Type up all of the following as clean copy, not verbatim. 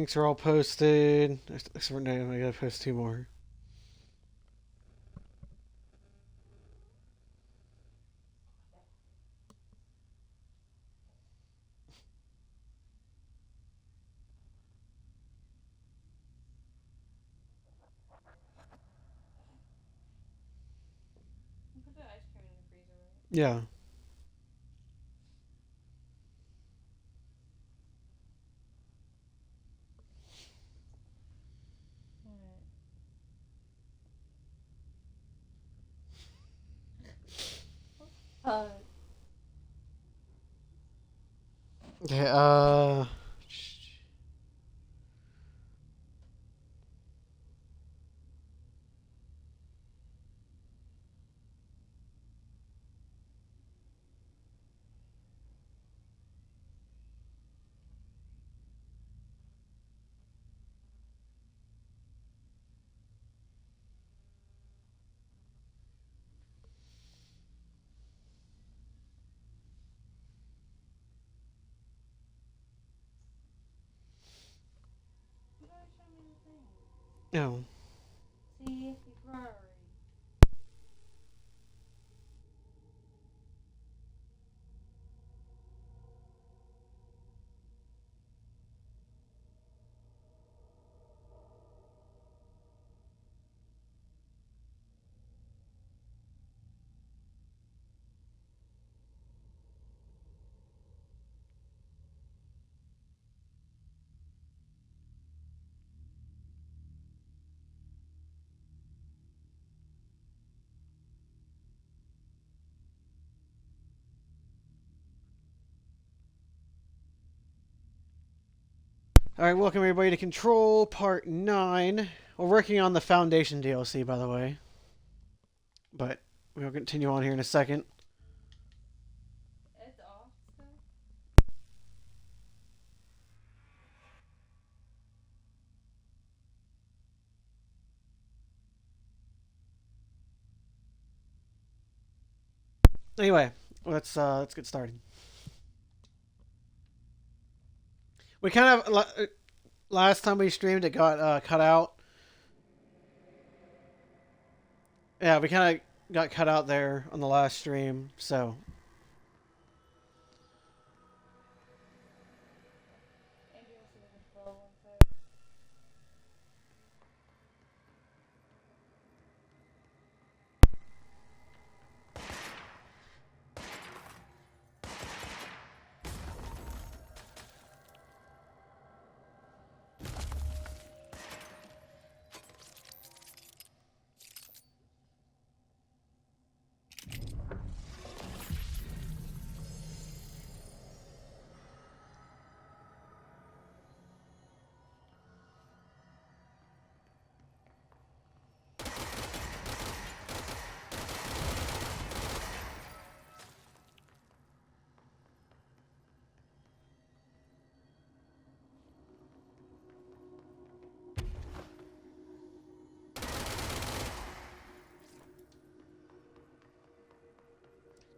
links are all posted. Except for now, I gotta post 2 more. Put the ice cream in the freezer, right? Yeah. Alright. Okay, You gotta show me the thing. no. See, you forgot already. Alright, welcome everybody to Control Part 9. We're working on the Foundation DLC, by the way. But we'll continue on here in a second. It's off still? Anyway, let's get started. We kind of last time we streamed it got cut out. Yeah, we kind of got cut out there on the last stream, so Andrew wants to look at the bow one sec.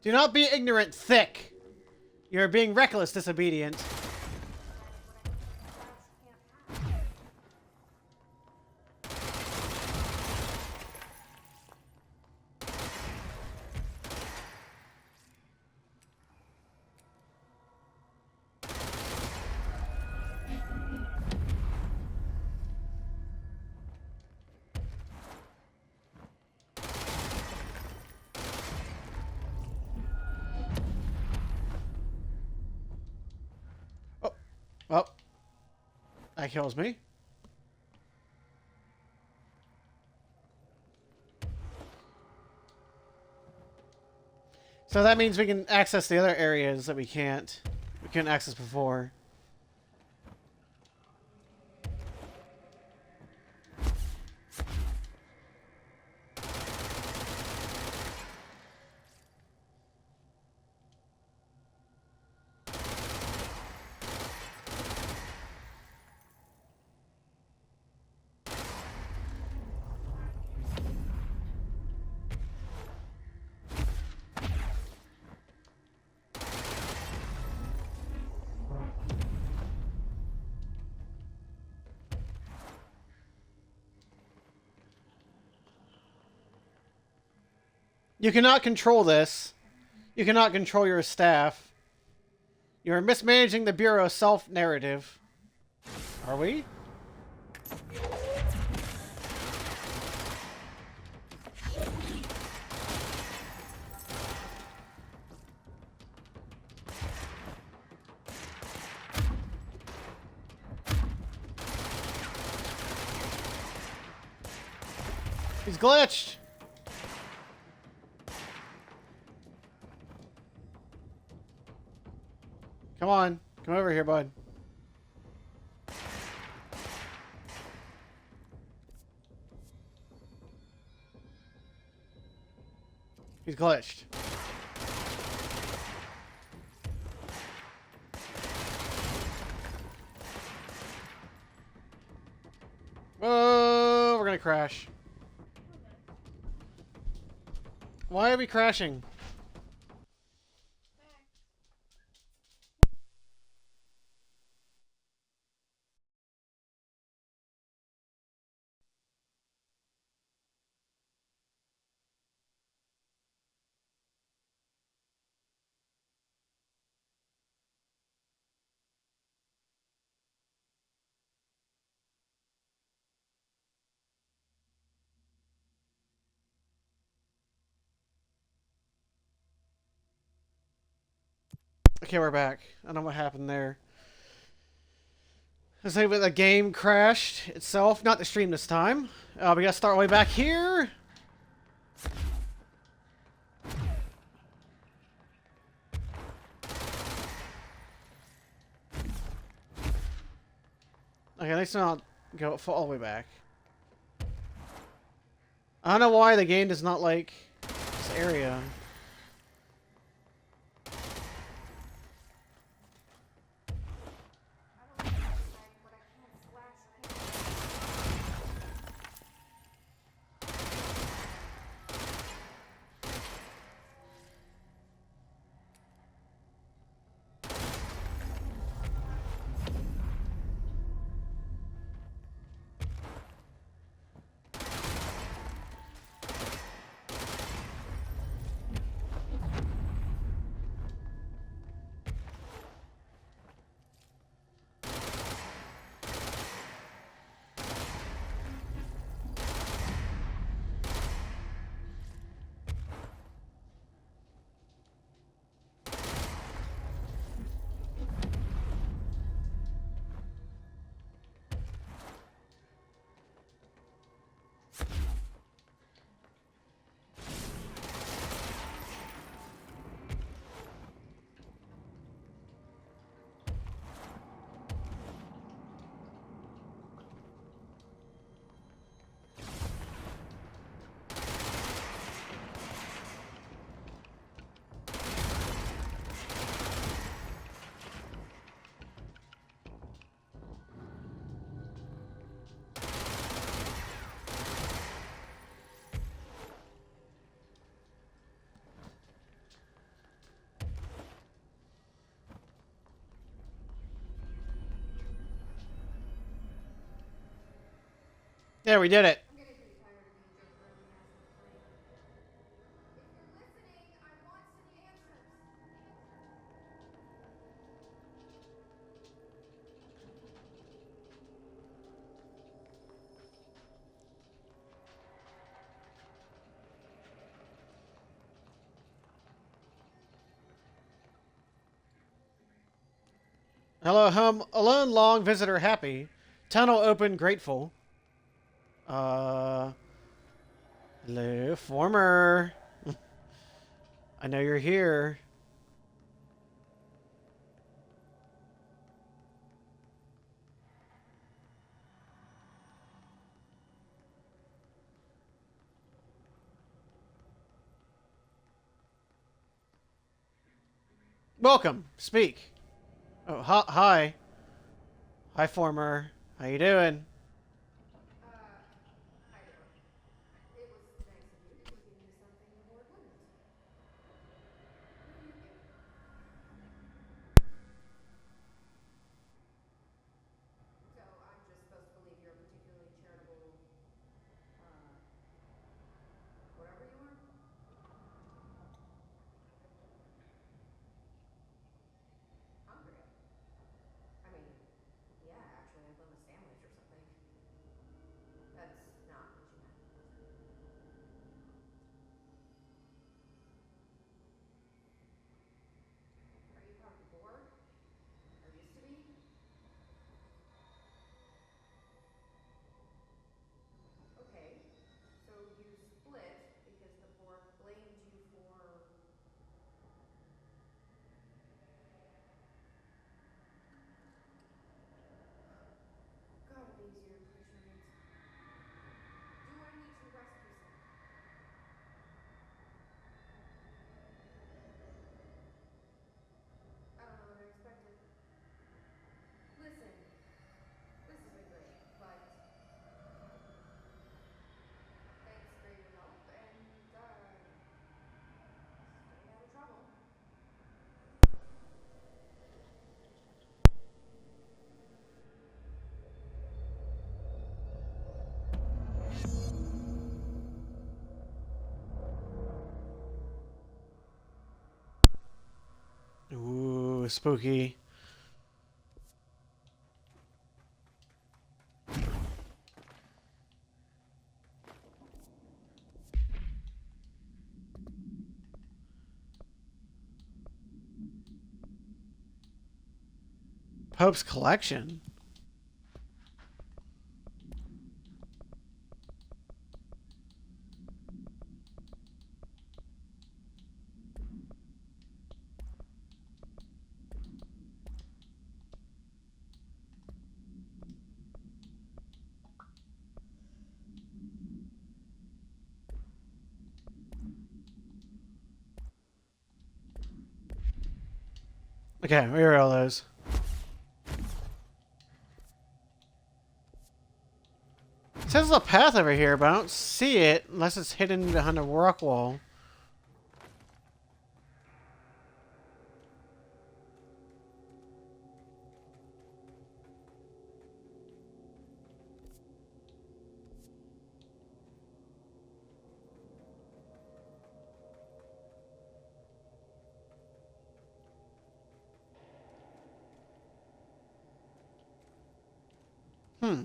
do not be ignorant, thick. You're being reckless, disobedient. Oh, well, that kills me. So that means we can access the other areas that we couldn't access before. You cannot control this. You cannot control your staff. You are mismanaging the Bureau's self-narrative. Are we? He's glitched. Come on. Come over here, bud. He's glitched. Oh, we're gonna crash. Why are we crashing? Okay, we're back. I don't know what happened there. Let's say the game crashed itself. Not the stream this time. We gotta start way back here. Okay, let's not go all the way back. I don't know why the game does not like this area. Yeah, we did it. I'm getting pretty tired of being joked around the ass with plane. If you're listening, I want some answers. Hello, home alone, long visitor, happy. Tunnel open, grateful. Hello, former. I know you're here. Welcome. Speak. Oh, hi. Hi, former. How you doing? Hi there. It was nice of you to take me to something the board wouldn't. What are you thinking? So I'm just supposed to believe you're a particularly charitable, whatever you are? Ooh, spooky. Pope's collection. Okay, where are all those? It says there's a path over here, but I don't see it unless it's hidden behind a rock wall. Hmm.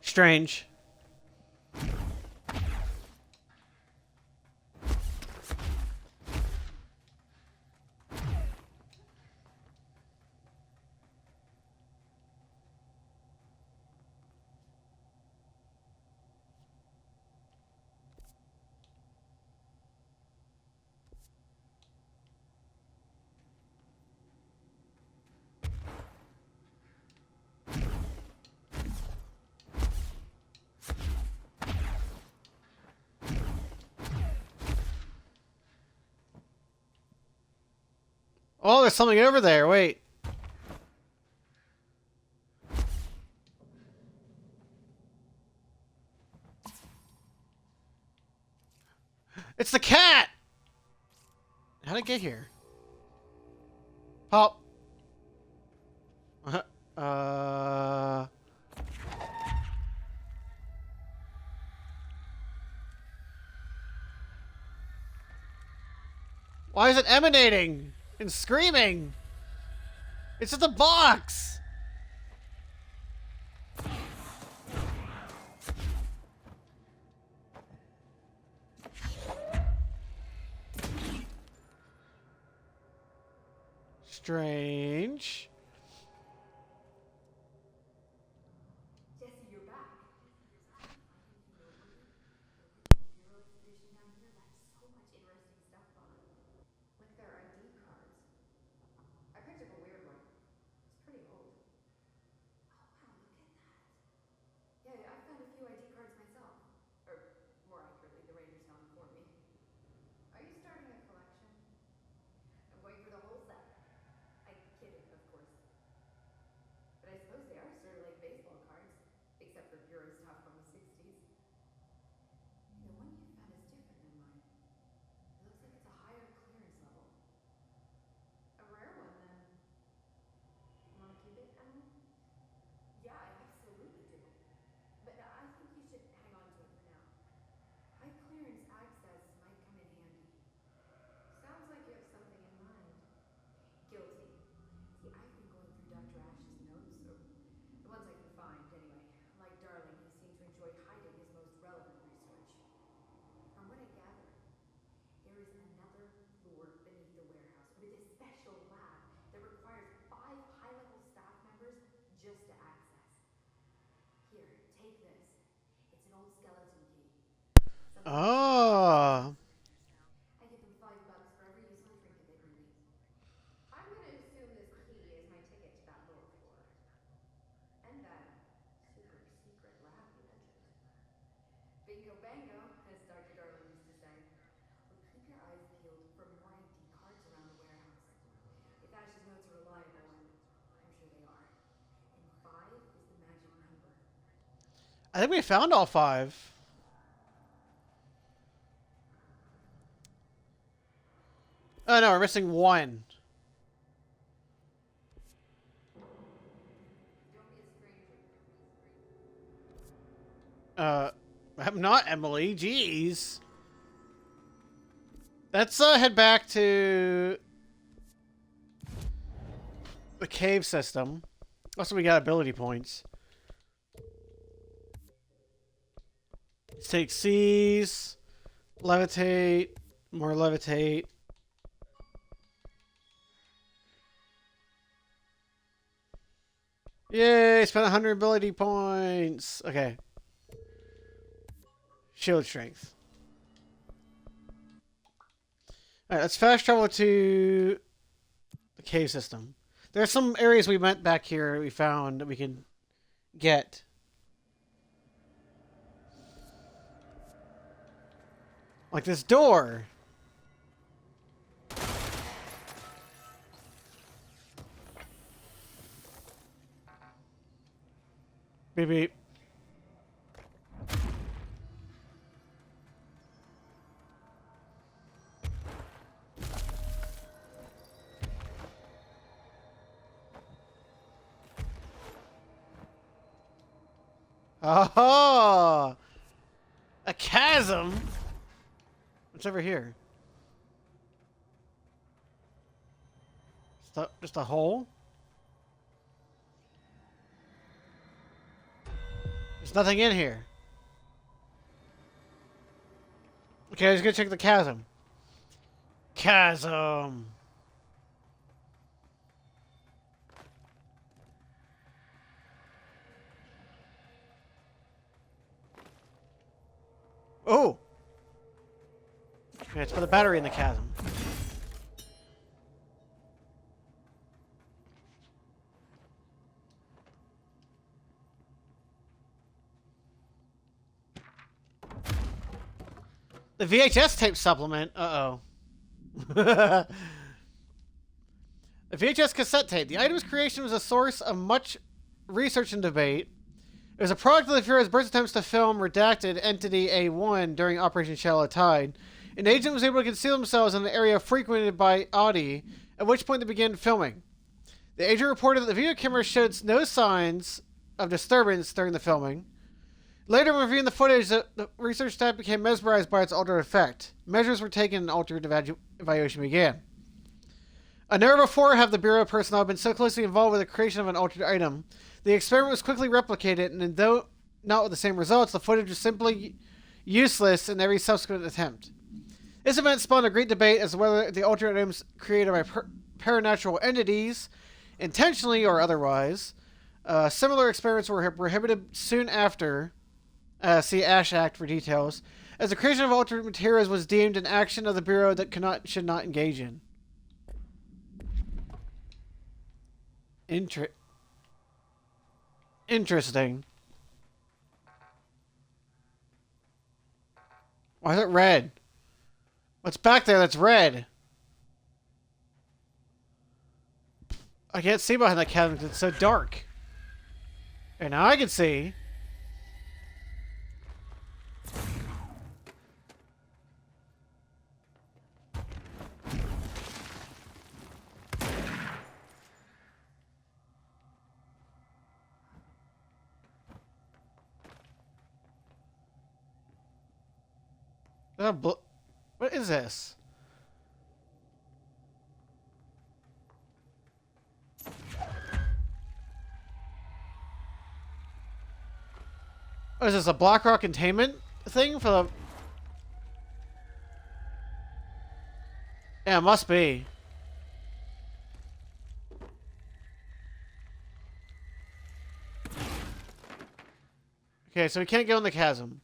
Strange. Oh, there's something over there. Wait. It's the cat! How'd it get here? Pop. Uh... Why is it emanating and screaming? It's just a box! Strange. Jesse, you're back. I finally came over here. The original Bureau exhibition down here left so much interesting stuff behind. Like their ID cards. I picked up a weird one. It's pretty old. Oh wow, look at that. Yeah, I found a few ID cards myself. Or, more accurately, the Rangers found them for me. Are you starting a collection? I'm going for the whole set. I kidding, of course. But I suppose they are sort of like baseball cards. Except for Bureau stuff from the 60s. Hey, the one you found is different than mine. It looks like it's a higher clearance level. A rare one, then. Want to keep it, Emily? Yeah, I absolutely do. But I think you should hang on to it for now. High clearance access might come in handy. Sounds like you have something in mind. Guilty. See, I've been going through Dr. Ash's notes, or the ones I can find, anyway. Like Darling, he seemed to enjoy hiding his most relevant research. From what I gather, there is another floor beneath the warehouse with a special lab that requires 5 high-level staff members just to access. Here, take this. It's an old skeleton key. Something that should last Oh. researchers now. I give them $5 for every useful trinket they bring me. I'm gonna assume this key is my ticket to that lower floor. And that super secret lab you mentioned. Bingo bango, as Dr. Darling used to say. But keep your eyes peeled for more ID cards around the warehouse. If Ash's notes are reliable, and I'm sure they are, then 5 is the magic number. I think we found all 5. Oh no, we're missing 1. I'm not Emily. Jeez. Let's head back to the cave system. Also, we got ability points. Let's take C's. Levitate. More levitate. Yay! Spent 100 ability points. Okay. Shield strength. Alright, let's fast travel to the cave system. There are some areas we went back here we found that we can get. Like this door. Beep beep. Oh, a chasm. What's over here? Just a hole. There's nothing in here. Okay, I was gonna check the chasm. Chasm. Oh. Okay, it's for the battery in the chasm. The VHS tape supplement. Uh-oh. The VHS cassette tape. The item's creation was a source of much research and debate. It was a product of the Fuhre's burst attempts to film redacted Entity A1 during Operation Shallow Tide. An agent was able to conceal themselves in an area frequented by Audi, at which point they began filming. The agent reported that the video camera showed no signs of disturbance during the filming. Later, when reviewing the footage, the research staff became mesmerized by its altered effect. Measures were taken and altered evaluation began. Never before have the Bureau personnel been so closely involved with the creation of an altered item. The experiment was quickly replicated, and though not with the same results, the footage was simply useless in every subsequent attempt. This event spawned a great debate as to whether the altered items created by paranatural entities, intentionally or otherwise. Similar experiments were prohibited soon after. See Ash Act for details. As the creation of altered materials was deemed an action of the Bureau that should not engage in. Interesting. Why is it red? What's back there that's red? I can't see behind that cabinet because it's so dark. And now I can see. What is this? Oh, is this a Blackrock containment thing for the... Yeah, it must be. Okay, so we can't go in the chasm.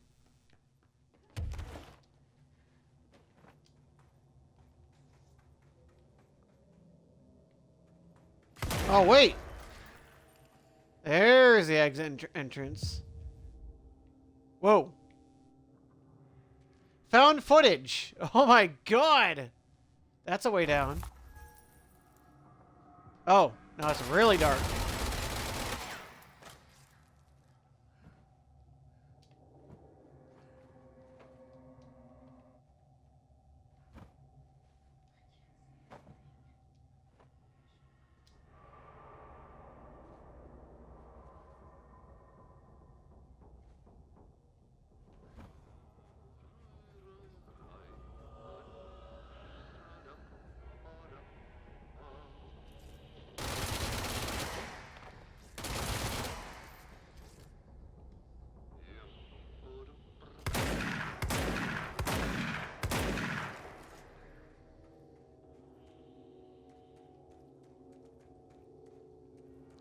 Oh, wait. There's the exit entrance. Whoa. Found footage. Oh my god. That's a way down. Oh, no, it's really dark.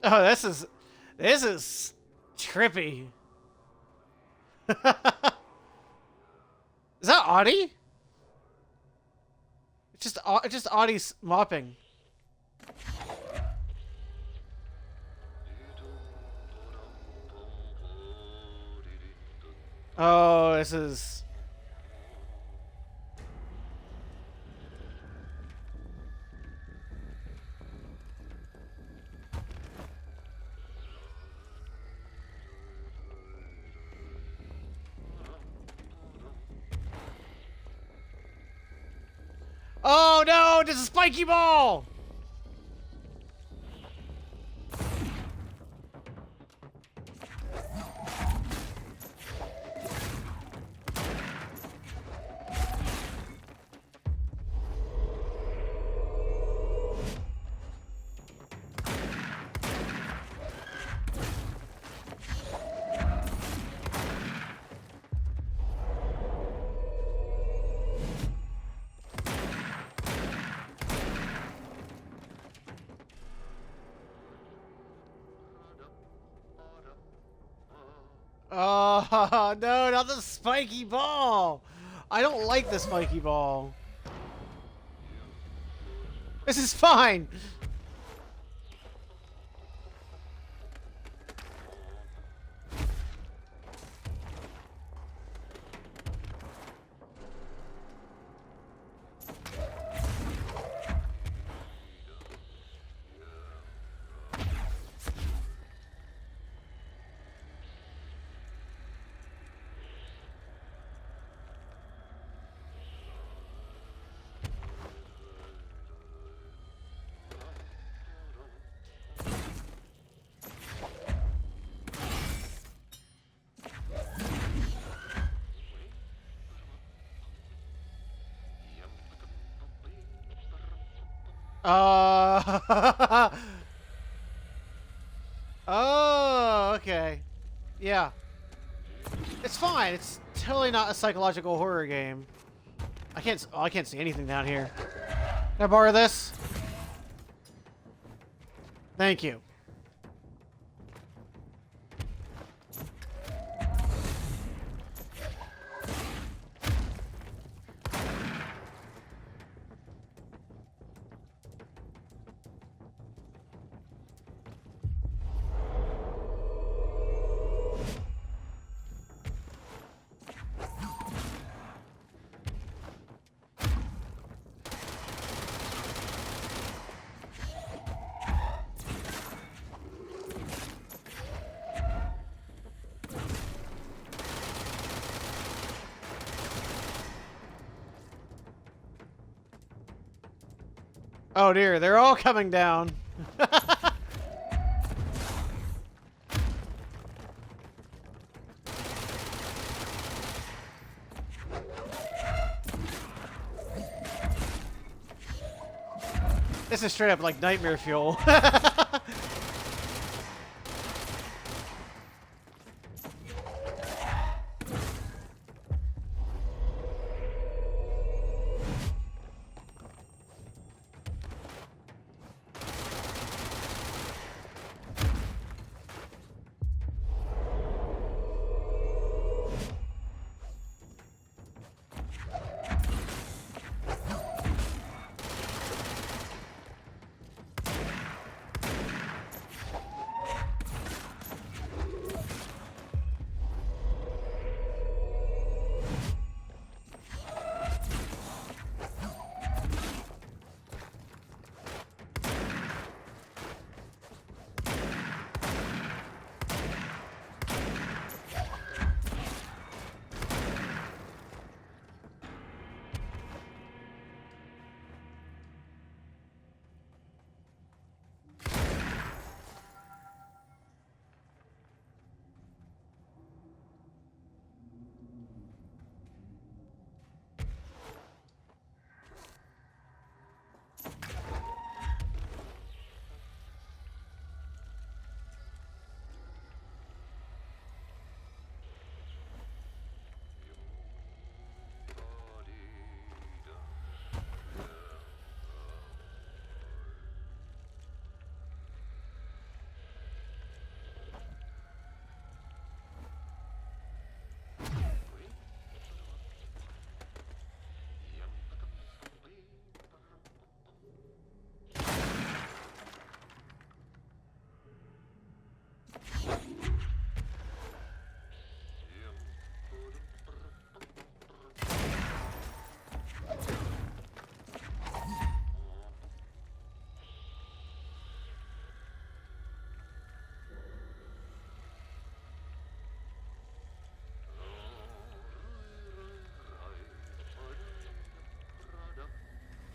Oh, this is trippy. Is that Audie? It's just Audie's mopping. Oh, this is. Oh no! There's a spiky ball! Oh no, not the spiky ball! I don't like the spiky ball. This is fine! Uh. Oh, okay. Yeah. It's fine. It's totally not a psychological horror game. I can't see anything down here. Can I borrow this? Thank you. Oh dear, they're all coming down. This is straight up like nightmare fuel.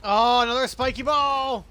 Oh, another spiky ball!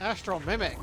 Astral Mimic.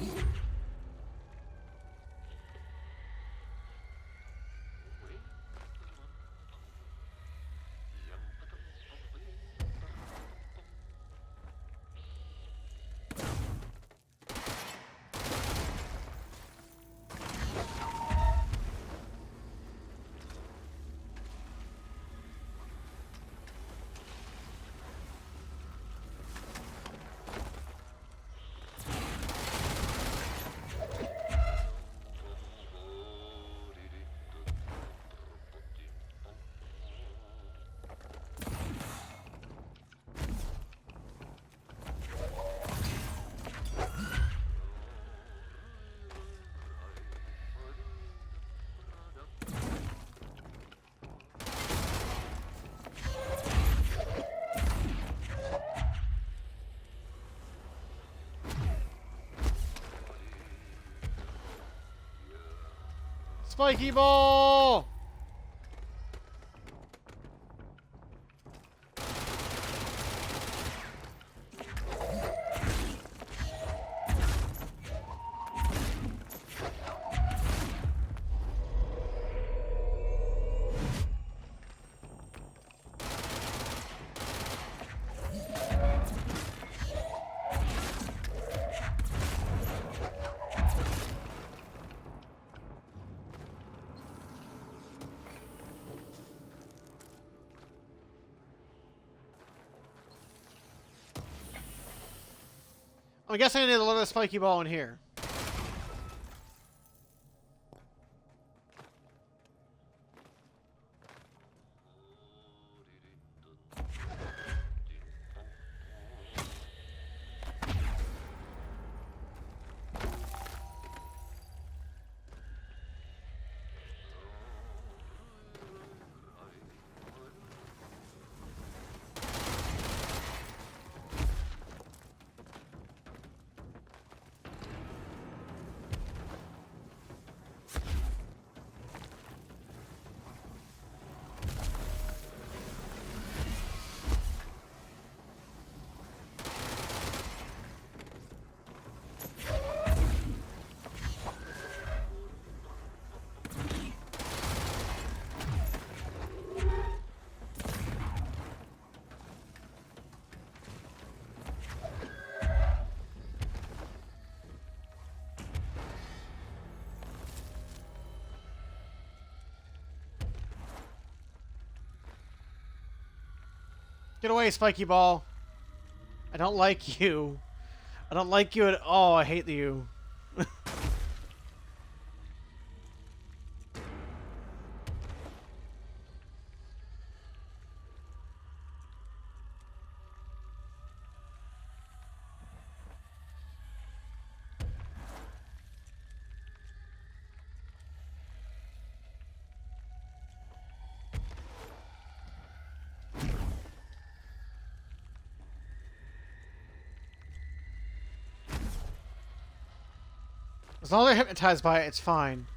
Spiky ball! I guess I need a little spiky ball in here. Get away, spiky ball. I don't like you. I don't like you at all. I hate you. As long as they're hypnotized by it, it's fine.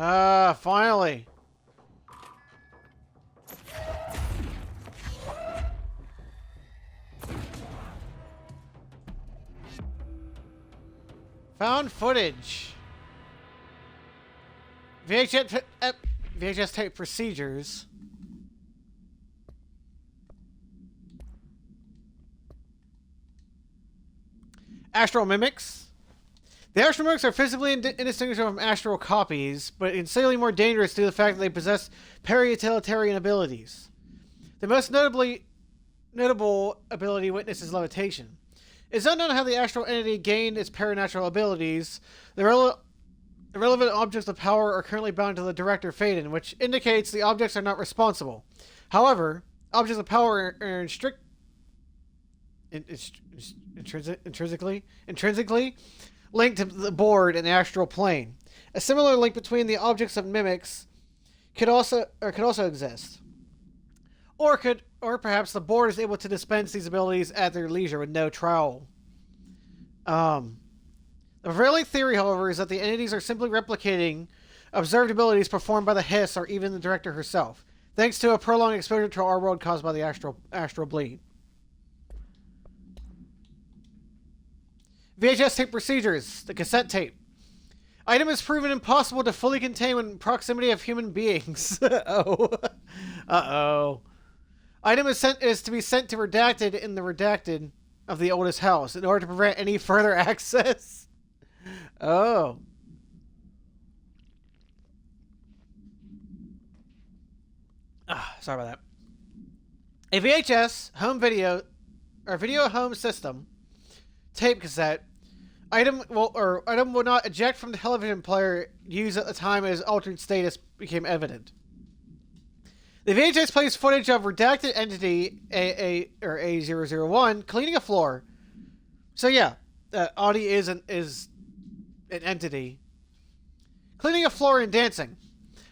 Ah, finally. Found footage. VHS tape procedures. Astral mimics. The astral mimics are physically indistinguishable from astral copies, but insanely more dangerous due to the fact that they possess para-utilitarian abilities. The most notable ability witnesses levitation. It's unknown how the astral entity gained its paranatural abilities. The relevant objects of power are currently bound to the director Faden, which indicates the objects are not responsible. However, objects of power are intrinsically linked to the board and the astral plane. A similar link between the objects of mimics could also exist. Or perhaps the board is able to dispense these abilities at their leisure with no trial. The prevailing theory, however, is that the entities are simply replicating observed abilities performed by the Hiss or even the director herself, thanks to a prolonged exposure to our world caused by the astral bleed. VHS tape procedures. The cassette tape. Item is proven impossible to fully contain when in proximity of human beings. Uh-oh. Item is to be sent to redacted in the redacted of the oldest house in order to prevent any further access. Oh. Sorry about that. A VHS home video or video home system tape cassette item will not eject from the television player used at the time as altered status became evident. The VHS plays footage of redacted entity A001 cleaning a floor. So yeah, Audie is an entity cleaning a floor and dancing.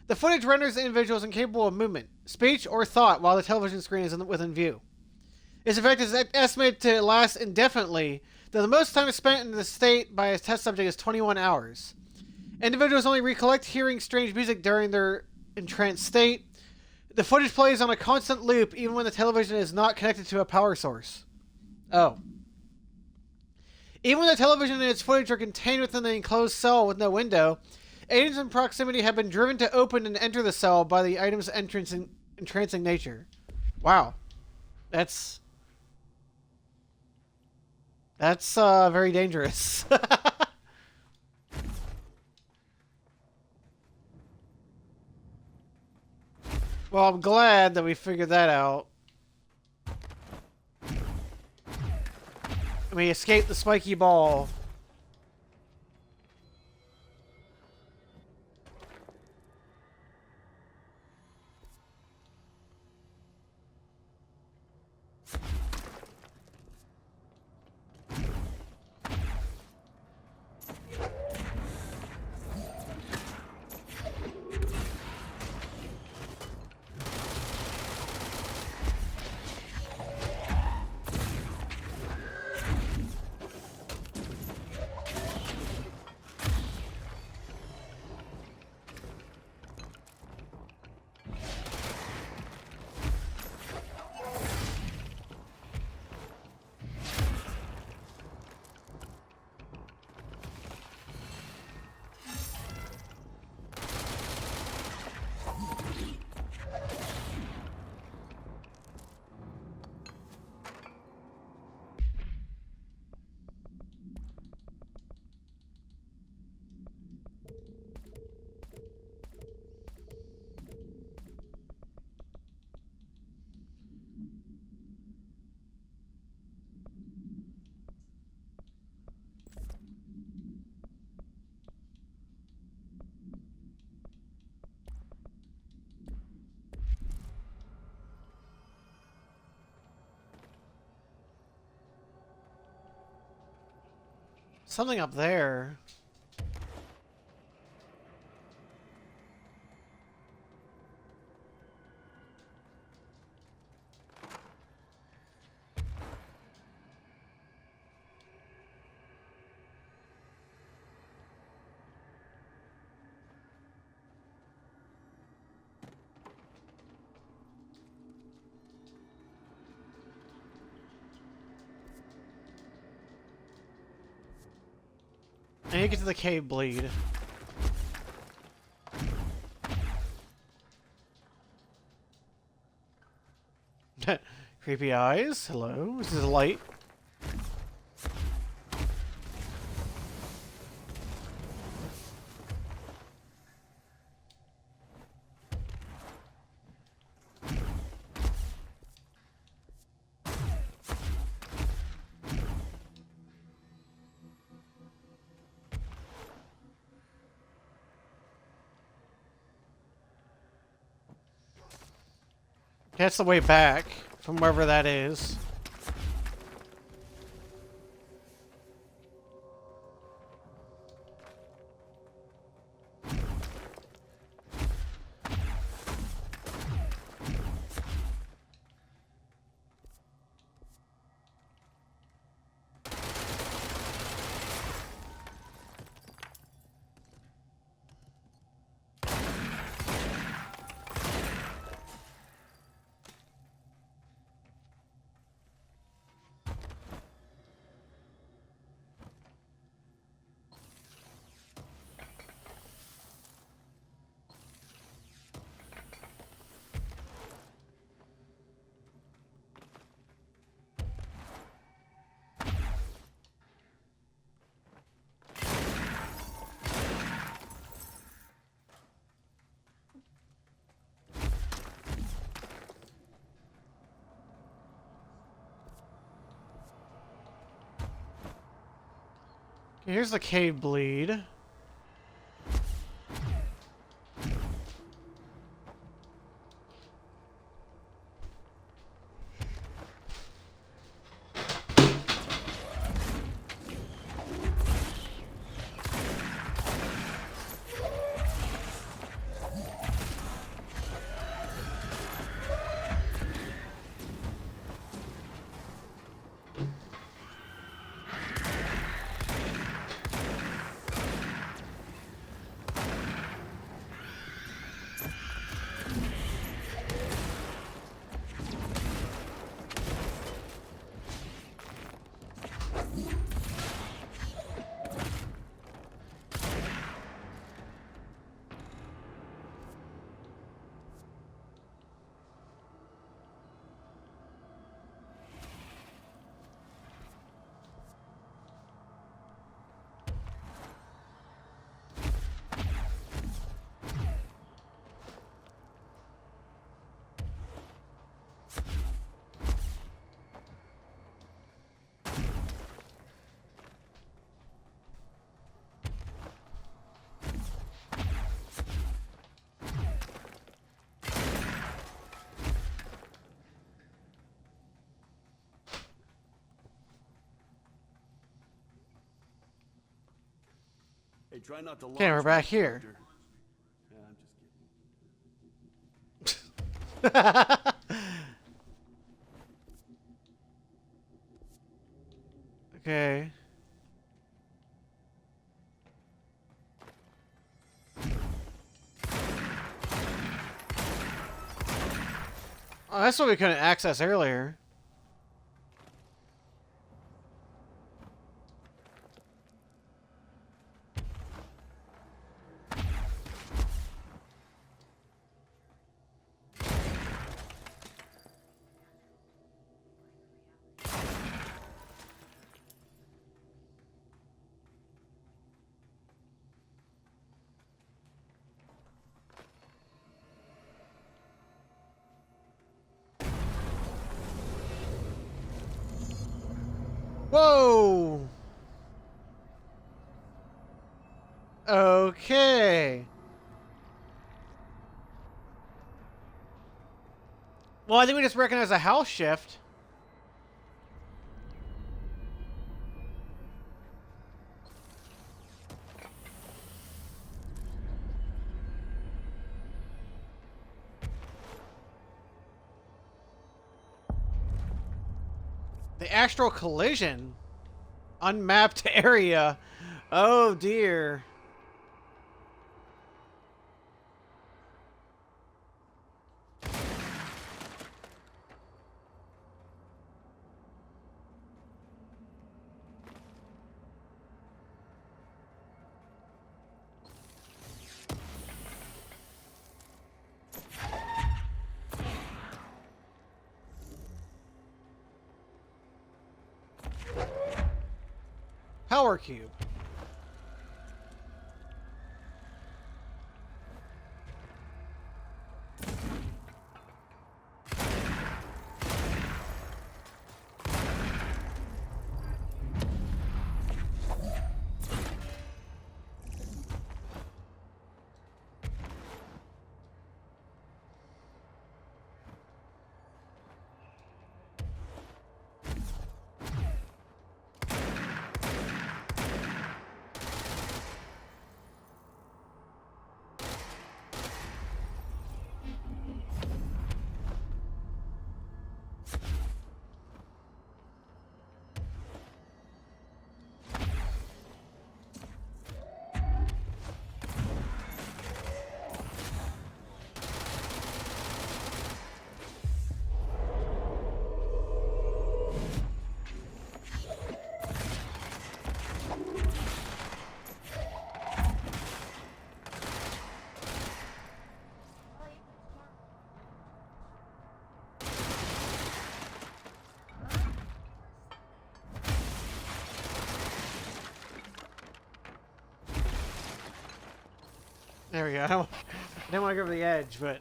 The footage renders the individuals incapable of movement, speech, or thought while the television screen is within view. Its effect is estimated to last indefinitely, though the most time spent in the state by a test subject is 21 hours. Individuals only recollect hearing strange music during their entranced state. The footage plays on a constant loop even when the television is not connected to a power source. Oh. Even when the television and its footage are contained within the enclosed cell with no window, agents in proximity have been driven to open and enter the cell by the item's entrancing nature. Wow. That's very dangerous. Well, I'm glad that we figured that out. We escaped the spiky ball. Something up there. I need to get to the cave bleed. Creepy eyes. Hello. This is light. That's the way back from wherever that is. Here's the cave bleed. Hey, try not to Okay, we're launch back me, here. Doctor. Yeah, I'm just kidding. Okay. Oh, that's what we couldn't access earlier. Whoa! Okay. Well, I think we just recognize a house shift. The astral collision. Unmapped area. Oh dear. Power cube. There we go. I didn't want to go over the edge, but...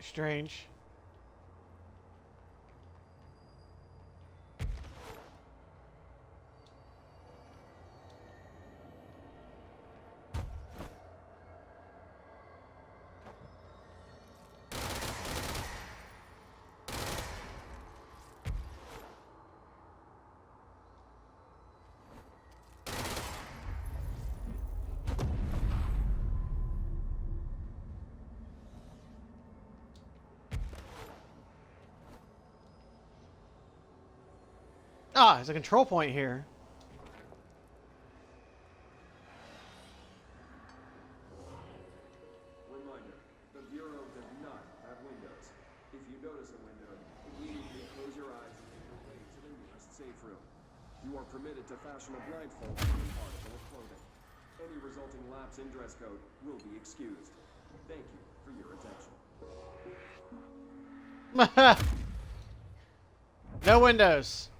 Strange. Ah, there's a control point here. Reminder, the Bureau does not have windows. If you notice a window, immediately close your eyes and make your way to the nearest safe room. You are permitted to fashion a blindfold on any article of clothing. Any resulting lapse in dress code will be excused. Thank you for your attention. No windows.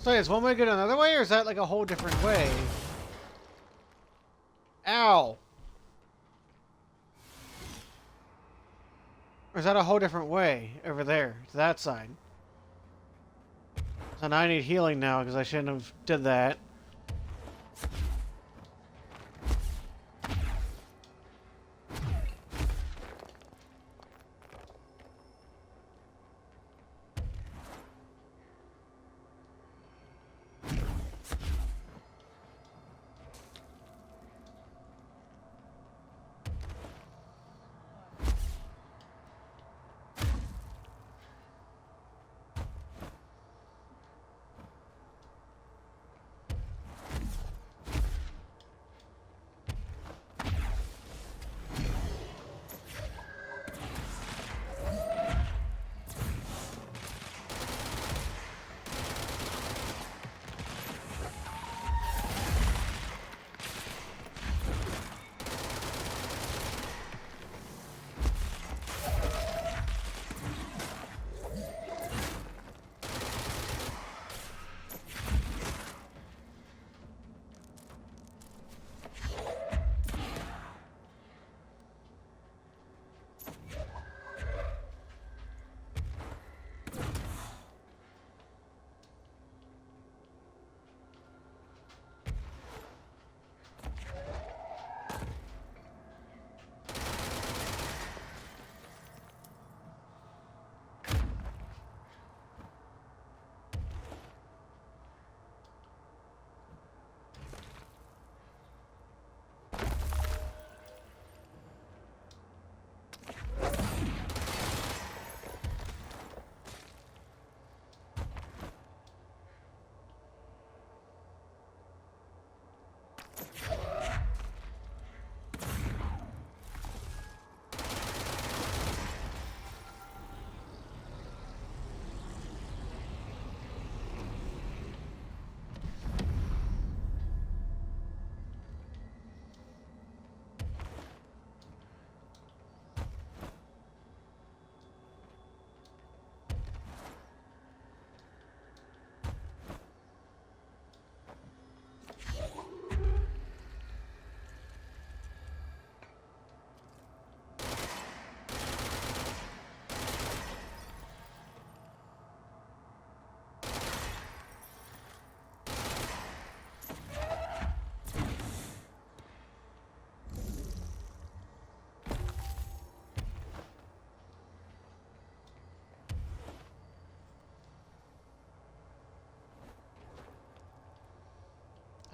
So is one way good another way, or is that like a whole different way? Ow! Or is that a whole different way over there, to that side? So now I need healing now because I shouldn't have did that.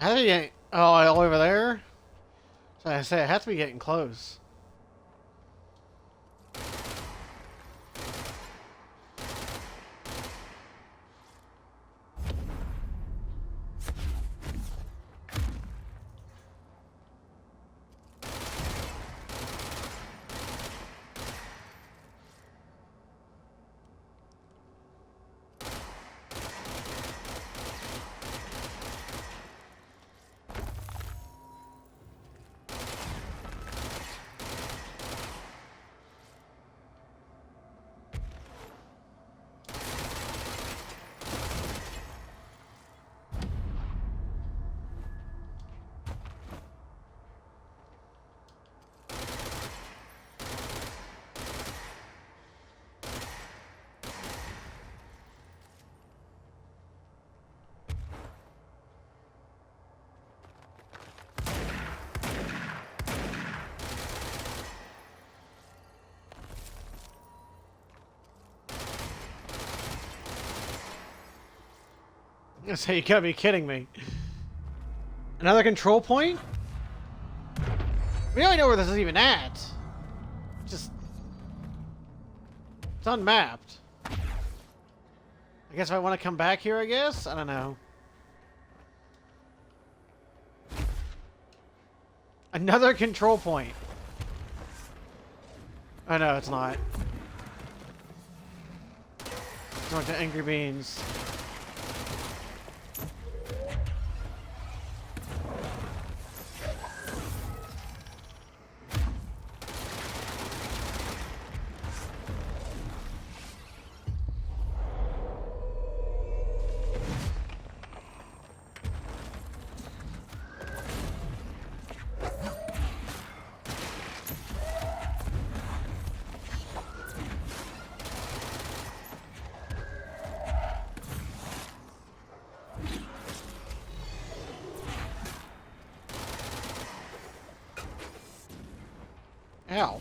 How do you? Oh, all over there. So I say I have to be getting close. I say you gotta be kidding me. Another control point? We don't know where this is even at. Just... It's unmapped. I guess if I want to come back here, I guess? I don't know. Another control point. Oh no, it's not. It's a bunch of angry beans. Ow.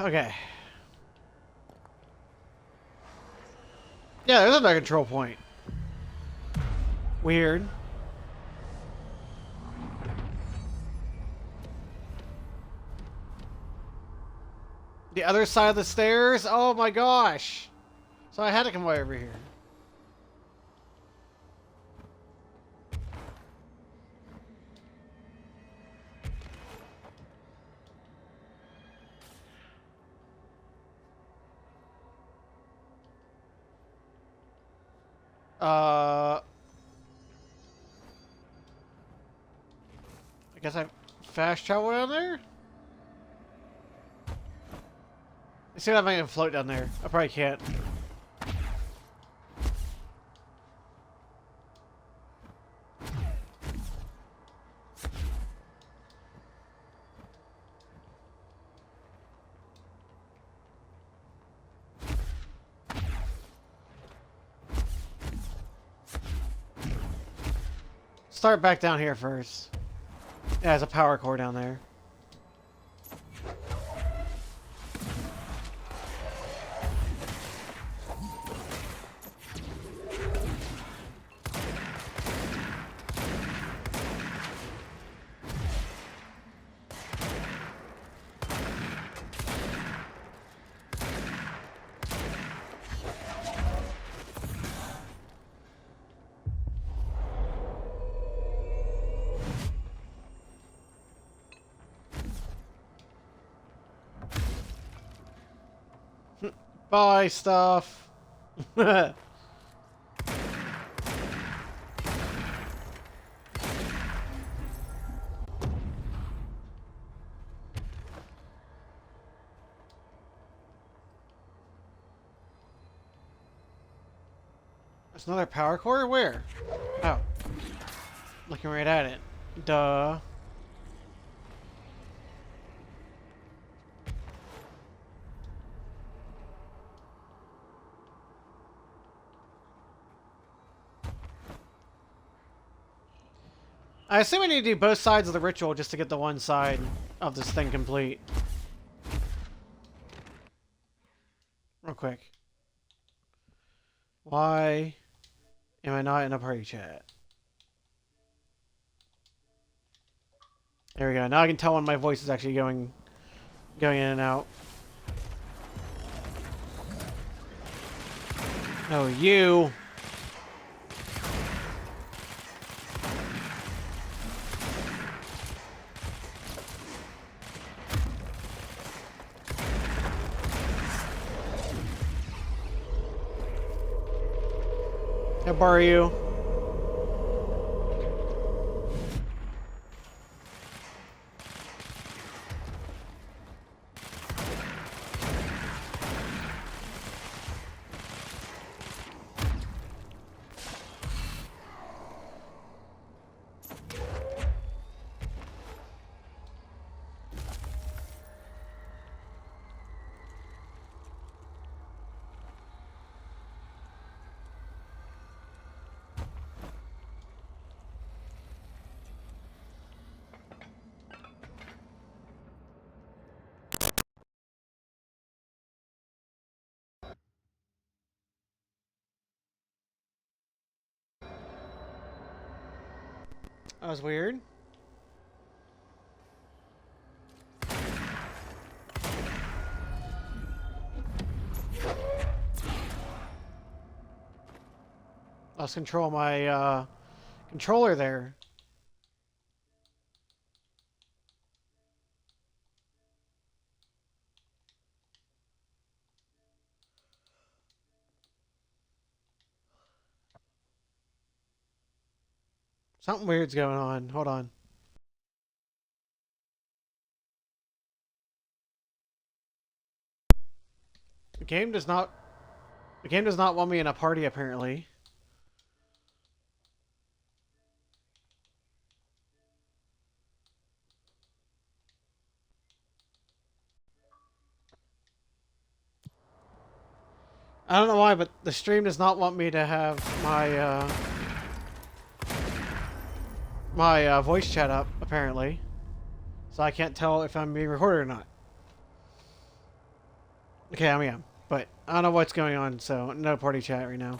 Okay. Yeah, there's another control point. Weird. The other side of the stairs? Oh my gosh! So I had to come way over here. I guess I fast travel down there? Let's see if I can float down there. I probably can't. Start back down here first. Yeah, there's a power core down there. Buy stuff. There's another power core? Where? Oh. Looking right at it. Duh. I assume I need to do both sides of the ritual just to get the one side of this thing complete. Real quick. Why am I not in a party chat? There we go. Now I can tell when my voice is actually going in and out. Oh, you. Can I borrow you? That was weird. Lost control of my controller there. Something weird's going on. Hold on. The game does not. The game does not want me in a party, apparently. I don't know why, but the stream does not want me to have my voice chat up, apparently. So I can't tell if I'm being recorded or not. Okay, I am. But I don't know what's going on, so no party chat right now.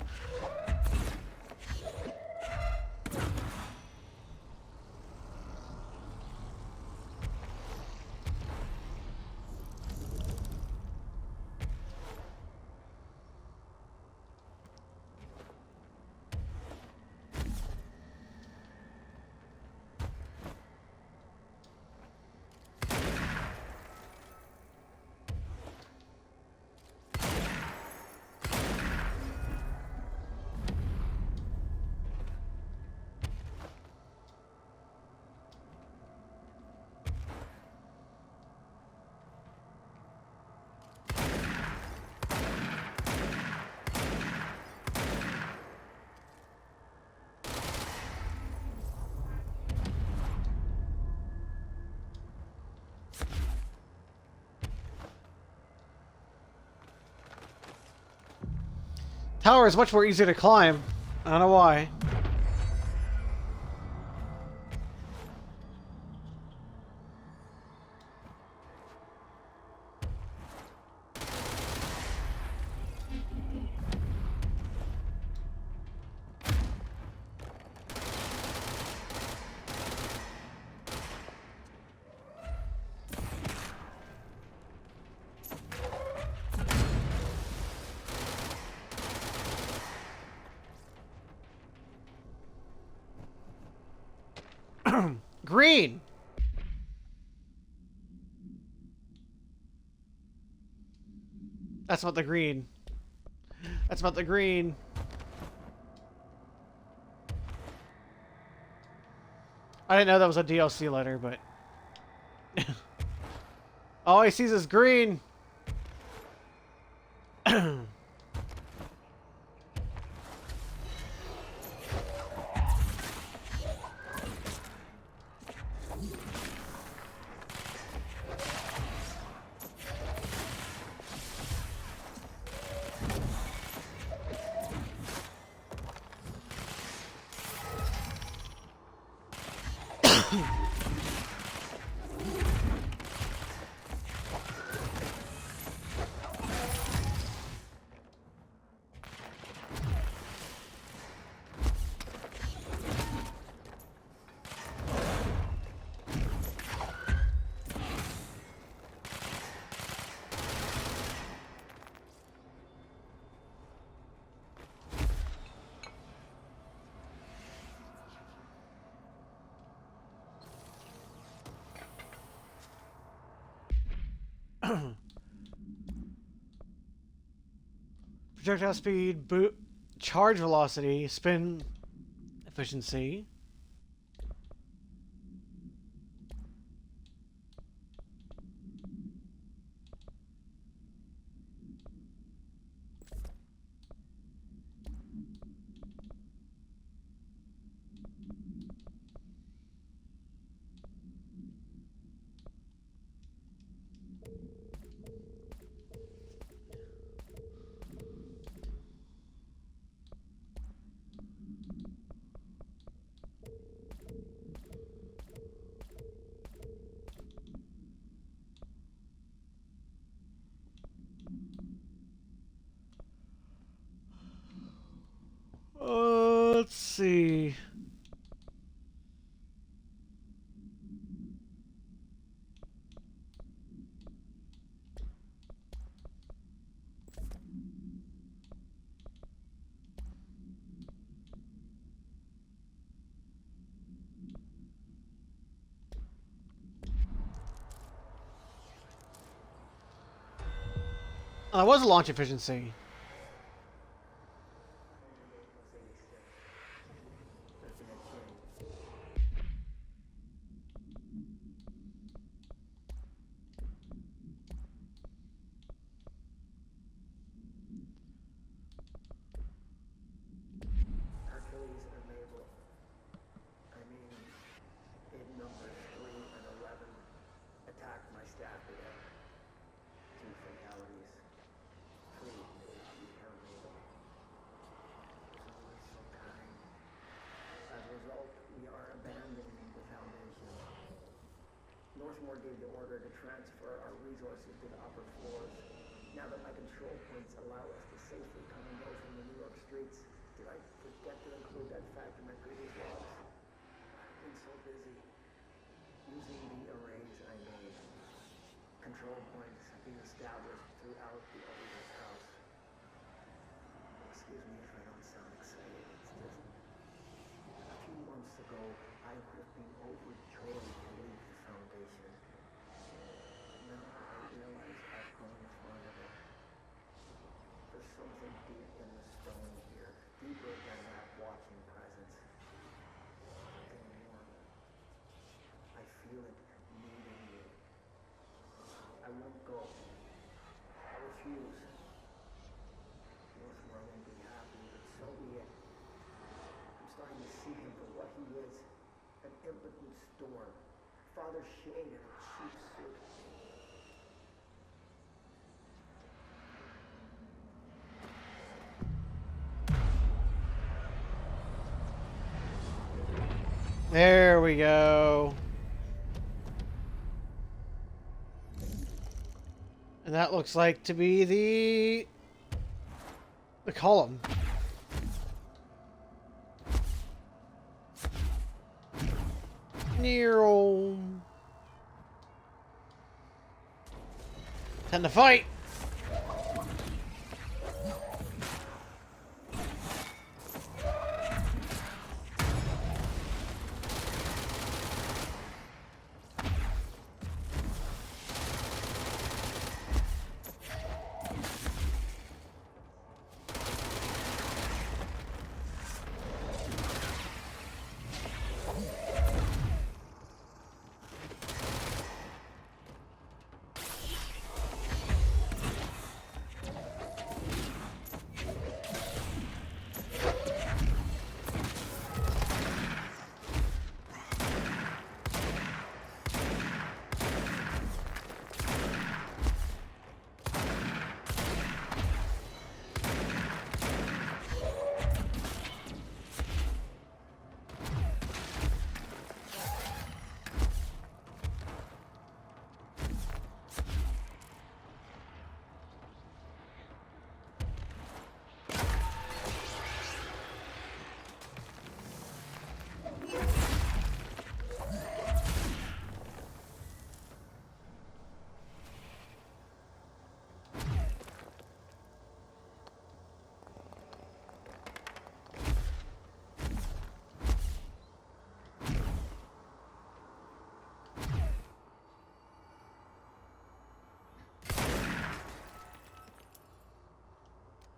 Tower is much more easier to climb. I don't know why. Green! That's not the green. That's not the green. I didn't know that was a DLC letter, but... all he sees is green! Projectile speed, boot, charge velocity, spin efficiency. Let's see. That was a launch efficiency. gave the order to transfer our resources to the upper floors. Now that my control points allow us to safely come and go from the New York streets, did I forget to include that fact in my previous logs? I've been so busy using the arrays I made. Control points have been established throughout the owner's house. Excuse me if I don't sound excited. It's just a few months ago, I would have been overjoyed to leave the Foundation. Now I realize I've gone far of it. There's something deep in the stone here, deeper than that watching presence. Something more. I feel it needing me. I won't go. I refuse. Northmore won't be happy, but so be it. I'm starting to see him for what he is. An impotent storm. Father Shade in a cheap suit. There we go. And that looks like to be the column. Nero. Time to fight.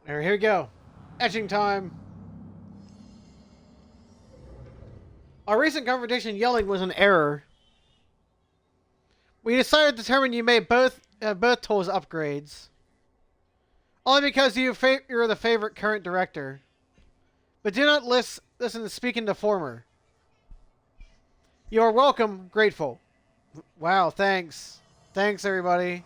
Here we go. Etching time. Our recent confrontation yelling was an error. We decided to determine you made both tools upgrades. Only because you're the favorite current director. But do not listen to speaking to former. You are welcome, grateful. Wow, thanks. Thanks, everybody.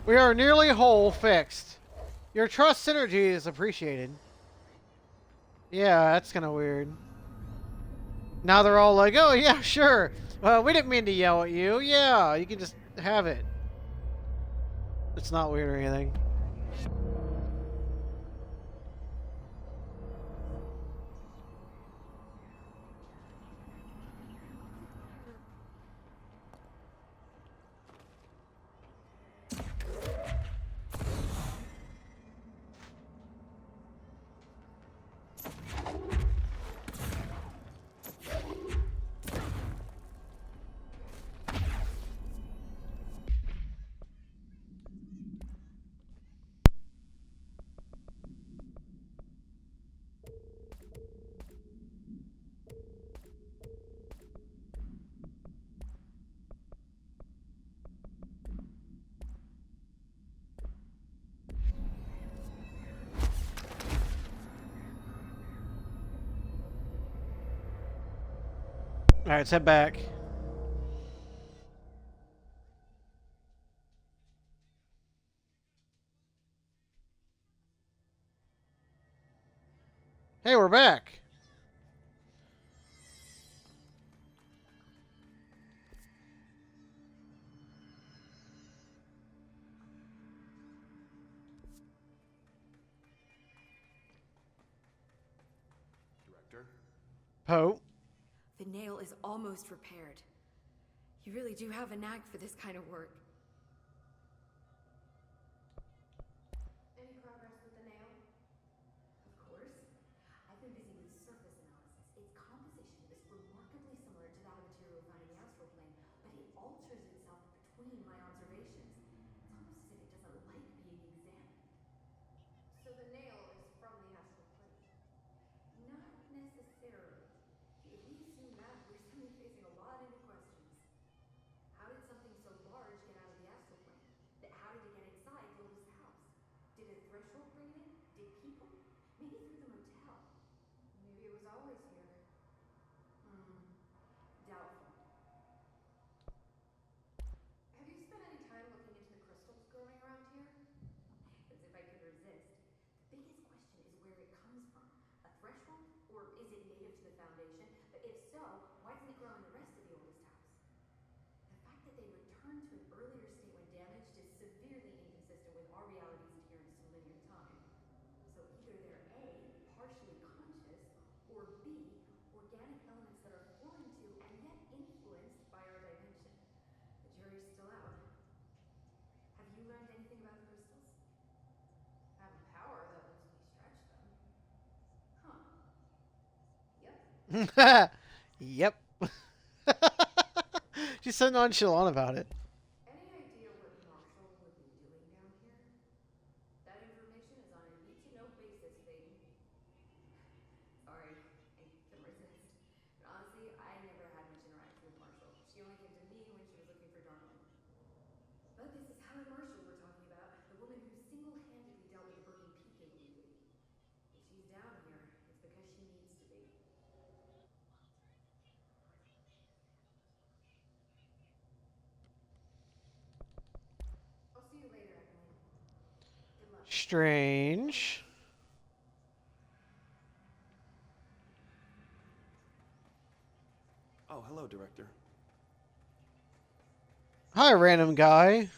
We are nearly whole fixed. Your trust synergy is appreciated. Yeah, that's kind of weird. Now they're all like, oh yeah, sure. We didn't mean to yell at you. Yeah, you can just have it. It's not weird or anything. All right, let's head back. Hey, we're back. Director? Poe. The nail is almost repaired. You really do have a knack for this kind of work. Any progress with the nail? Of course. I've been busy with surface analysis. Its composition is remarkably similar to that of material found in the astral plane, but it alters itself between my observations. It's almost as if it doesn't like being examined. So the nail is from the astral plane? Not necessarily. If we assume that, we're suddenly facing a lot of new questions. How did something so large get out of the astral plane? How did it get inside the oldest house? Did a threshold bring it in? Did people? Maybe through the motel. Maybe it was always here. Doubtful. Have you spent any time looking into the crystals growing around here? As if I could resist. The biggest question is where it comes from. A threshold? Or is it native to the Foundation? But if so, why doesn't it grow in the rest of the oldest house? The fact that they returned to an earlier state when damaged is severely inconsistent with our reality's adherence to linear time. So either they're A, partially conscious, or B, organic elements that are foreign to and yet influenced by our dimension. The jury's still out. Have you learned anything about the crystals? Have a power that lets me stretch them. Huh. Yep. Yep. She's so nonchalant about it. Any idea what Marshall would be doing down here? That information is on a need-to-know basis, Faden. Sorry, I couldn't resist. But honestly, I never had much interaction with Marshall. She only came to me when she was looking for Darwin. But this is Helen Marshall we're talking about, the woman who single-handedly dealt with the Bergen Peak illegally. If she's down here, it's because she needs to be. I'll see you later, Emily. Good luck. Strange. Oh, hello, Director. Hi, random guy.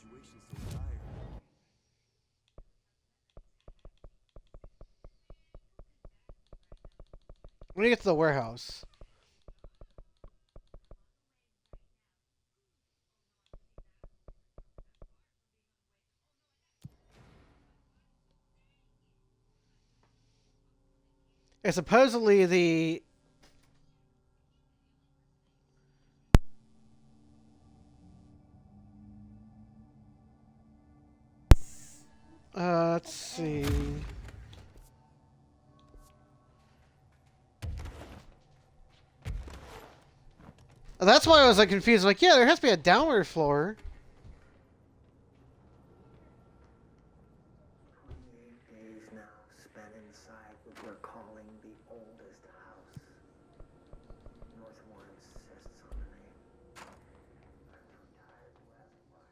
Situation's so dire. When you get to the warehouse. It's supposedly the... let's see. That's why I was like confused. Like, yeah, there has to be a downward floor. 28 days now spent inside what we're calling the oldest house. Northmore insists on the name. I'm too tired to ask why.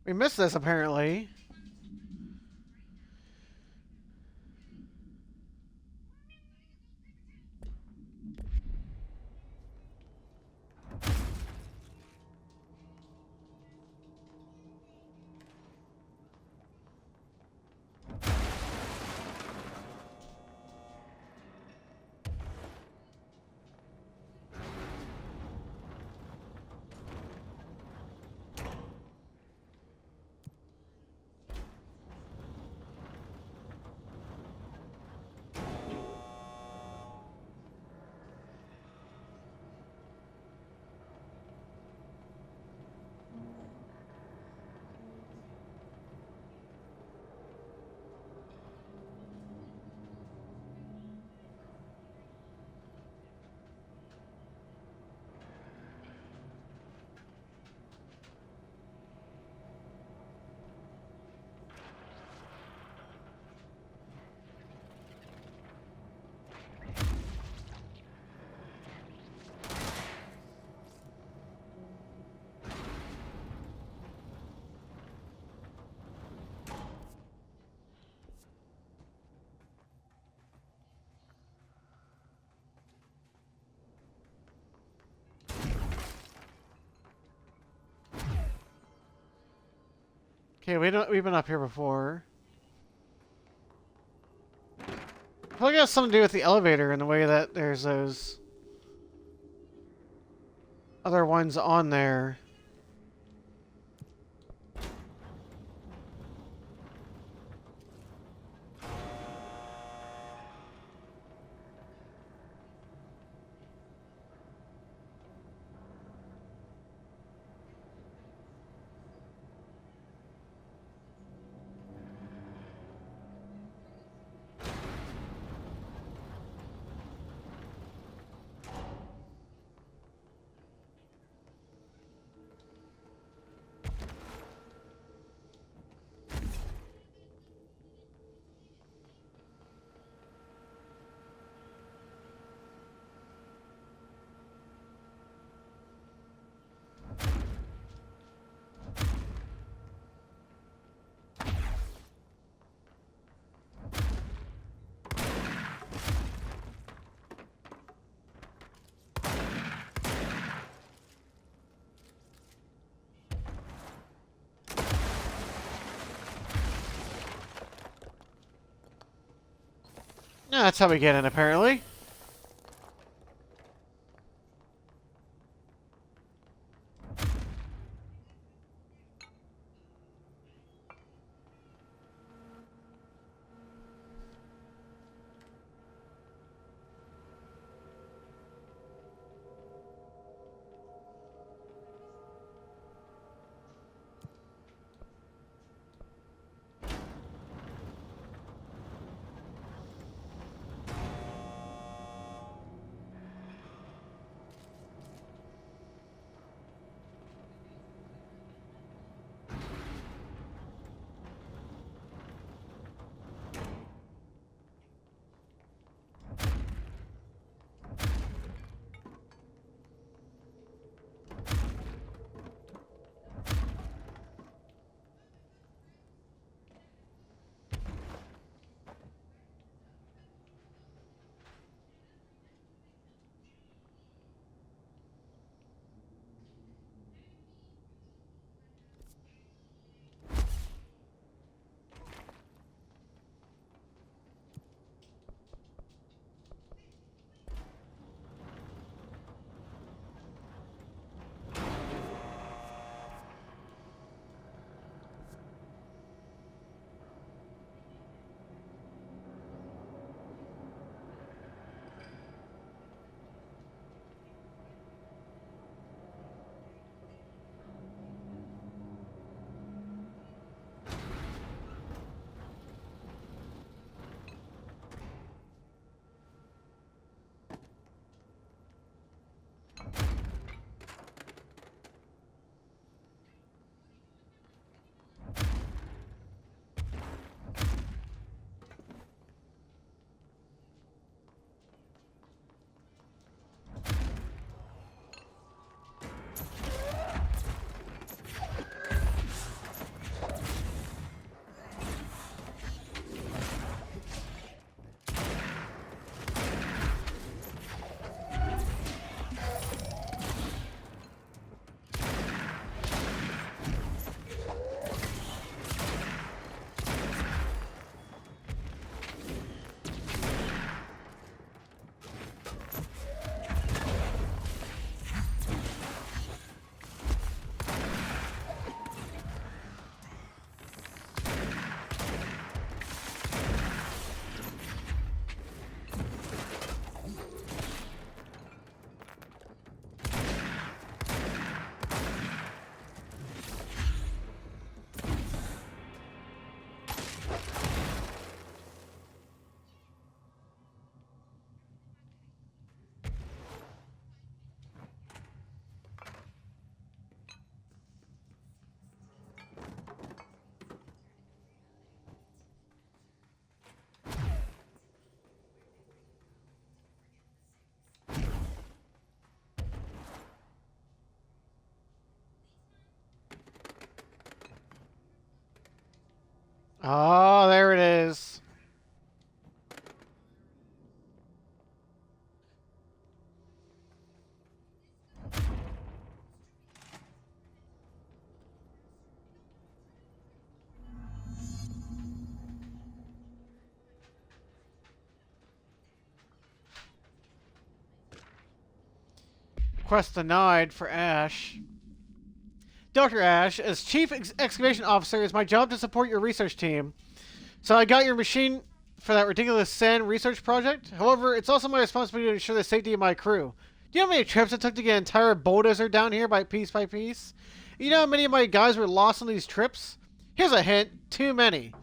We missed this apparently. Okay, we've been up here before. I feel like it has something to do with the elevator in the way that there's those other ones on there. Yeah, that's how we get in, apparently. Oh, there it is. Quest denied for Ash. Dr. Ash, as Chief Excavation Officer, it's my job to support your research team. So I got your machine for that ridiculous sand research project. However, it's also my responsibility to ensure the safety of my crew. Do you know how many trips it took to get an entire bulldozer down here by piece by piece? You know how many of my guys were lost on these trips? Here's a hint, too many.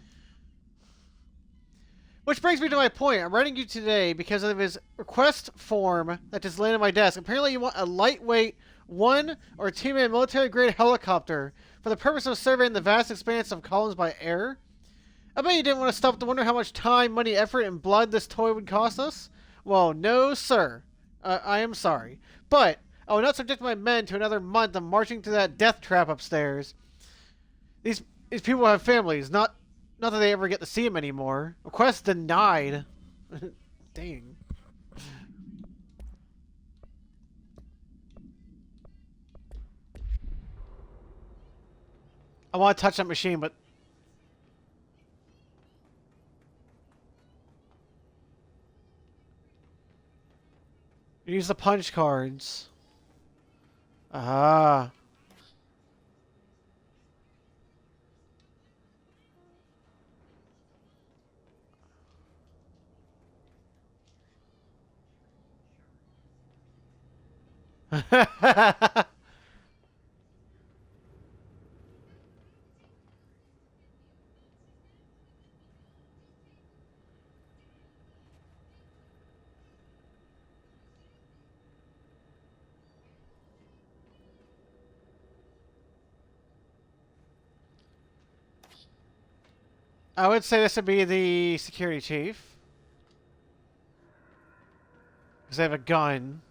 Which brings me to my point. I'm writing you today because of his request form that just landed on my desk. Apparently you want a lightweight 1 or 2-man military-grade helicopter for the purpose of surveying the vast expanse of columns by air. I bet you didn't want to stop to wonder how much time, money, effort, and blood this toy would cost us. Well, no, sir. I am sorry. But I will not subject my men to another month of marching through that death trap upstairs. These people have families, not that they ever get to see them anymore. Request denied. Dang. I want to touch that machine, but... Use the punch cards. Ah. I would say this would be the security chief. Because they have a gun.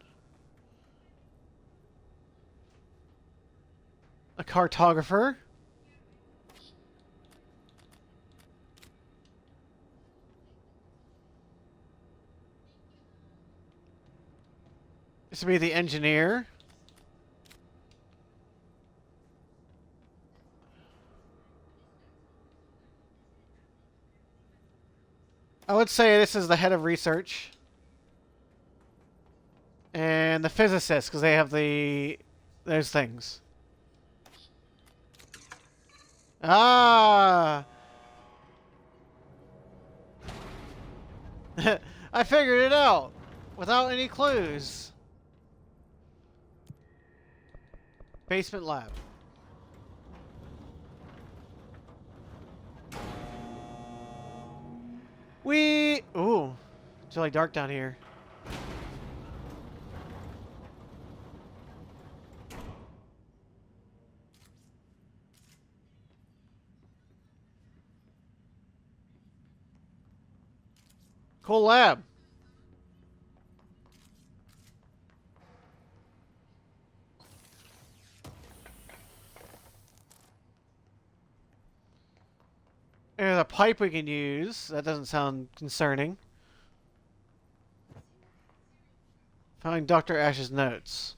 A cartographer. This would be the engineer. I would say this is the head of research. And the physicist, because they have those things. Ah! I figured it out! Without any clues. Basement lab. Ooh. It's really dark down here. Cool lab. There's a pipe we can use. That doesn't sound concerning. Finding Dr. Ash's notes.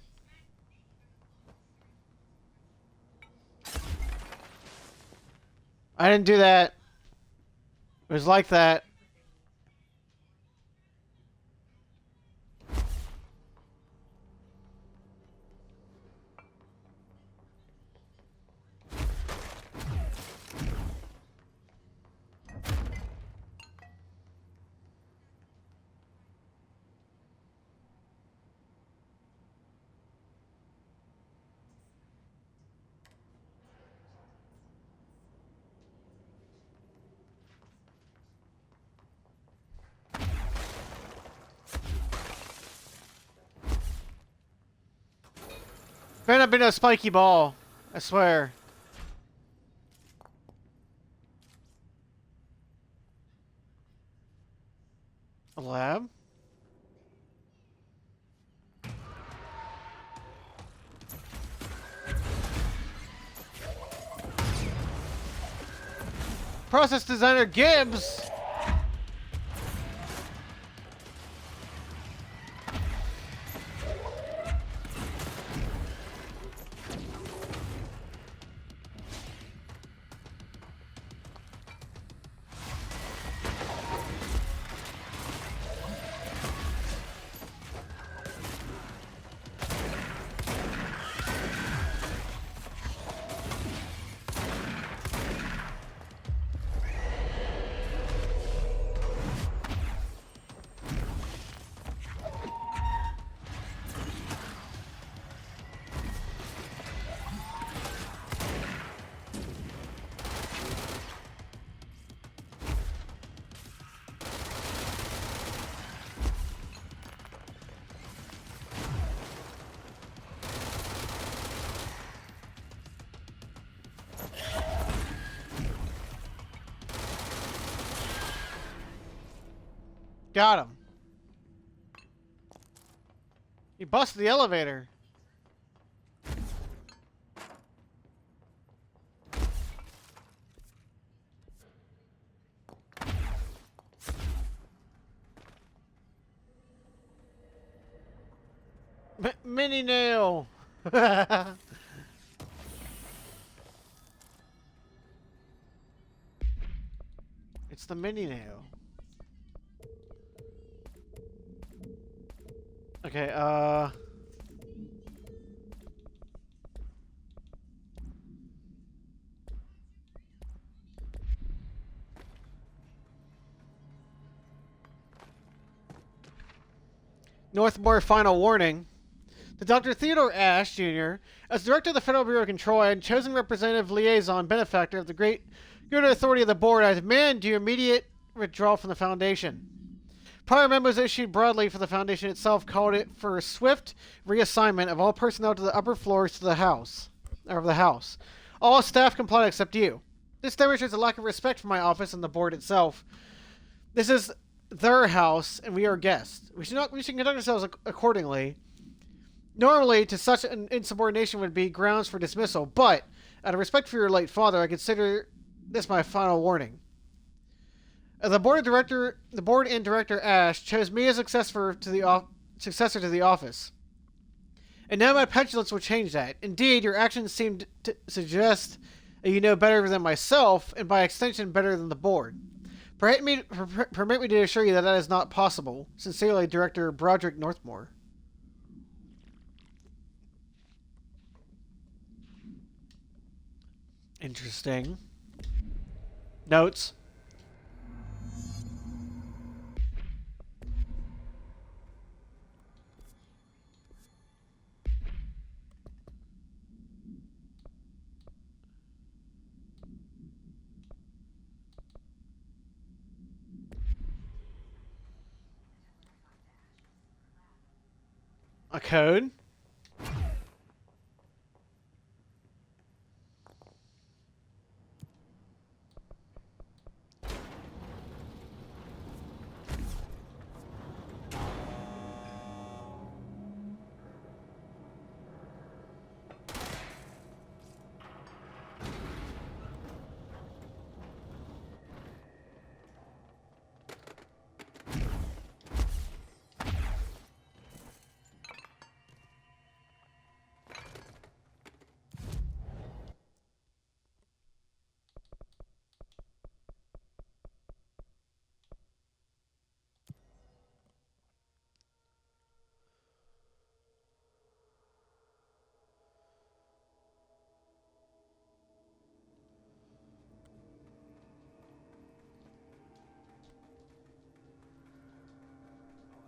I didn't do that. It was like that. Better not been a spiky ball. I swear. A lab? Process designer Gibbs. Got him. He busted the elevator. Mini nail. It's the mini nail. Okay, Northmore final warning. The Dr. Theodore Ash, Jr., as Director of the Federal Bureau of Control and chosen representative liaison benefactor of the great good authority of the board, I demand your immediate withdrawal from the Foundation. Prior memos issued broadly for the Foundation itself called it for a swift reassignment of all personnel to the upper floors to the house, or of the house. All staff complied except you. This demonstrates a lack of respect for my office and the board itself. This is their house, and we are guests. We should conduct ourselves accordingly. Normally, to such an insubordination would be grounds for dismissal, but out of respect for your late father, I consider this my final warning. The board and director Ash chose me as successor to the office, and now my petulance will change that. Indeed, your actions seem to suggest that you know better than myself, and by extension, better than the board. Permit me to assure you that that is not possible. Sincerely, Director Broderick Northmore. Interesting. Notes. A code.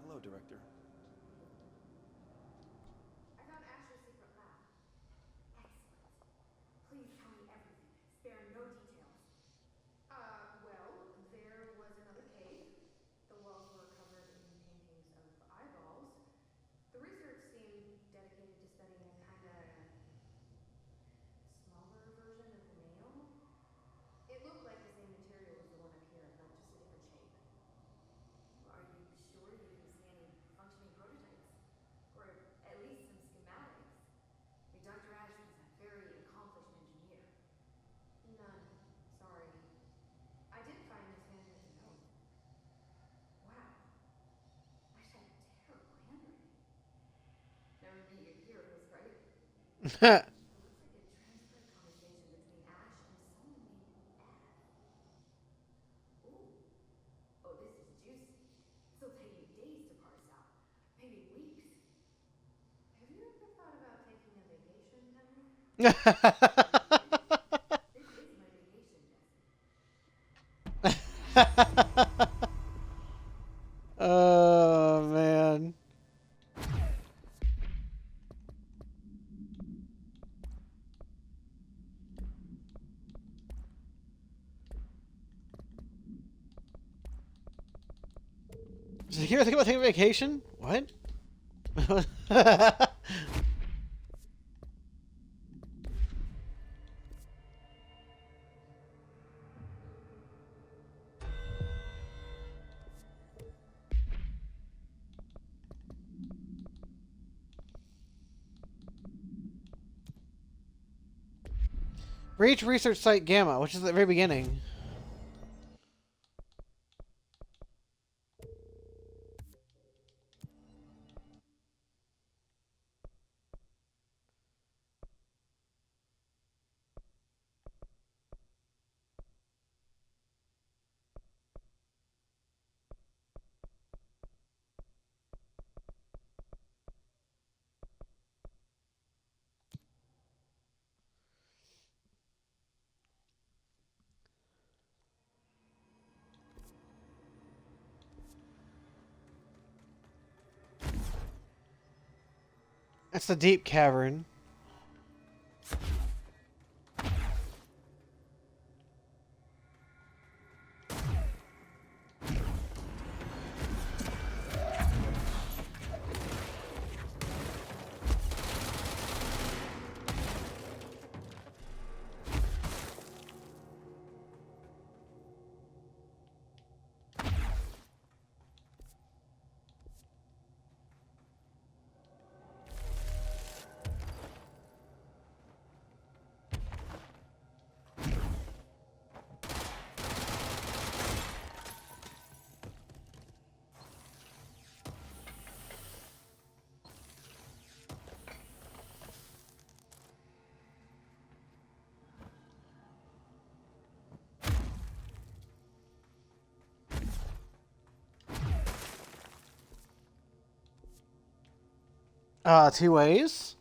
Hello, Director. I found Asher's secret lab. Excellent. Please tell me everything. Spare no details. Well, there was another cave. The walls were covered in paintings of eyeballs. The research seemed dedicated to studying a kinda smaller version of the nail. It looked like the same material as the one up here, but just a different shape. Are you sure you didn't see any functioning Oh, this is juicy. This'll take me days to parse out. Maybe weeks. Have you ever thought about taking a vacation, Henry? This is my vacation, Jesse. Oh man. Did you ever think about taking a vacation? What? Reach research site Gamma, which is at the very beginning. That's the deep cavern. Two ways.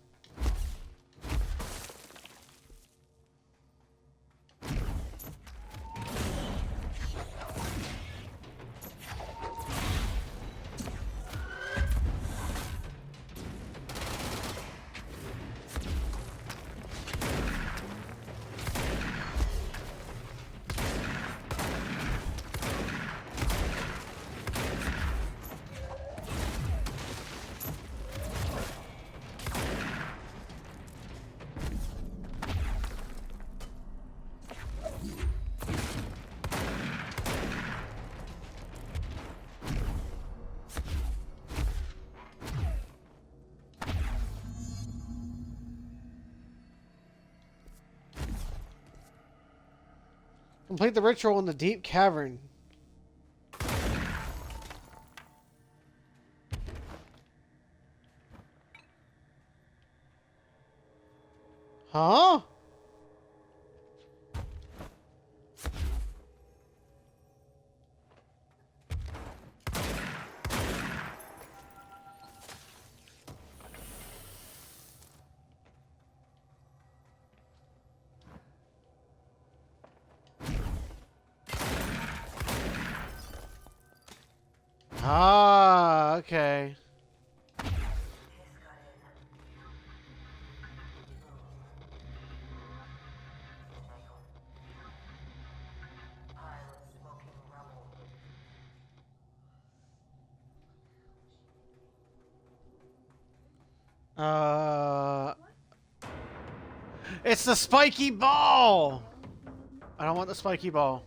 Complete the ritual in the deep cavern. Huh? Ah, okay. Uh, it's the spiky ball. I don't want the spiky ball.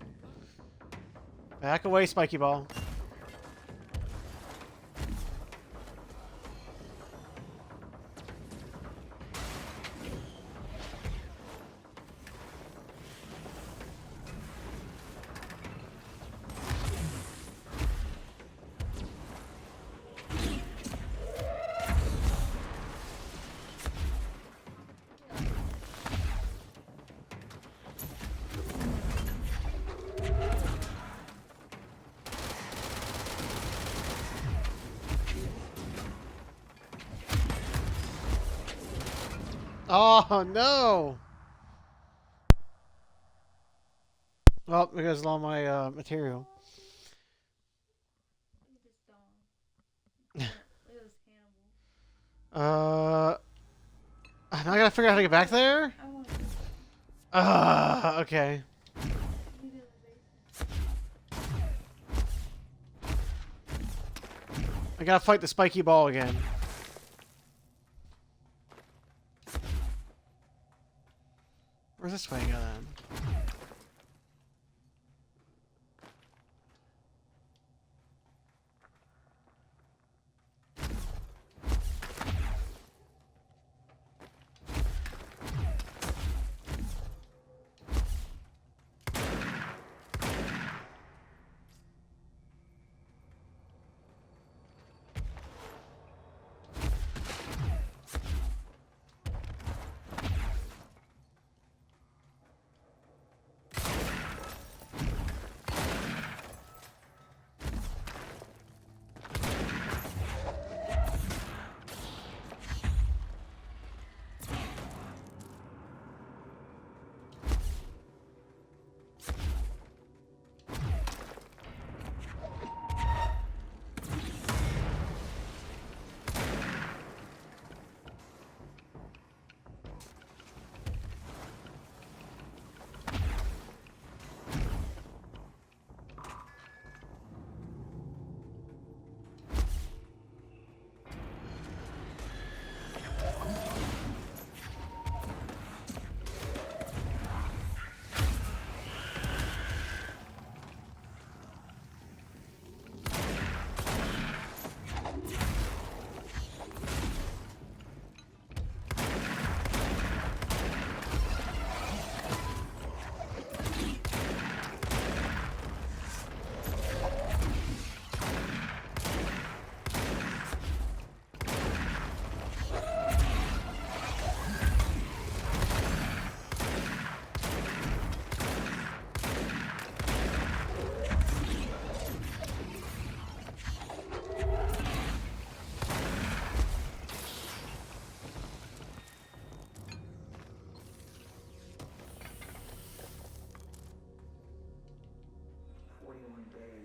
Back away, spiky ball. Oh, no! Well, there goes all my material. Look at this dog. Look at this Hannibal. Now I gotta figure out how to get back there? I want Okay. to be in the basement. I gotta fight the spiky ball again. Where's this way go then?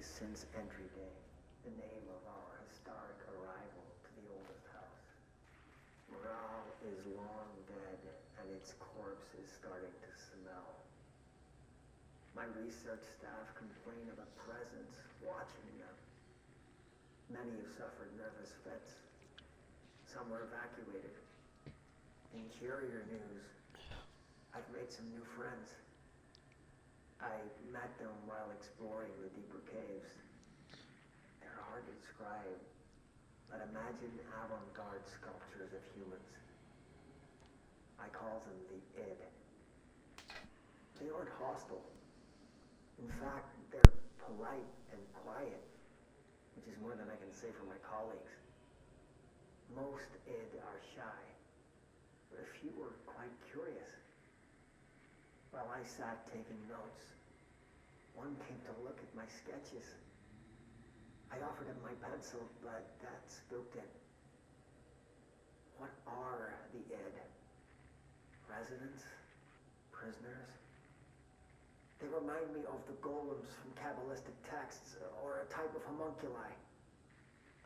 Since entry day, the name of our historic arrival to the oldest house. Morale is long dead, and its corpse is starting to smell. My research staff complain of a presence watching them. Many have suffered nervous fits. Some were evacuated. In curier news, I've made some new friends. I met them while exploring the deeper caves. They're hard to describe, but imagine avant-garde sculptures of humans. I call them the id. They aren't hostile. In fact, they're polite and quiet, which is more than I can say for my colleagues. Most id are shy, but a few were quite curious. While I sat taking notes, one came to look at my sketches. I offered him my pencil, but that spooked him. What are the id? Residents? Prisoners? They remind me of the golems from Kabbalistic texts, or a type of homunculi.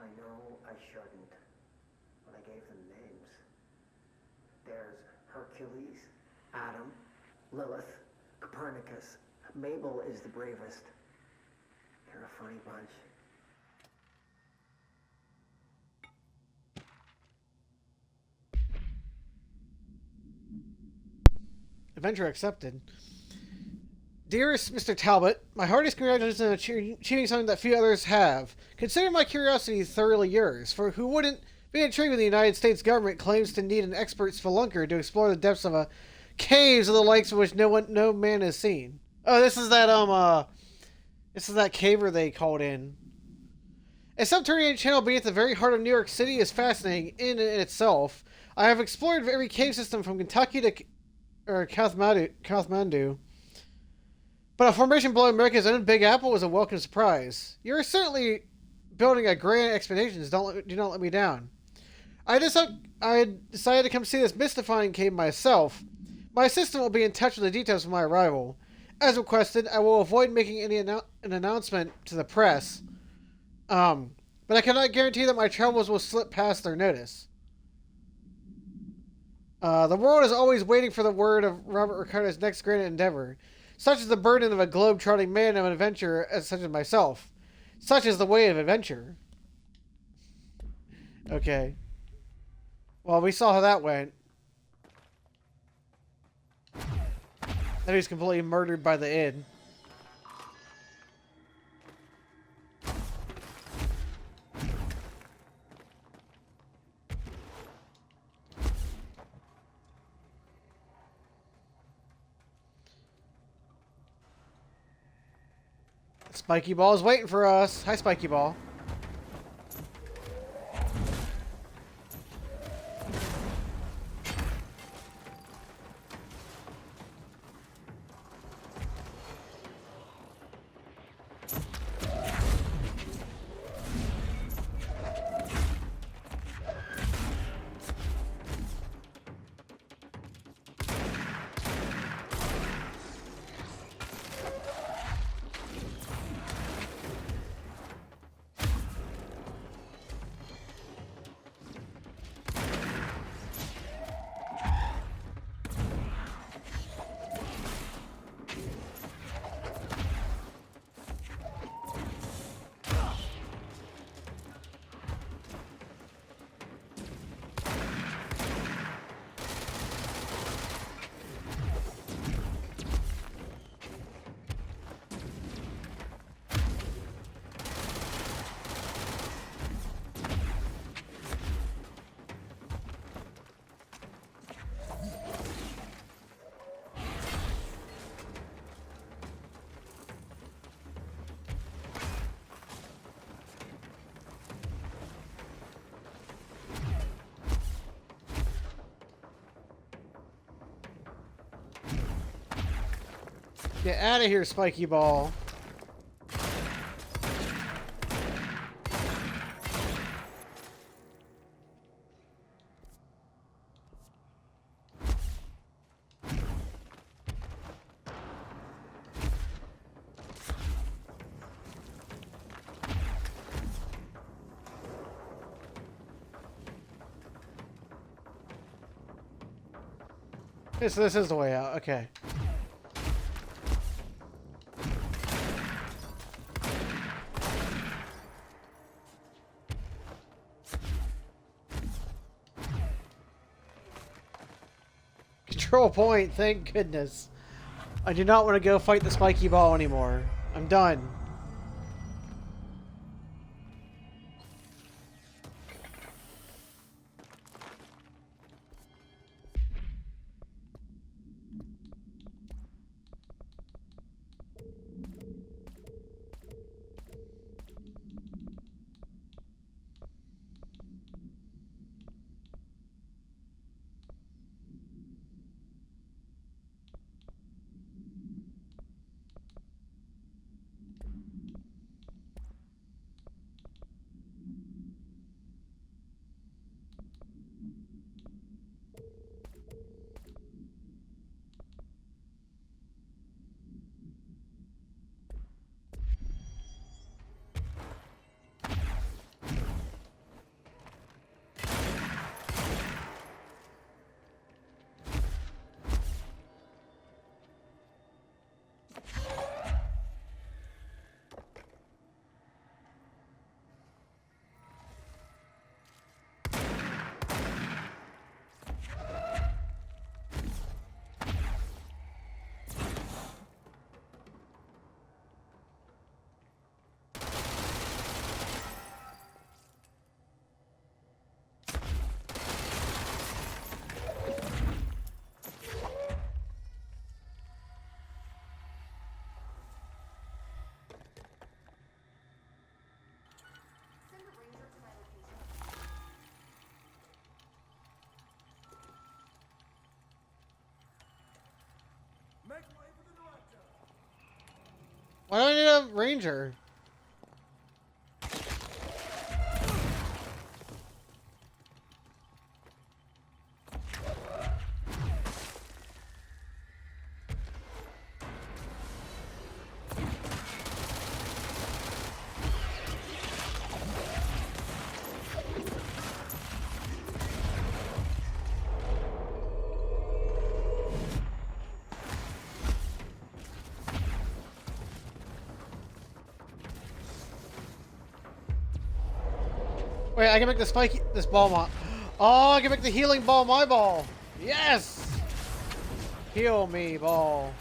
I know I shouldn't, but I gave them names. There's Hercules, Adam, Lilith, Copernicus. Mabel is the bravest. They're a funny bunch. Adventure accepted. Dearest Mr. Talbot, my heartiest congratulations on achieving something that few others have. Consider my curiosity thoroughly yours, for who wouldn't be intrigued when the United States government claims to need an expert spelunker to explore the depths of a caves of the likes of which no man has seen. Oh, this is that caver they called in. A subterranean channel beneath the very heart of New York City is fascinating in itself. I have explored every cave system from Kentucky to Kathmandu. But a formation below America's own Big Apple was a welcome surprise. You are certainly building a grand expedition. Do not let me down. I decided to come see this mystifying cave myself. My assistant will be in touch with the details of my arrival. As requested, I will avoid making an announcement to the press. But I cannot guarantee that my travels will slip past their notice. The world is always waiting for the word of Robert Ricardo's next great endeavor. Such is the burden of a globe-trotting man of adventure such as myself. Such is the way of adventure. Okay. Well, we saw how that went. Then he was completely murdered by the inn. Spiky Ball is waiting for us. Hi, Spiky Ball. Get out of here, Spiky Ball. Okay, so this is the way out. Okay. Control point, thank goodness. I do not want to go fight the Spiky Ball anymore. I'm done. Send a ranger to my location. Make way for the director. Why do I need a ranger? Wait, I can make the spiky this ball my. Oh, I can make the healing ball my ball. Yes. Heal me, ball.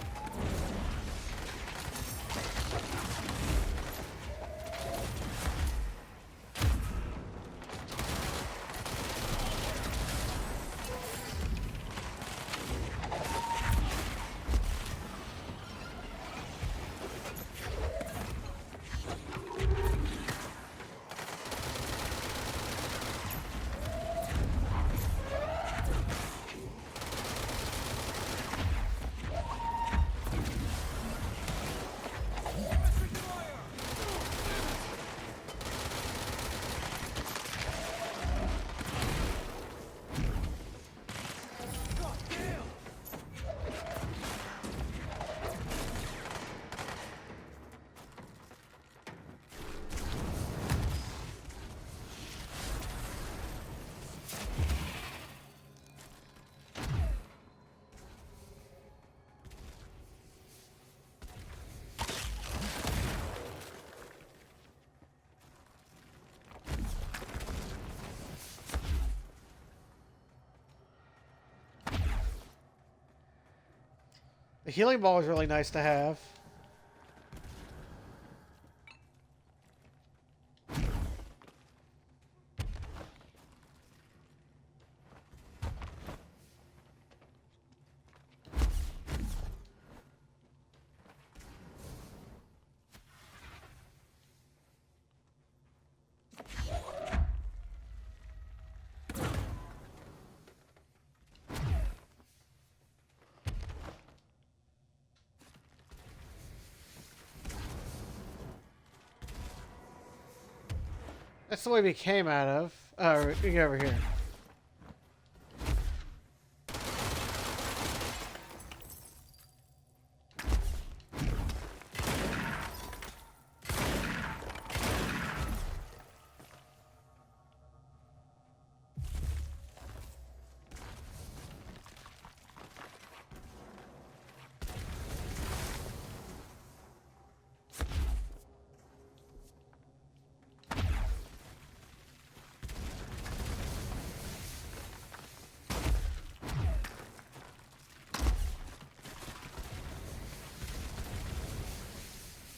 The healing ball is really nice to have. That's the way we came out of. We get over here.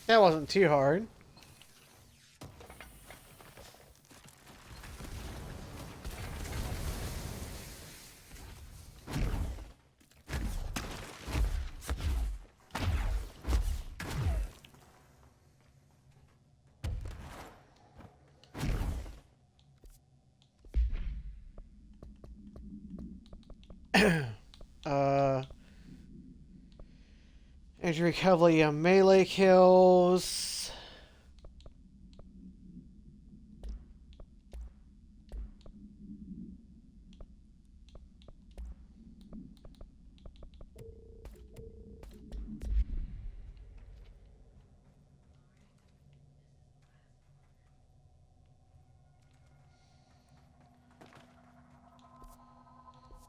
That wasn't too hard. Injury heavily on melee kills.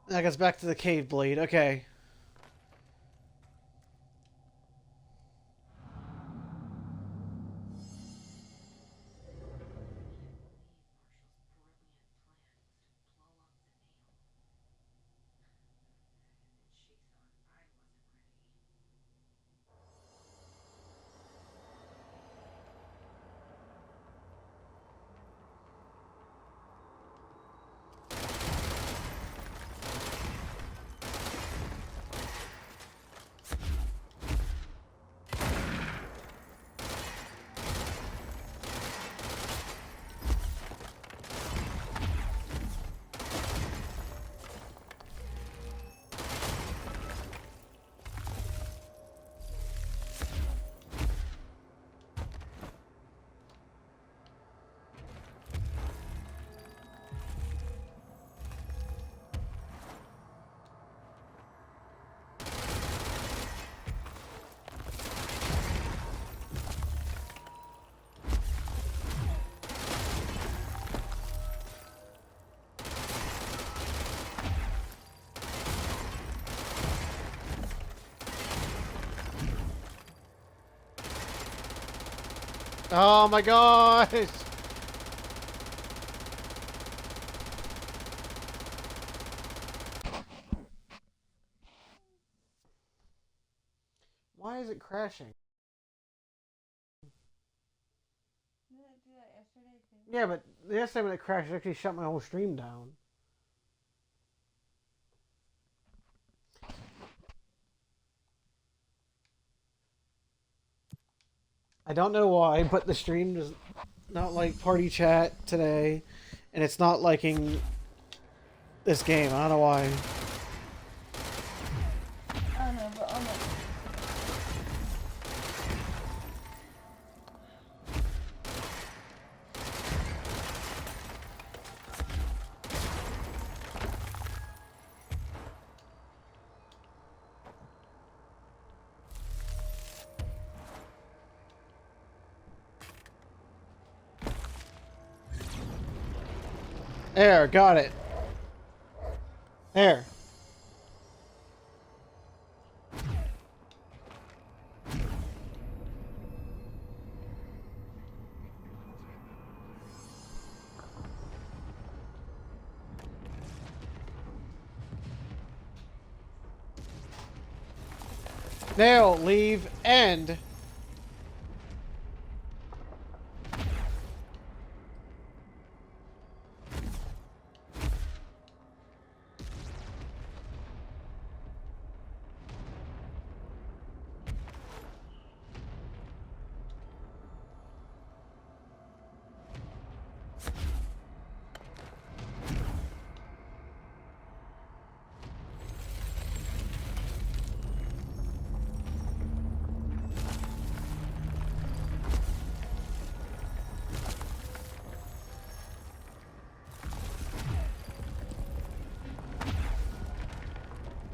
That goes back to the cave bleed. Okay. Oh my gosh! crashing. Didn't it do that yesterday too? Yeah, but yesterday when it crashed, it actually shut my whole stream down. I don't know why, but the stream does not like party chat today, and it's not liking this game. I don't know why. I don't know, but on the There, got it. There. Nail, leave, end.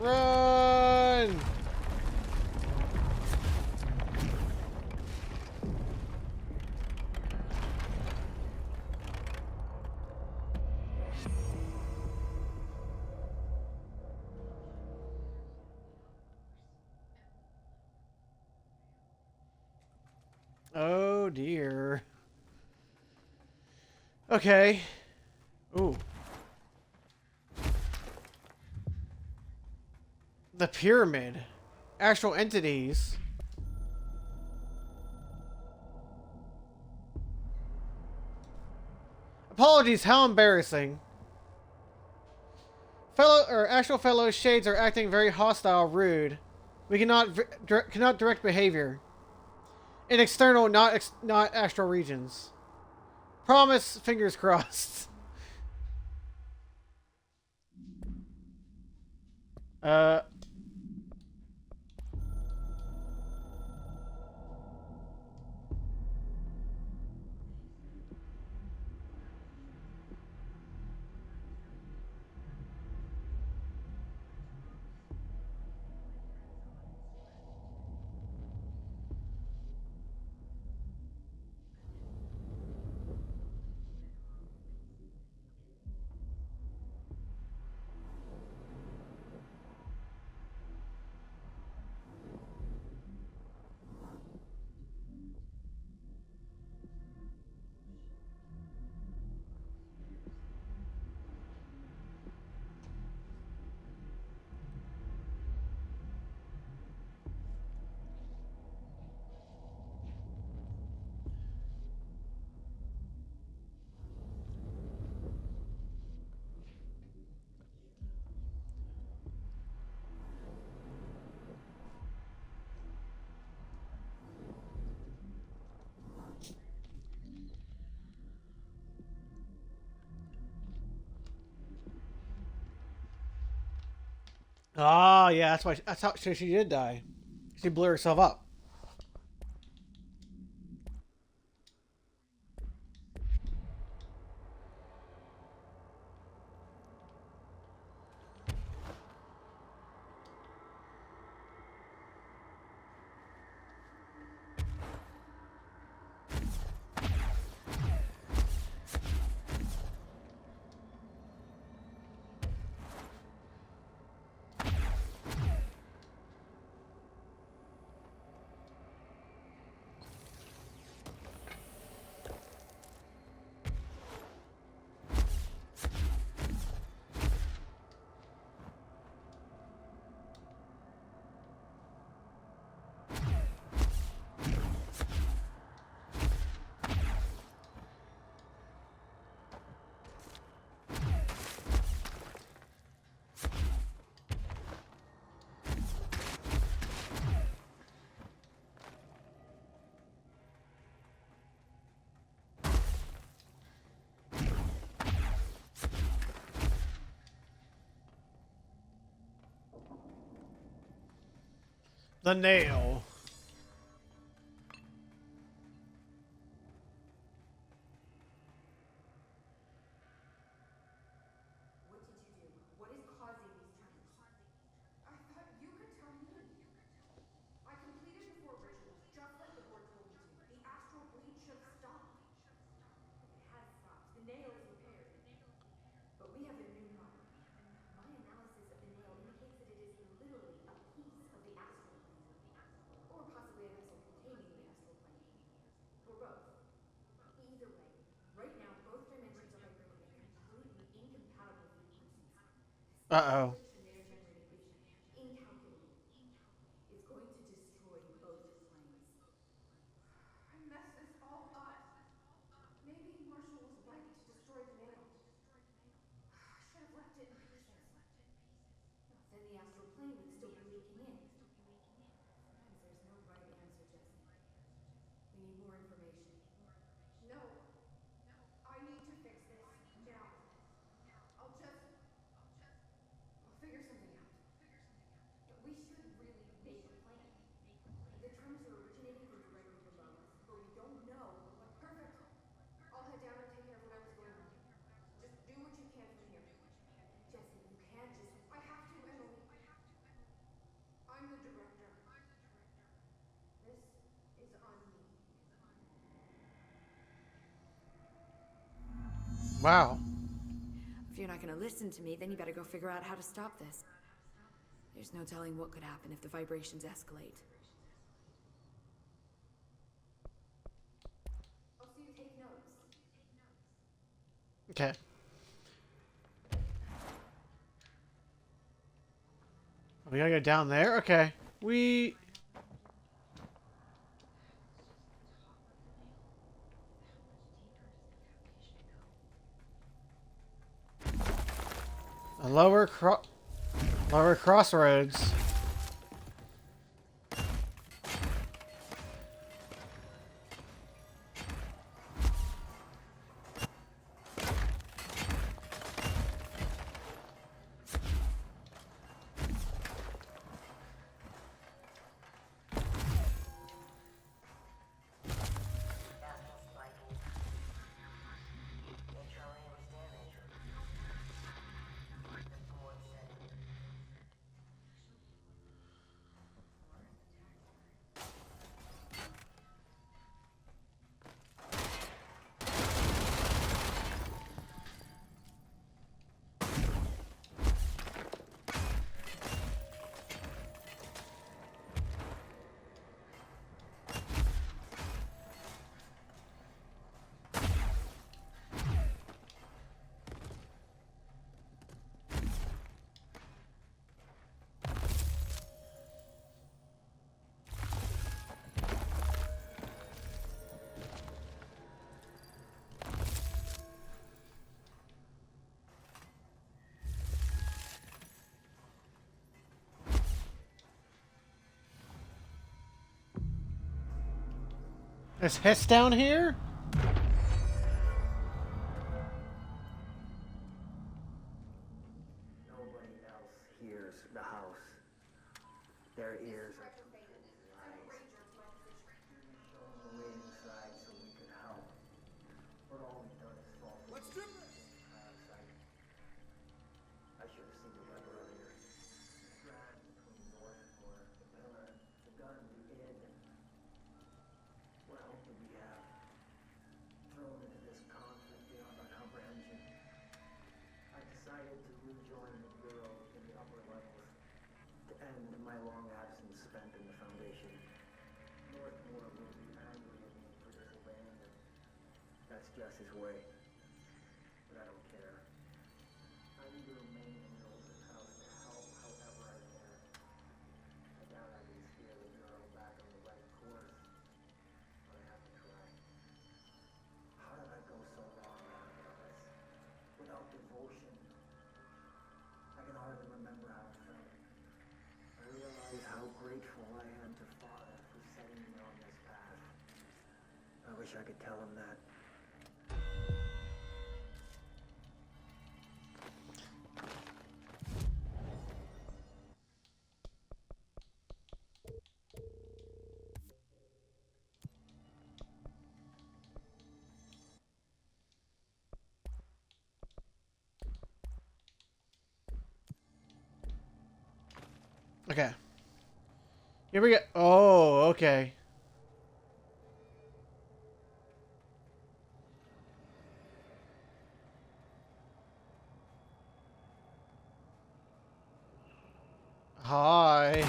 Run! Oh dear. Okay. Ooh. The pyramid. Actual entities. Apologies, how embarrassing. Actual fellow shades are acting very hostile, rude. We cannot direct behavior. In external, not astral regions. Promise, fingers crossed. Uh. Ah, yeah, that's how she did die. She blew herself up. The nail. What did you do? What is causing these tremors? I thought you could tell me. I completed the 4 rituals, just like the board told me to. The astral bleed should have stopped. It has stopped. The nail is repaired. But we have a new problem. My analysis of the nail indicates that it is literally a piece of the astral plane. Or possibly a vessel containing the astral plane. Or both. Either way, right now both dimensions are vibrating at completely incompatible frequencies. Uh-oh. This Tremere-generated vision, incalculable. It's going to destroy both planes. I messed this all up. Maybe Marshall was right to destroy the nail. I should have left it in pieces. Then the astral plane would still be leaking in. Sometimes there's no right answer, Jesse. We need more information. No. I need to fix this now. I'll figure something out. We should really make a plan. The tremors are originating from directly below us, but we don't know what. Perfect. I'll head down and take care of whatever's going on. Just do what you can from here. Jesse, you can't just. I have to, Emily. I'm the director. This is on me. Wow. If you're not going to listen to me, then you better go figure out how to stop this. There's no telling what could happen if the vibrations escalate. I'll see you take notes. Okay. We gotta go down there? Okay. We... A lower crossroads. Is Hess down here? Nobody else hears the house. Their ears are showing the way inside so we could help. But all we've done is fall. Let's do this! I should have seen the weather earlier. Strand between north for the pillar, the gun, the inn. What hope did we have? Thrown into this conflict beyond our comprehension. I decided to rejoin the Bureau in the upper levels to end my long absence spent in the Foundation. Northmore will be angry at me for this abandon. That's just his way. But I don't care. I need to remain in the open house to help however I can. I doubt I can steer the Bureau back on the right course. But I have to try. How did I go so long without this? Without devotion? I can hardly remember how it felt. I realize how grateful I am to Father for setting me on this path. I wish I could tell him that. Okay. Here we go. Oh, okay. Hi.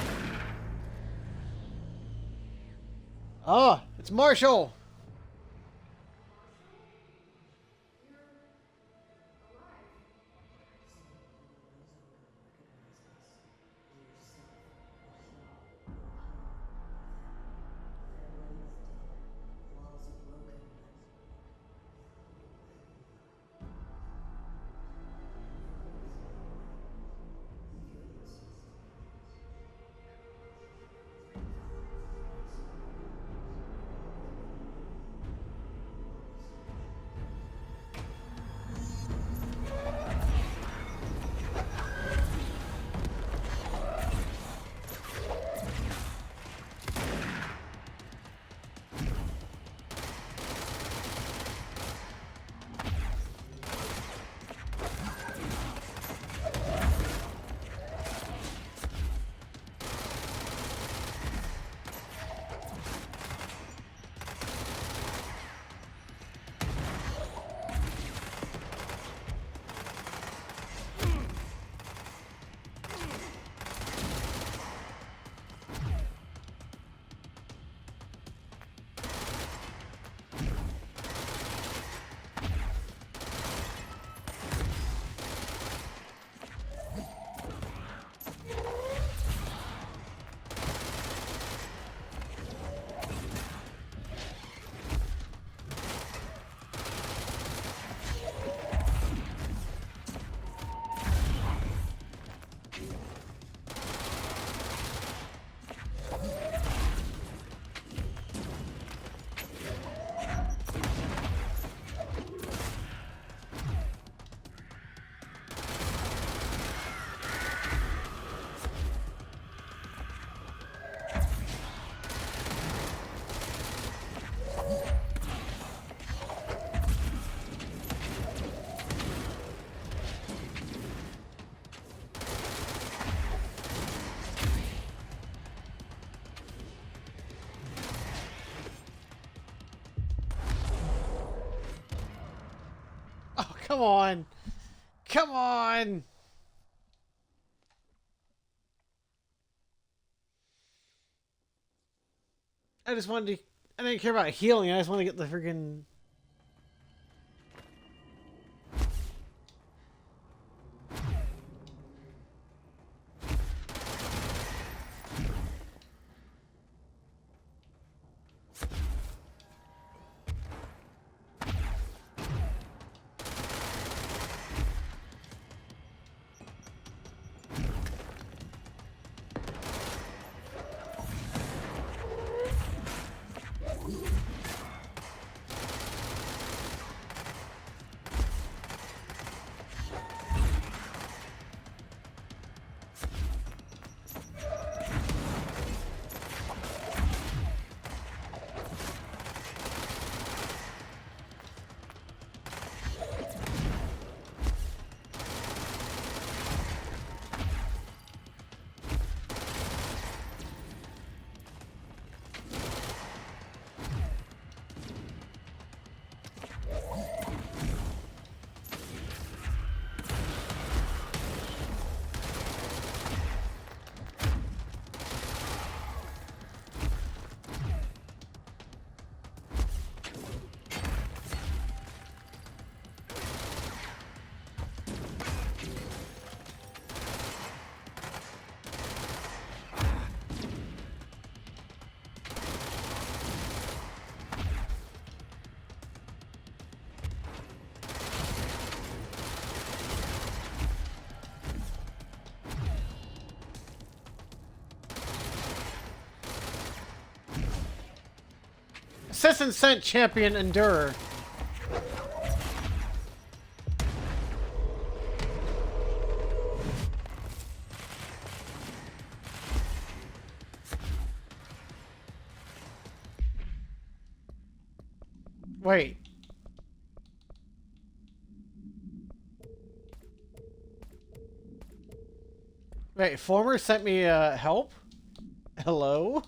Oh, it's Marshall. Oh, come on. Come on. I just wanted to... I didn't care about healing. I just want to get the freaking... Assassin Scent Champion Endurer. Wait. Wait, Former sent me help? Hello?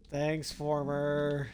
Thanks, Former.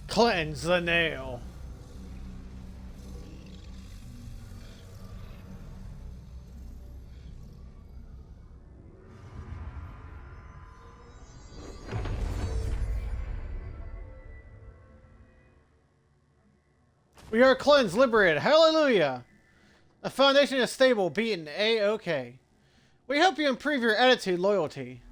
Cleanse the nail. We are cleansed, liberated. Hallelujah. The foundation is stable, beaten, A-OK. We hope you improve your attitude, loyalty.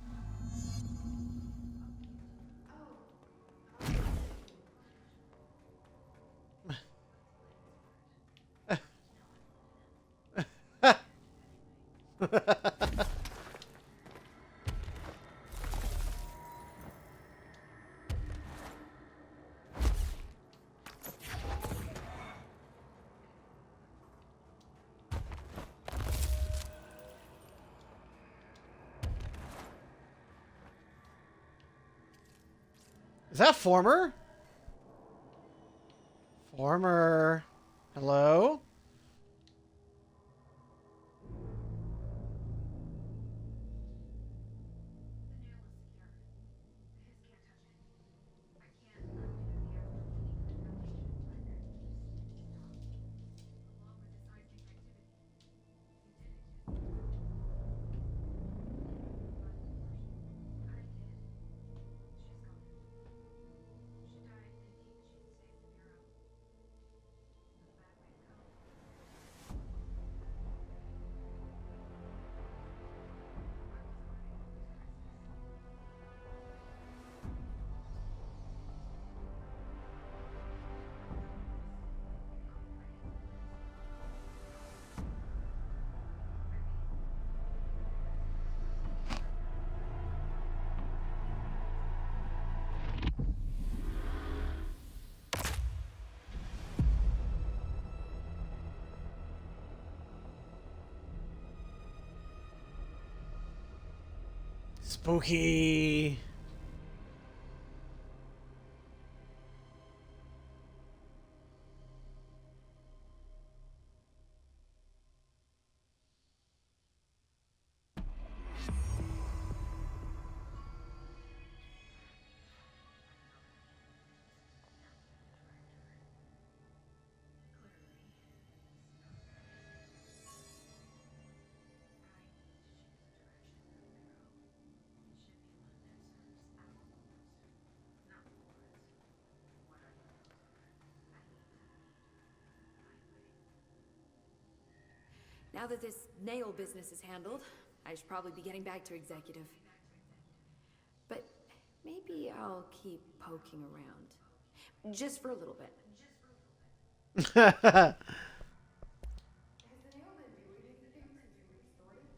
Is that Former? Former. Hello? Spooky. Now that this nail business is handled, I should probably be getting back to executive. But maybe I'll keep poking around. Just for a little bit. Has the nail been doing anything since you restored it?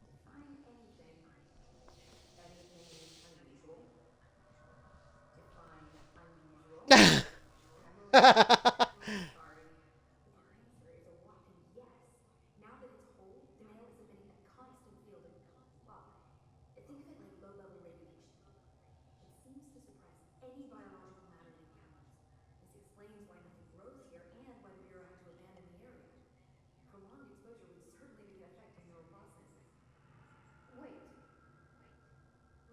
Define anything. Anything unusual? Define unusual. I'm a little sorry. The answer is a whopping yes. Now that it's whole, the nail is emitting a constant field of, well, think of it like low-level radiation. It seems to suppress any biological matter it encounters. This explains why nothing grows here and why the Bureau had to abandon the area. Prolonged exposure would certainly begin affecting neural processes. Wait.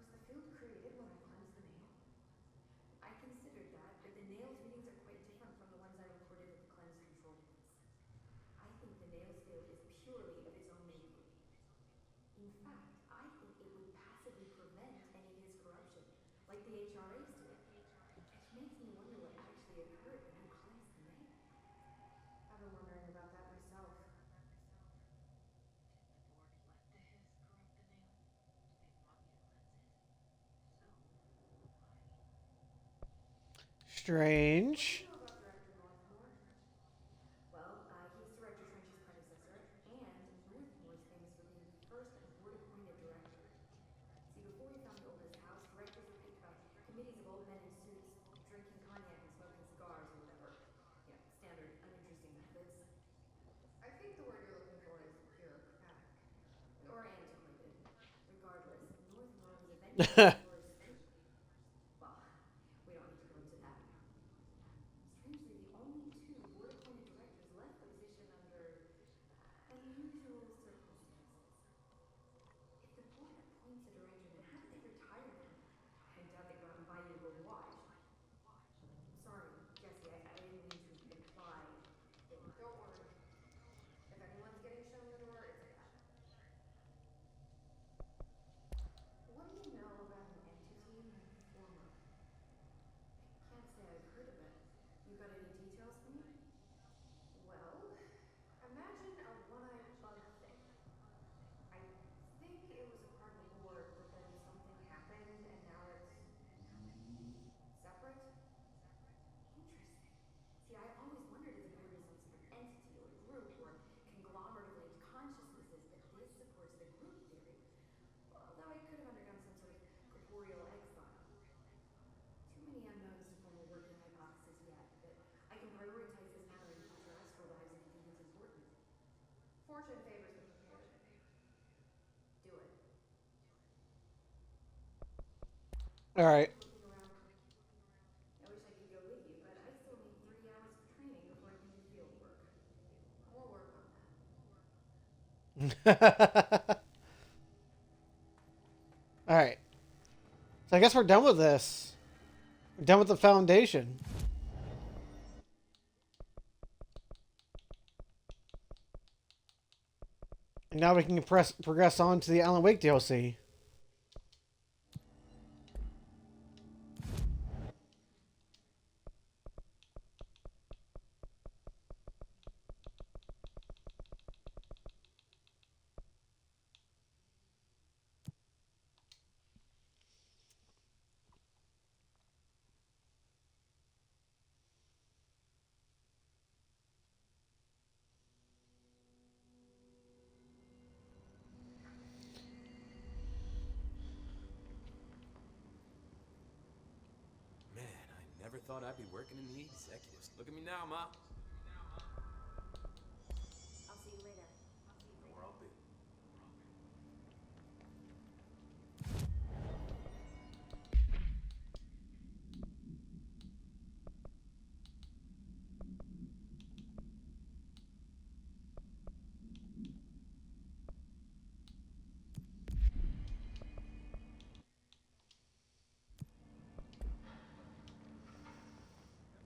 Was the field created when I cleansed the nail? I considered that, but the nail's readings are quite different from the ones I recorded at the cleanse control place. I think the nail's field is purely of its own making. In fact, I think it would passively prevent any of his corruption, like the HRAs did. Which makes me wonder what actually occurred when you cleansed the nail. I've been wondering about that myself. What do you Strange. know about Director Northmore? Well, he's Director Trench's predecessor, and Northmore's famous for being the first board-appointed director. See, before we found the oldest house, directors were picked by committees of old men in suits, drinking cognac and smoking cigars or whatever. You know, standard, uninteresting methods. I think the word you're looking for is bureaucratic. Or antiquated. Regardless, Northmore was eventually forced to... Well, we don't need to go into that now. Strangely, the only two board-appointed directors left the position under unusual circumstances. If the board appoints a director, then how do they retire them? I doubt they go out and buy you a gold watch. Sorry, Jesse, I didn't mean to imply that... Don't worry. If anyone's getting shown the door, it's a guy. What do you know about an entity named Former? Can't say I've heard of it. You got any details for me? Well, imagine a one-eyed bug thing. I think it was a part of the board, but then something happened and now it's separate. Interesting. See, I always wondered if the board was some sort of entity or group or conglomerate of linked consciousnesses, but this supports the group theory. Although it could have undergone some sort of corporeal exile. Too many unknowns to form a working hypothesis yet, but I can prioritize this matter in future astral lives if you think it's important. Fortune favors the prepared. Do it. All right. Keep looking around. I wish I could go with you, but I still need 3 hours of training before I can do field work. We'll work on that. All right. So I guess we're done with this. We're done with the foundation. And now we can progress on to the Alan Wake DLC. Man, I never thought I'd be working in the executives. Look at me now, Ma. I'll see you later. Know where I'll be.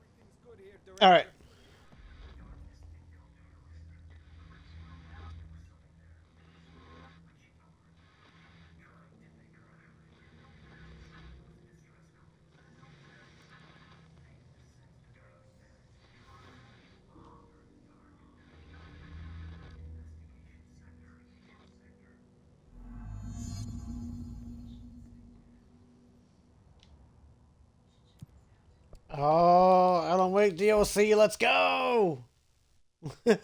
Everything's good here, Director. All right. Oh, Alan Wake DLC, let's go! Hello?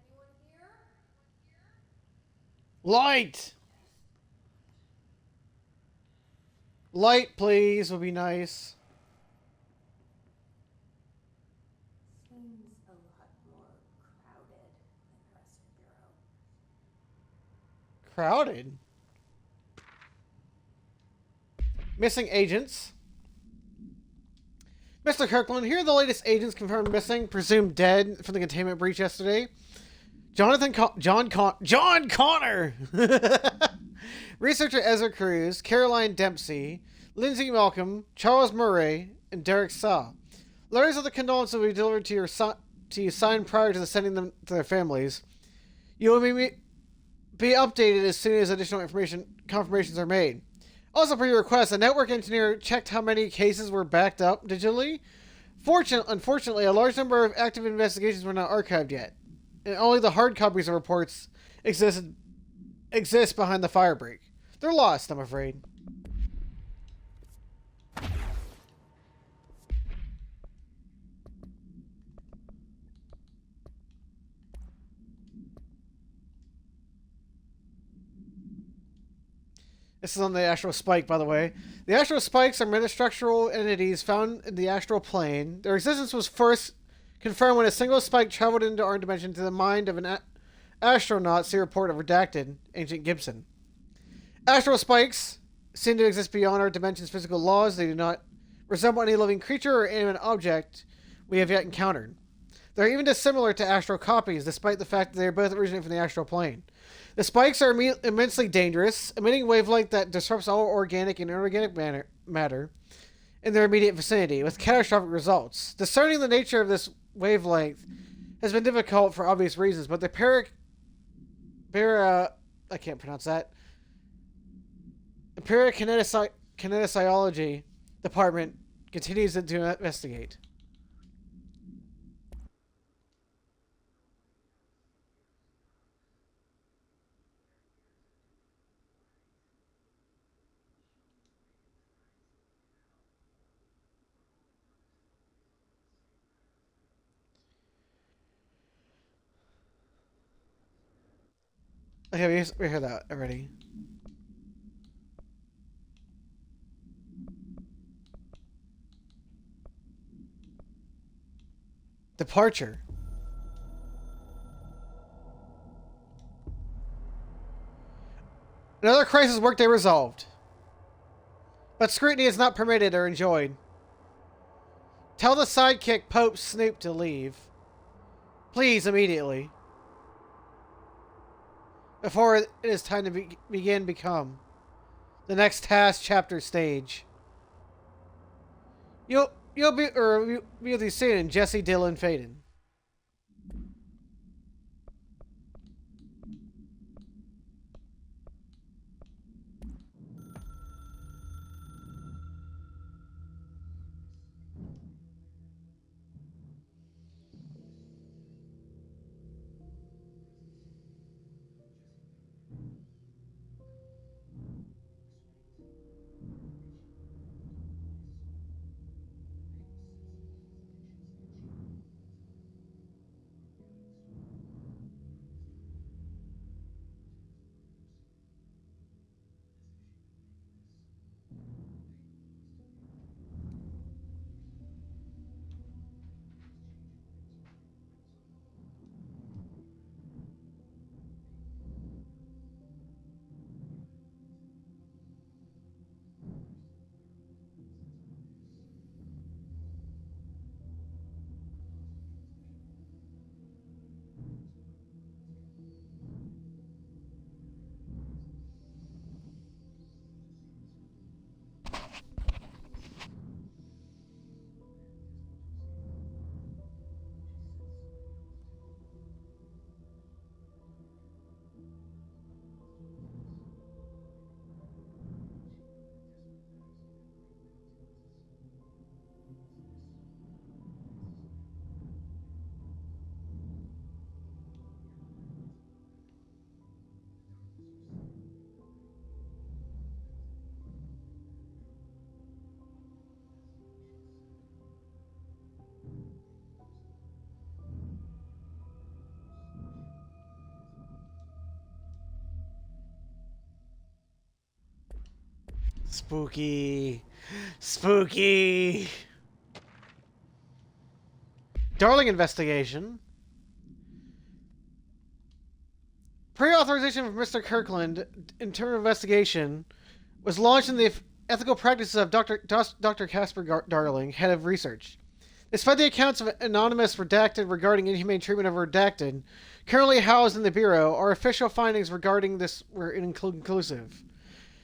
Anyone here? Light! Light, please, would be nice. Seems a lot more crowded than the rest of the bureau. Crowded. Missing agents. Mr. Kirkland, here are the latest agents confirmed missing, presumed dead from the containment breach yesterday. John Connor! Researcher Ezra Cruz, Caroline Dempsey, Lindsay Malcolm, Charles Murray, and Derek Saw. Letters of the condolences will be delivered to you signed prior to sending them to their families. You will be updated as soon as additional confirmations are made. Also, per your request, a network engineer checked how many cases were backed up digitally. Unfortunately, a large number of active investigations were not archived yet, and only the hard copies of reports exist behind the firebreak. They're lost, I'm afraid. This is on the astral spike, by the way. The astral spikes are metastructural entities found in the astral plane. Their existence was first confirmed when a single spike traveled into our dimension to the mind of an astronaut, see report of Redacted, Ancient Gibson. Astral spikes seem to exist beyond our dimension's physical laws. They do not resemble any living creature or animate object we have yet encountered. They're even dissimilar to astral copies, despite the fact that they are both originating from the astral plane. The spikes are immensely dangerous, emitting wavelength that disrupts all organic and inorganic matter in their immediate vicinity, with catastrophic results. Discerning the nature of this wavelength has been difficult for obvious reasons, but the I can't pronounce that. Parakineticiology department continues to investigate. Okay, we heard that already. Departure. Another crisis workday resolved. But scrutiny is not permitted or enjoyed. Tell the sidekick Pope Snoop to leave. Please, immediately. Before it is time to begin become the next task chapter stage. You'll be soon, Jesse Dylan Faden. Spooky. Spooky. Darling investigation. Pre-authorization of Mr. Kirkland internal investigation was launched in the ethical practices of Dr. Casper Darling, head of research. Despite the accounts of anonymous redacted regarding inhumane treatment of redacted, currently housed in the Bureau, our official findings regarding this were inconclusive.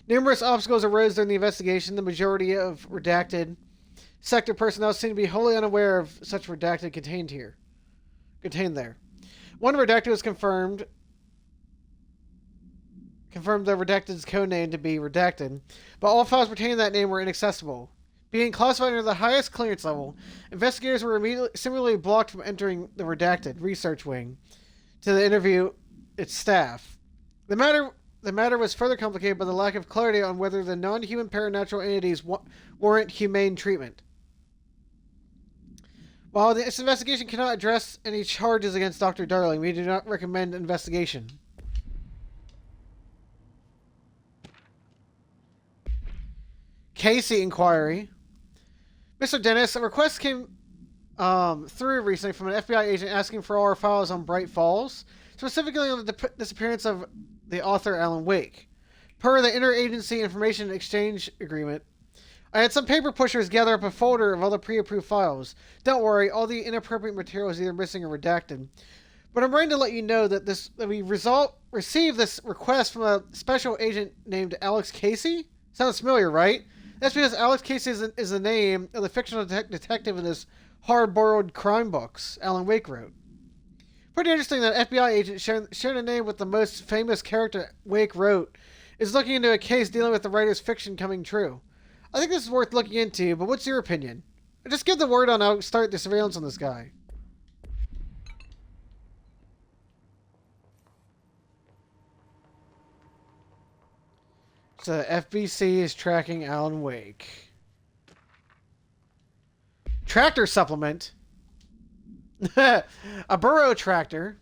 Numerous obstacles arose during the investigation. The majority of redacted sector personnel seem to be wholly unaware of such redacted contained there. One redacted was confirmed the redacted's codename to be redacted, but all files pertaining to that name were inaccessible. Being classified under the highest clearance level, investigators were similarly blocked from entering the redacted research wing to interview its staff. The matter was further complicated by the lack of clarity on whether the non-human paranatural entities warrant humane treatment. While this investigation cannot address any charges against Dr. Darling, we do not recommend investigation. Casey inquiry. Mr. Dennis, a request came through recently from an FBI agent asking for all our files on Bright Falls, specifically on the disappearance of the author Alan Wake. Per the Interagency Information Exchange Agreement, I had some paper pushers gather up a folder of all the pre-approved files. Don't worry, all the inappropriate material is either missing or redacted. But I'm writing to let you know that we received this request from a special agent named Alex Casey. Sounds familiar, right? That's because Alex Casey is the name of the fictional detective in this hard-boiled crime books Alan Wake wrote. Pretty interesting that FBI agent sharing a name with the most famous character Wake wrote is looking into a case dealing with the writer's fiction coming true. I think this is worth looking into, but what's your opinion? Just give the word on I'll start the surveillance on this guy. So the FBC is tracking Alan Wake. Tractor supplement. A burrow tractor.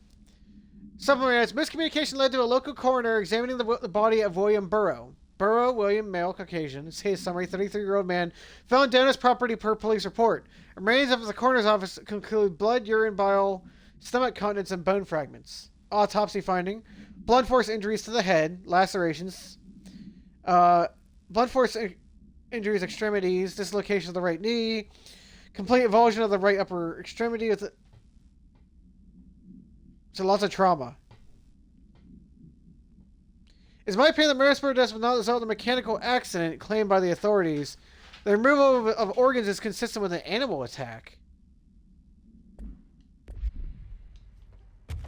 Supplement adds miscommunication led to a local coroner examining the body of William Burrow. Burrow, William, male, Caucasian. Case summary, 33-year-old man found down his property per police report. Remains of the coroner's office conclude blood, urine, bile, stomach contents, and bone fragments. Autopsy finding. Blunt force injuries to the head, lacerations. Blunt force injuries, extremities, dislocation of the right knee, complete avulsion of the right upper extremity with so lots of trauma. It's my opinion that Marisburg death was not the result of a mechanical accident claimed by the authorities. The removal of organs is consistent with an animal attack.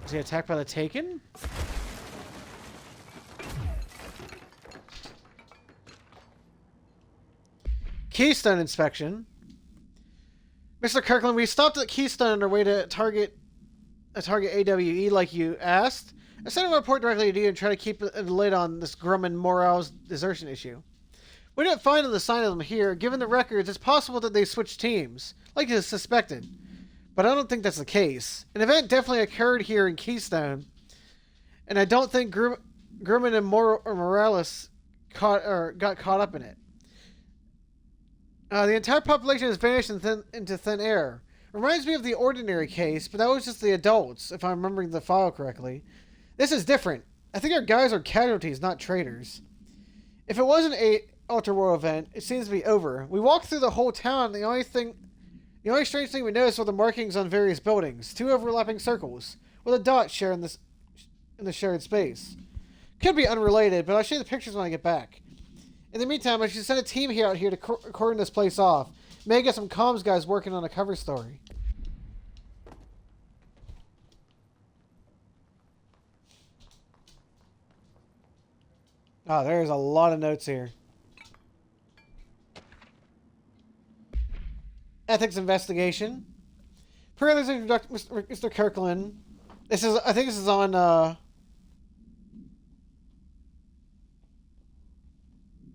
Was he attacked by the Taken? Keystone inspection. Mr. Kirkland, we stopped at Keystone on our way to target AWE like you asked. I sent a report directly to you and try to keep a lid on this Grumman Morale's desertion issue. We didn't find the sign of them here. Given the records, it's possible that they switched teams, like is suspected. But I don't think that's the case. An event definitely occurred here in Keystone, and I don't think Grumman and Morales got caught up in it. The entire population has vanished into thin air. Reminds me of the Ordinary case, but that was just the adults, if I'm remembering the file correctly. This is different. I think our guys are casualties, not traitors. If it wasn't a ultra-world event, it seems to be over. We walked through the whole town, and the only strange thing we noticed were the markings on various buildings. 2 overlapping circles, with a dot sharing in the shared space. Could be unrelated, but I'll show you the pictures when I get back. In the meantime, I should send a team out here to cordon this place off. May get some comms guys working on a cover story. There's a lot of notes here. Ethics investigation. Per this Mr. Kirkland. I think this is on, okay,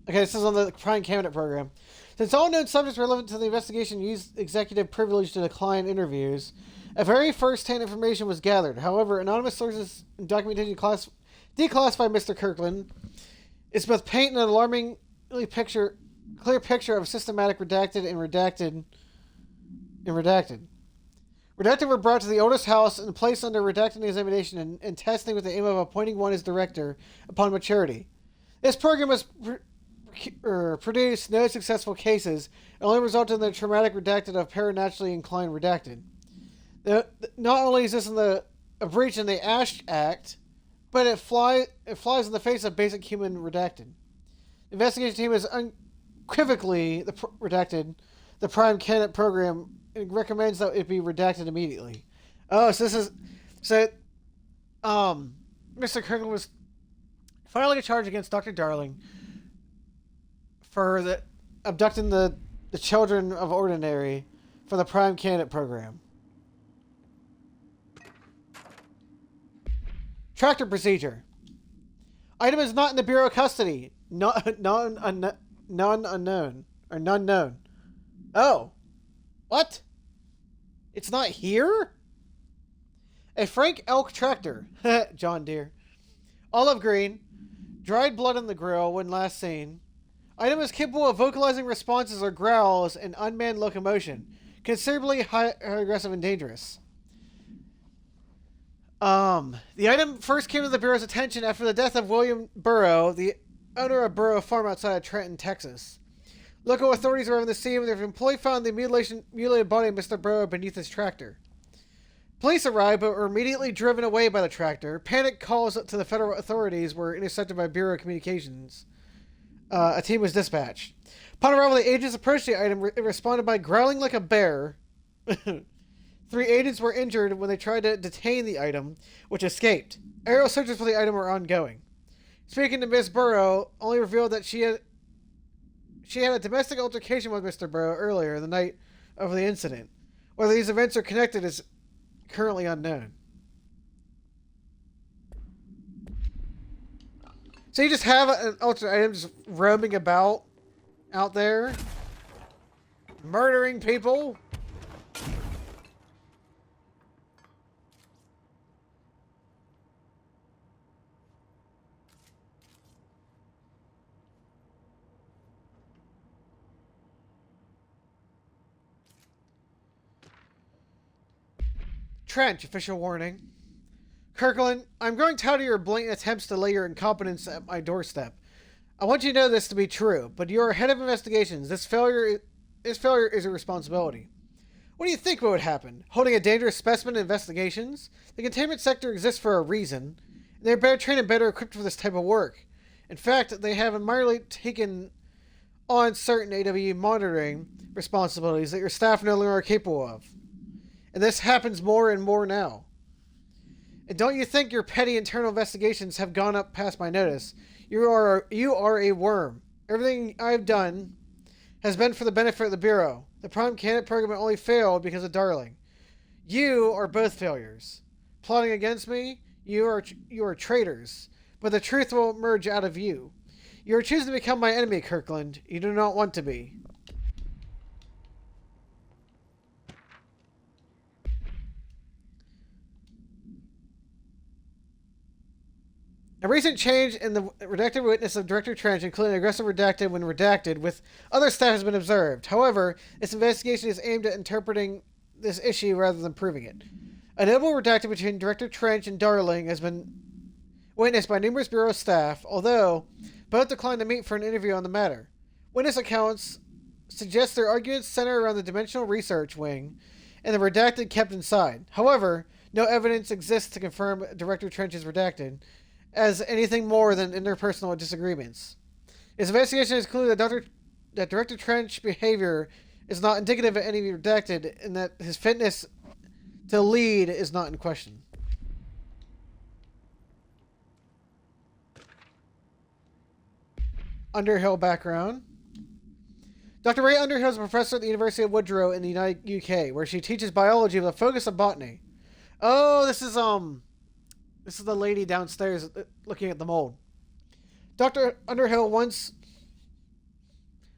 this is on the Prime Candidate program. Since all known subjects relevant to the investigation used executive privilege to decline interviews, a very first-hand information was gathered. However, anonymous sources and documentation declassified Mr. Kirkland. It's both paint and alarmingly clear picture of systematic redacted and redacted and redacted. Redacted were brought to the oldest house and placed under redacted examination and testing with the aim of appointing one as director upon maturity. This program has produced no successful cases and only resulted in the traumatic redacted of paranaturally inclined redacted. Not only is this a breach in the Ash Act, but it flies in the face of basic human redacted. The investigation team is unequivocally redacted the prime candidate program and recommends that it be redacted immediately. Oh, so this is Mr. Kirkland was filing a charge against Dr. Darling for abducting the children of Ordinary for the prime candidate program. Tractor procedure. Item is not in the Bureau custody. None unknown. Or none known. Oh. What? It's not here? A Frank Elk tractor. John Deere. Olive green. Dried blood on the grill when last seen. Item is capable of vocalizing responses or growls in unmanned locomotion. Considerably high aggressive and dangerous. The item first came to the Bureau's attention after the death of William Burrow, the owner of Burrow Farm outside of Trenton, Texas. Local authorities arrived on the scene when their employee found the mutilated body of Mr. Burrow beneath his tractor. Police arrived but were immediately driven away by the tractor. Panic calls to the federal authorities were intercepted by Bureau communications. A team was dispatched. Upon arrival, the agents approached the item and responded by growling like a bear. 3 agents were injured when they tried to detain the item, which escaped. Aerial searches for the item are ongoing. Speaking to Miss Burrow, only revealed that she had a domestic altercation with Mr. Burrow earlier the night of the incident. Whether these events are connected is currently unknown. So you just have an alternate item just roaming about out there, murdering people. Trench, official warning. Kirkland, I'm growing tired of your blatant attempts to lay your incompetence at my doorstep. I want you to know this to be true, but you're head of investigations. This failure is a responsibility. What do you think would happen? Holding a dangerous specimen in investigations? The containment sector exists for a reason. They're better trained and better equipped for this type of work. In fact, they have admirably taken on certain AWE monitoring responsibilities that your staff no longer are capable of. And this happens more and more now. And don't you think your petty internal investigations have gone up past my notice? You are a worm. Everything I've done has been for the benefit of the Bureau. The prime candidate program only failed because of Darling. You are both failures. Plotting against me, you are traitors. But the truth will emerge out of you. You are choosing to become my enemy, Kirkland. You do not want to be. A recent change in the redacted witness of Director Trench, including aggressive redacted when redacted, with other staff has been observed. However, this investigation is aimed at interpreting this issue rather than proving it. A notable redacted between Director Trench and Darling has been witnessed by numerous Bureau staff, although both declined to meet for an interview on the matter. Witness accounts suggest their arguments center around the Dimensional Research Wing and the redacted kept inside. However, no evidence exists to confirm Director Trench is redacted as anything more than interpersonal disagreements. His investigation has concluded that Director Trench's behavior is not indicative of any redacted and that his fitness to lead is not in question. Underhill background. Dr. Ray Underhill is a professor at the University of Woodrow in the UK, where she teaches biology with a focus on botany. Oh, this is the lady downstairs looking at the mold. Dr. Underhill once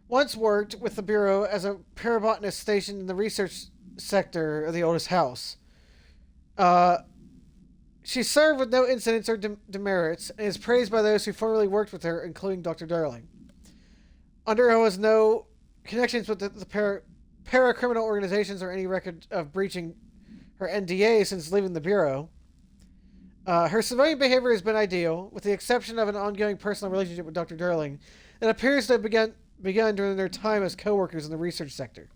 worked with the Bureau as a parabotanist stationed in the research sector of the oldest house. She served with no incidents or demerits and is praised by those who formerly worked with her, including Dr. Darling. Underhill has no connections with the para-criminal organizations or any record of breaching her NDA since leaving the Bureau. Her civilian behavior has been ideal, with the exception of an ongoing personal relationship with Dr. Durling that appears to have begun during their time as co-workers in the research sector,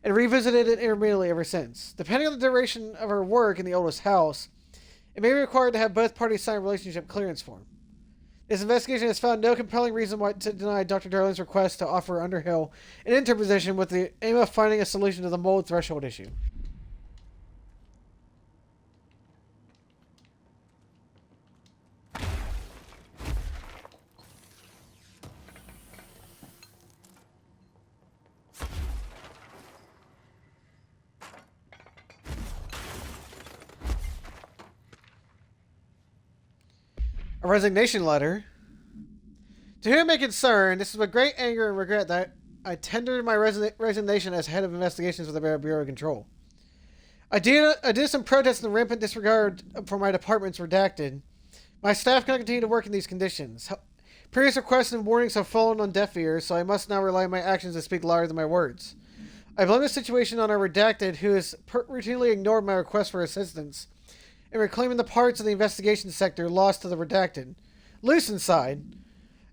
and revisited it intermittently ever since. Depending on the duration of her work in the oldest house, it may be required to have both parties sign a relationship clearance form. This investigation has found no compelling reason why to deny Dr. Darling's request to offer Underhill an interposition with the aim of finding a solution to the mold threshold issue. A resignation letter. To whom it may concern, this is with great anger and regret that I tendered my resignation as head of investigations for the Bureau of Control. I did some protest and rampant disregard for my department's redacted. My staff cannot continue to work in these conditions. Previous requests and warnings have fallen on deaf ears, so I must now rely on my actions to speak louder than my words. I blame the situation on our redacted, who has routinely ignored my request for assistance in reclaiming the parts of the investigation sector lost to the redacted. Loose inside.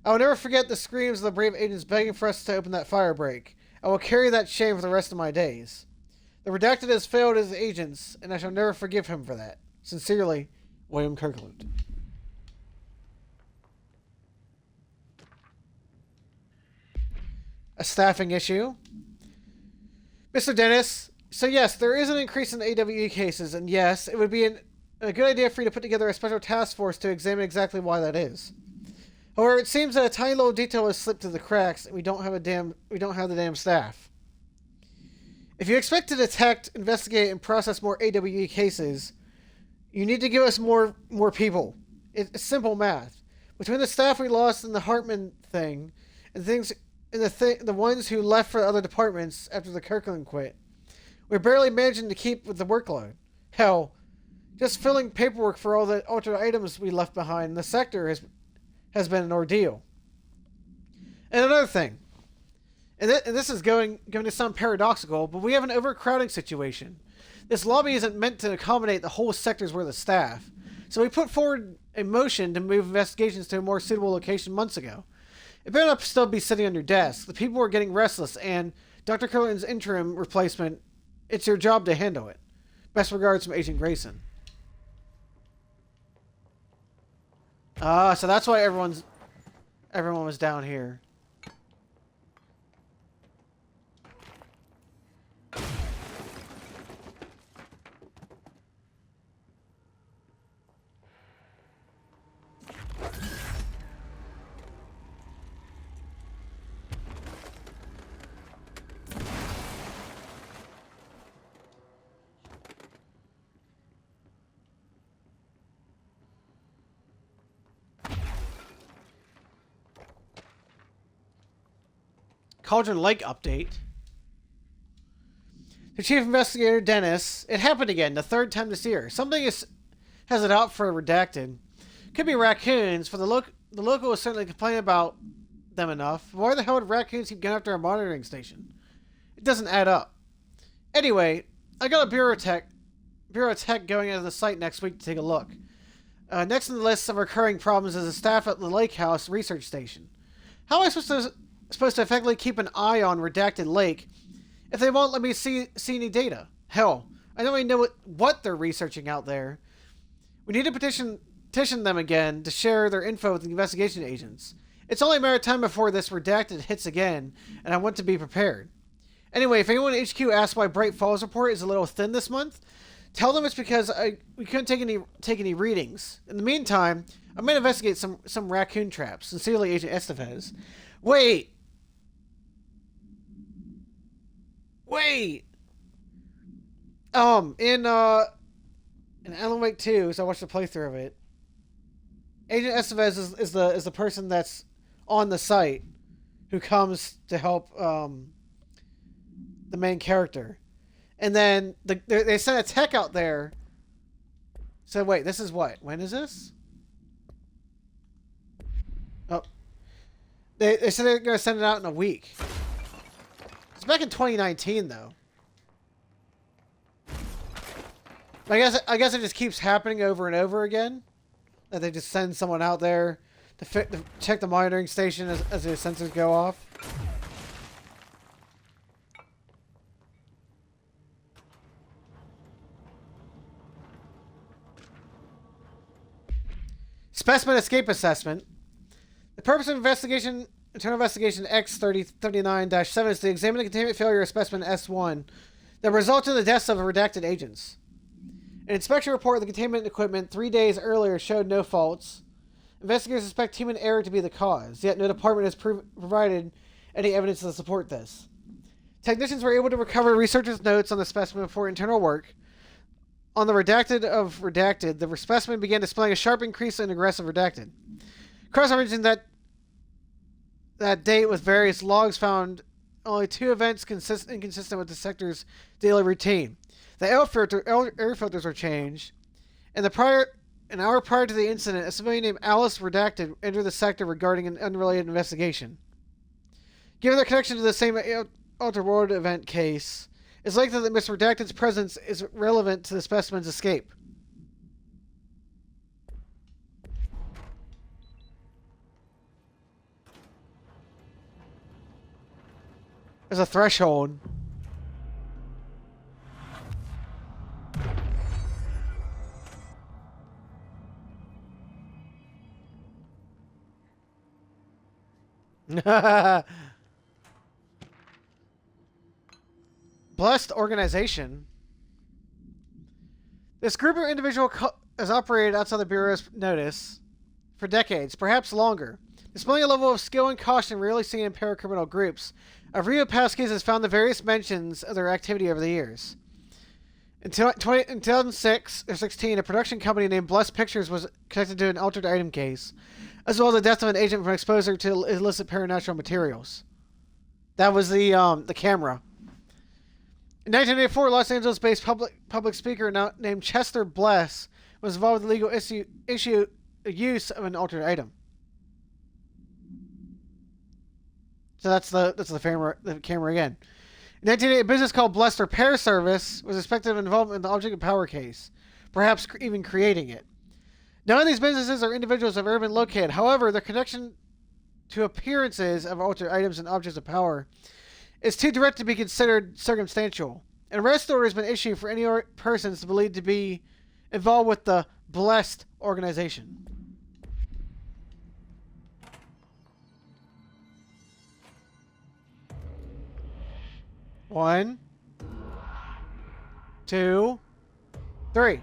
I will never forget the screams of the brave agents begging for us to open that fire break. I will carry that shame for the rest of my days. The redacted has failed as agents, and I shall never forgive him for that. Sincerely, William Kirkland. A staffing issue. Mr. Dennis, so yes, there is an increase in AWE cases, and yes, it would be a good idea for you to put together a special task force to examine exactly why that is. However, it seems that a tiny little detail has slipped through the cracks, and we don't have the damn staff. If you expect to detect, investigate, and process more AWE cases, you need to give us more people. It's simple math. Between the staff we lost in the Hartman thing, and the ones who left for other departments after the Kirkland quit, we're barely managing to keep with the workload. Hell, just filling paperwork for all the altered items we left behind in the sector has been an ordeal. And another thing, and this is going to sound paradoxical, but we have an overcrowding situation. This lobby isn't meant to accommodate the whole sector's worth of staff, so we put forward a motion to move investigations to a more suitable location months ago. It better not still be sitting on your desk. The people are getting restless, and Dr. Kirkland's interim replacement, it's your job to handle it. Best regards from Agent Grayson. So that's why everyone was down here. Cauldron Lake update. The chief investigator, Dennis, it happened again, the third time this year. Something has it out for redacted. Could be raccoons, for the local is certainly complaining about them enough. Why the hell would raccoons keep going after a monitoring station? It doesn't add up. Anyway, I got a Bureau Tech going into the site next week to take a look. Next on the list of recurring problems is the staff at the Lake House research station. How am I supposed to effectively keep an eye on redacted Lake if they won't let me see any data? Hell, I don't even know what they're researching out there. We need to petition them again to share their info with the investigation agents. It's only a matter of time before this redacted hits again, and I want to be prepared. Anyway, if anyone at HQ asks why Bright Falls report is a little thin this month, tell them it's because we couldn't take any readings. In the meantime, I'm going to investigate some raccoon traps. Sincerely, Agent Estevez. Wait! In Alan Wake 2, so I watched a playthrough of it. Agent Estevez is the person that's on the site who comes to help the main character. And then they sent a tech out there. So wait, this is what? When is this? Oh. They said they're going to send it out in a week. It's back in 2019, though. I guess it just keeps happening over and over again. That they just send someone out there to check the monitoring station as the sensors go off. Specimen escape assessment. The purpose of internal investigation X3039-7 is to examine the containment failure of specimen S1 that resulted in the deaths of redacted agents. An inspection report of the containment equipment 3 days earlier showed no faults. Investigators suspect human error to be the cause, yet no department has provided any evidence to support this. Technicians were able to recover researchers' notes on the specimen for internal work. On the redacted of redacted, the specimen began displaying a sharp increase in aggressive redacted. Cross-referencing that date with various logs found only 2 events inconsistent with the sector's daily routine. The air filters were changed, and an hour prior to the incident, a civilian named Alice Redacted entered the sector regarding an unrelated investigation. Given their connection to the same Outer World event case, it's likely that Miss Redacted's presence is relevant to the specimen's escape. There's a threshold. Blessed organization. This group of individuals has operated outside the Bureau's notice for decades, perhaps longer. Displaying a level of skill and caution rarely seen in paracriminal groups, a review of past cases found the various mentions of their activity over the years. In 2006 or 16, a production company named Blessed Pictures was connected to an altered item case, as well as the death of an agent from exposure to illicit paranormal materials. That was the camera. In 1984, Los Angeles-based public speaker named Chester Bless was involved with the legal use of an altered item. So that's the camera again. In 1988, a business called Blessed Repair Service was suspected of involvement in the object of power case, perhaps even creating it. None of these businesses or individuals have ever been located. However, their connection to appearances of altered items and objects of power is too direct to be considered circumstantial. An arrest order has been issued for any persons believed to be involved with the Blessed organization. One, 2, 3.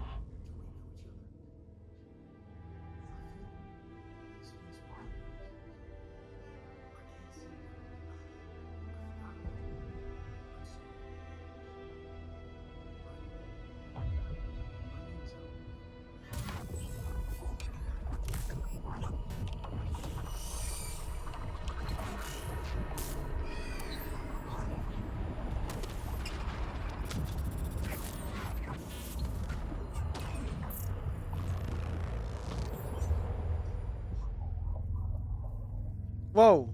Whoa.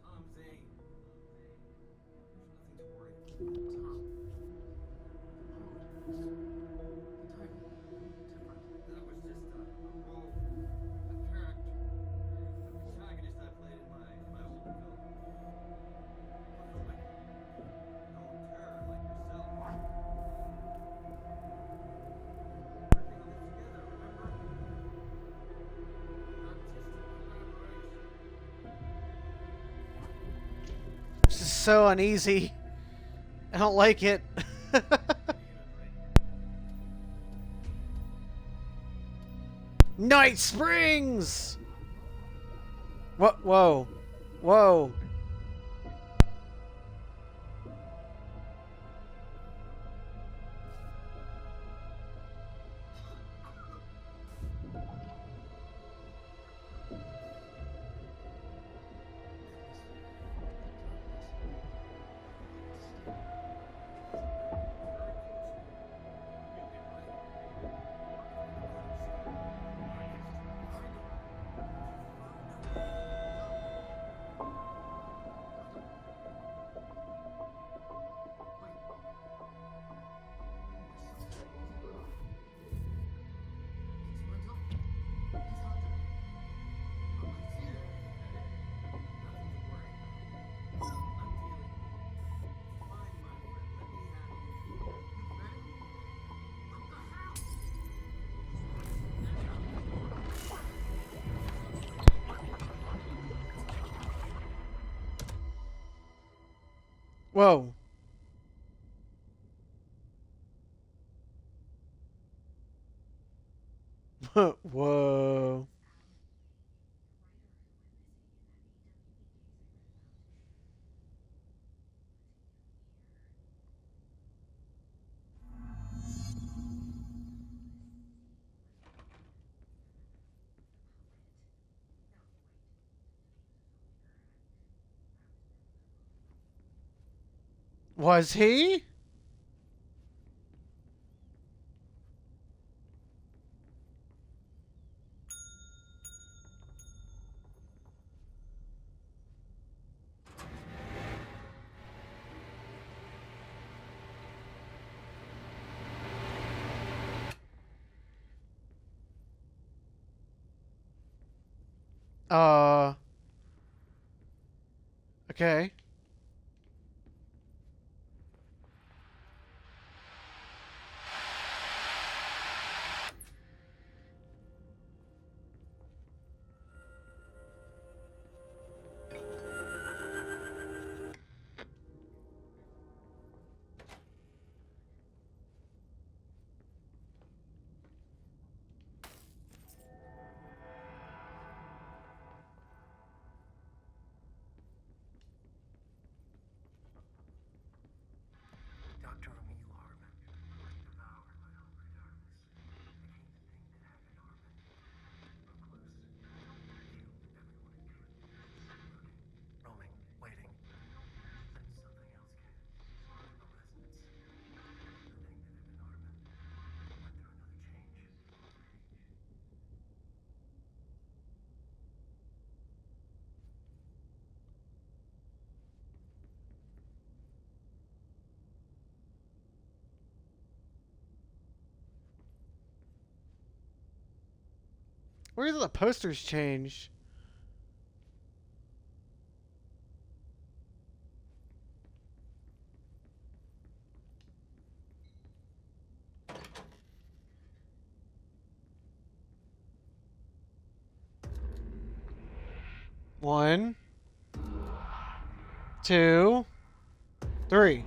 Tom Zane. There's nothing to worry about. Tom. That was just a role, a character, a protagonist I played in my old film. Like, no terror like yourself. Working on this together, remember? Artistic collaboration. This is so uneasy. I don't like it. Night Springs! What? Whoa. Whoa. Whoa. Whoa. Was he? Uh. Okay. Dr. Emil Harmon, devoured by hungry darkness, became the thing that had been Harmon. Recluse, killed everyone it could. Lurking, roaming, waiting. Then something else came. A resonance. The thing that had been Harmon went through another change. Where did the posters change? One, two, three.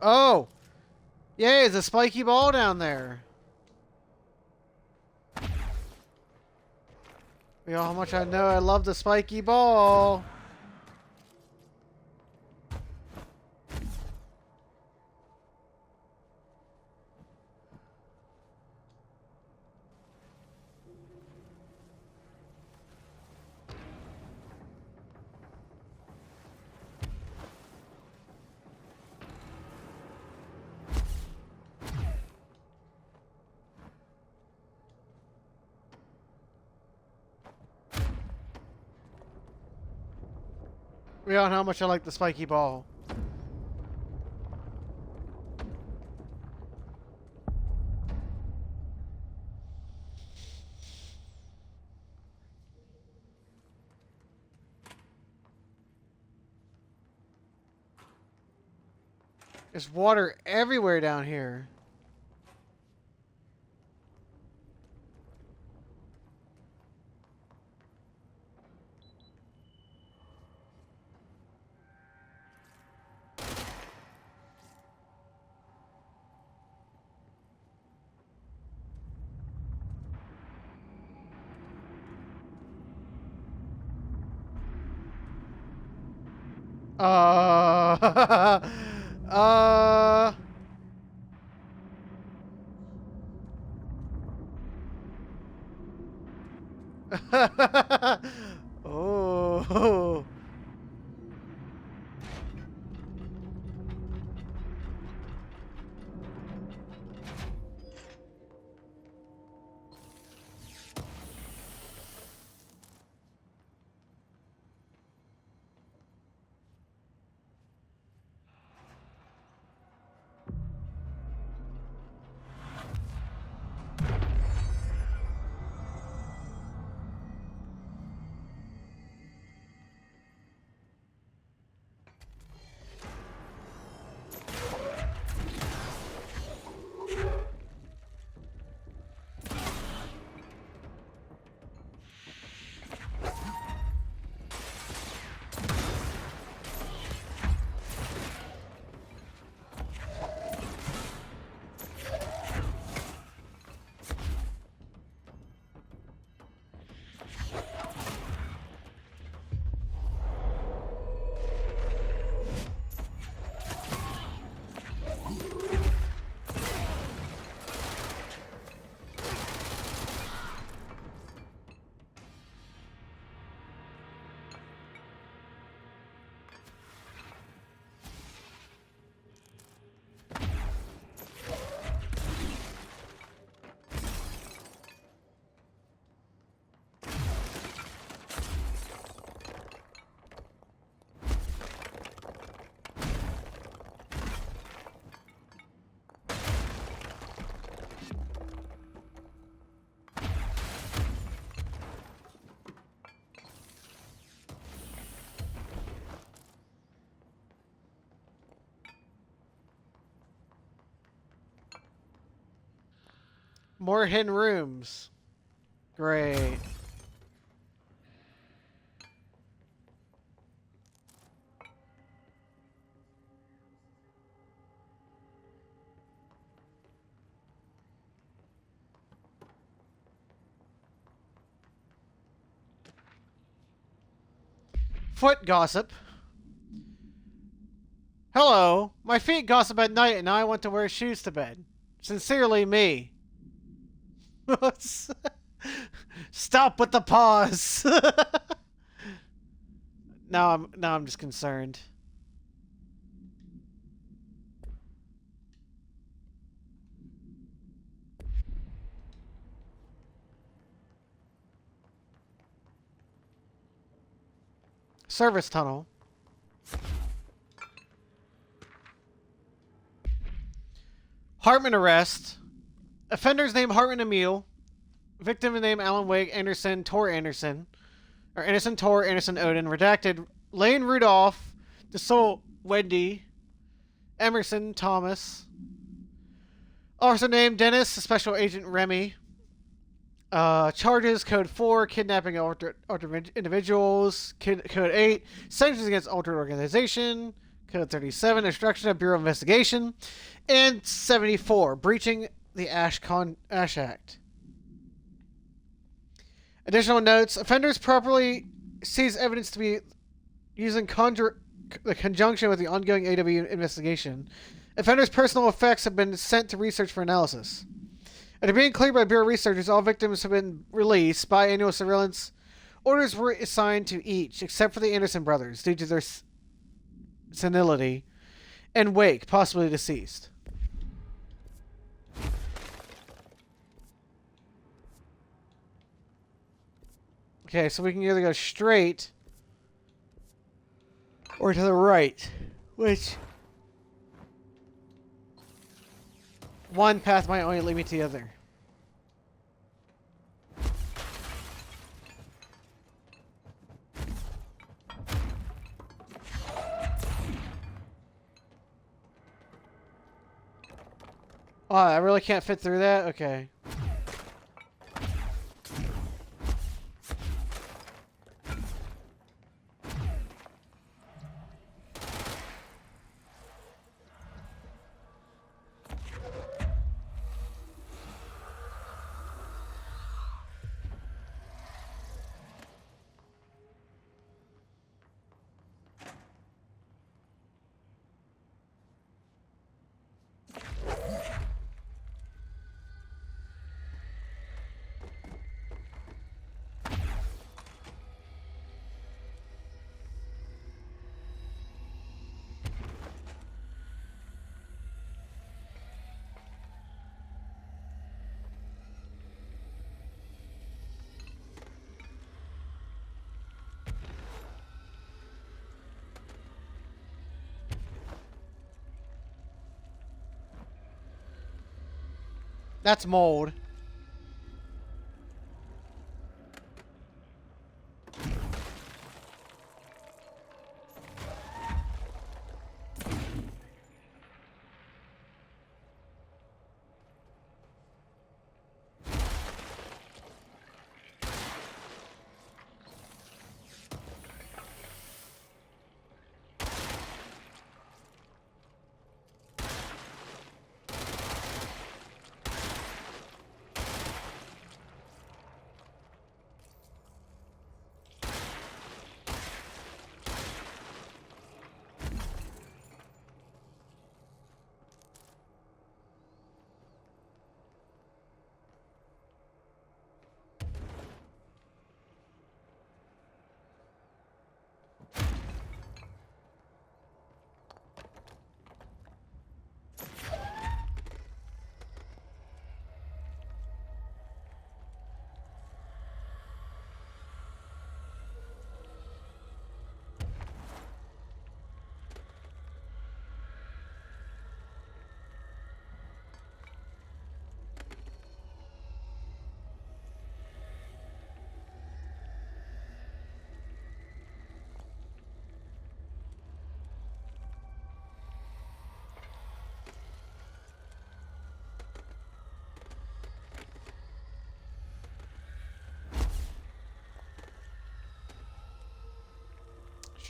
Oh! Yay, there's a spiky ball down there. You know how much I know I love the spiky ball. We all know how much I like the spiky ball. There's water everywhere down here. Uh... Oh. More hidden rooms. Great. Foot gossip. Hello. My feet gossip at night and I want to wear shoes to bed. Sincerely, me. Stop with the pause. Now I'm just concerned. Service tunnel. Hartman arrest. Offenders named Hartman Emil. Victim named Alan Wake Anderson Tor Anderson. Or Anderson Tor Anderson Odin. Redacted. Lane Rudolph. DeSoul Wendy. Emerson Thomas. Officer named Dennis. Special Agent Remy. Charges Code 4, kidnapping of altered individuals. Code 8, sanctions against altered organization. Code 37, obstruction of Bureau of Investigation. And 74, breaching the Ash Act. Additional notes: offenders properly seize evidence to be used in conjunction with the ongoing AW investigation. Offenders' personal effects have been sent to research for analysis. After being cleared by Bureau researchers, all victims have been released. Biannual surveillance orders were assigned to each, except for the Anderson brothers, due to their senility, and Wake, possibly deceased. Okay, so we can either go straight or to the right, which one path might only lead me to the other. Oh, I really can't fit through that? Okay. That's mold.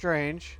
strange.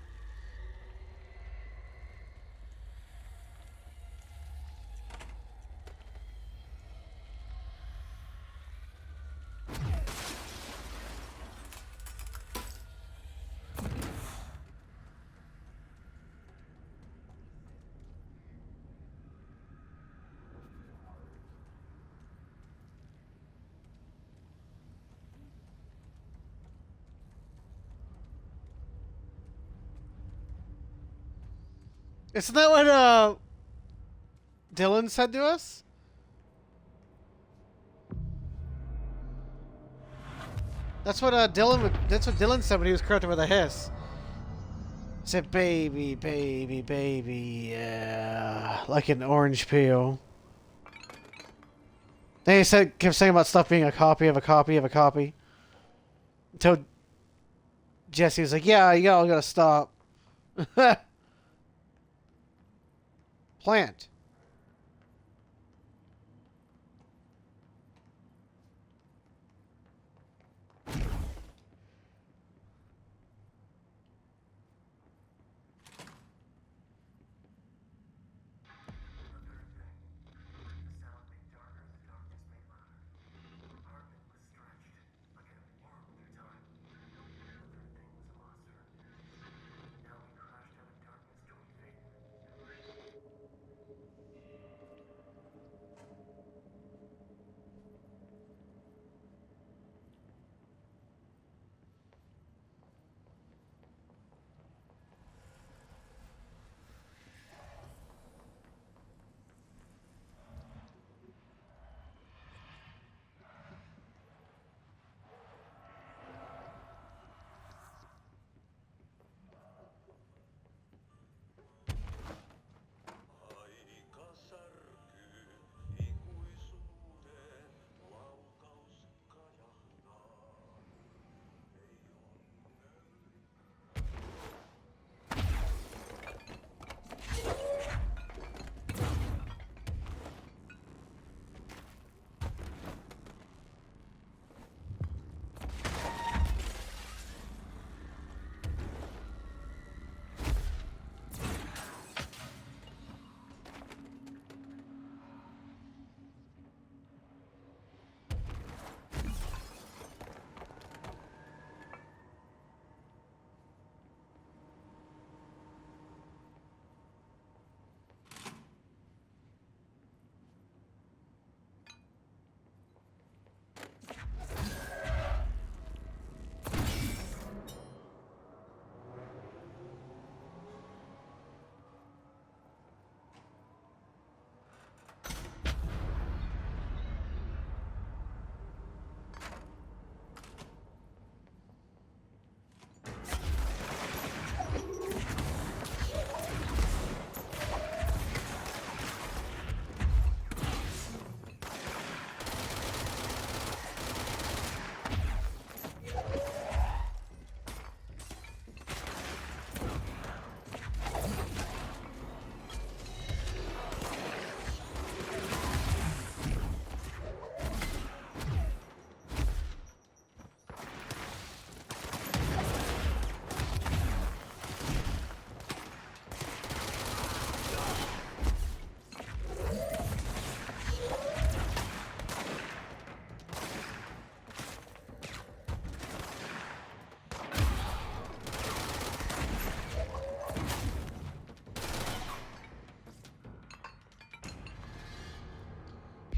Isn't that what Dylan said to us? That's what That's what Dylan said when he was corrupted with a hiss. He said, "Baby, baby, baby, yeah," like an orange peel. Then he kept saying about stuff being a copy of a copy of a copy. Until Jesse was like, "Yeah, you all gotta stop." Plant.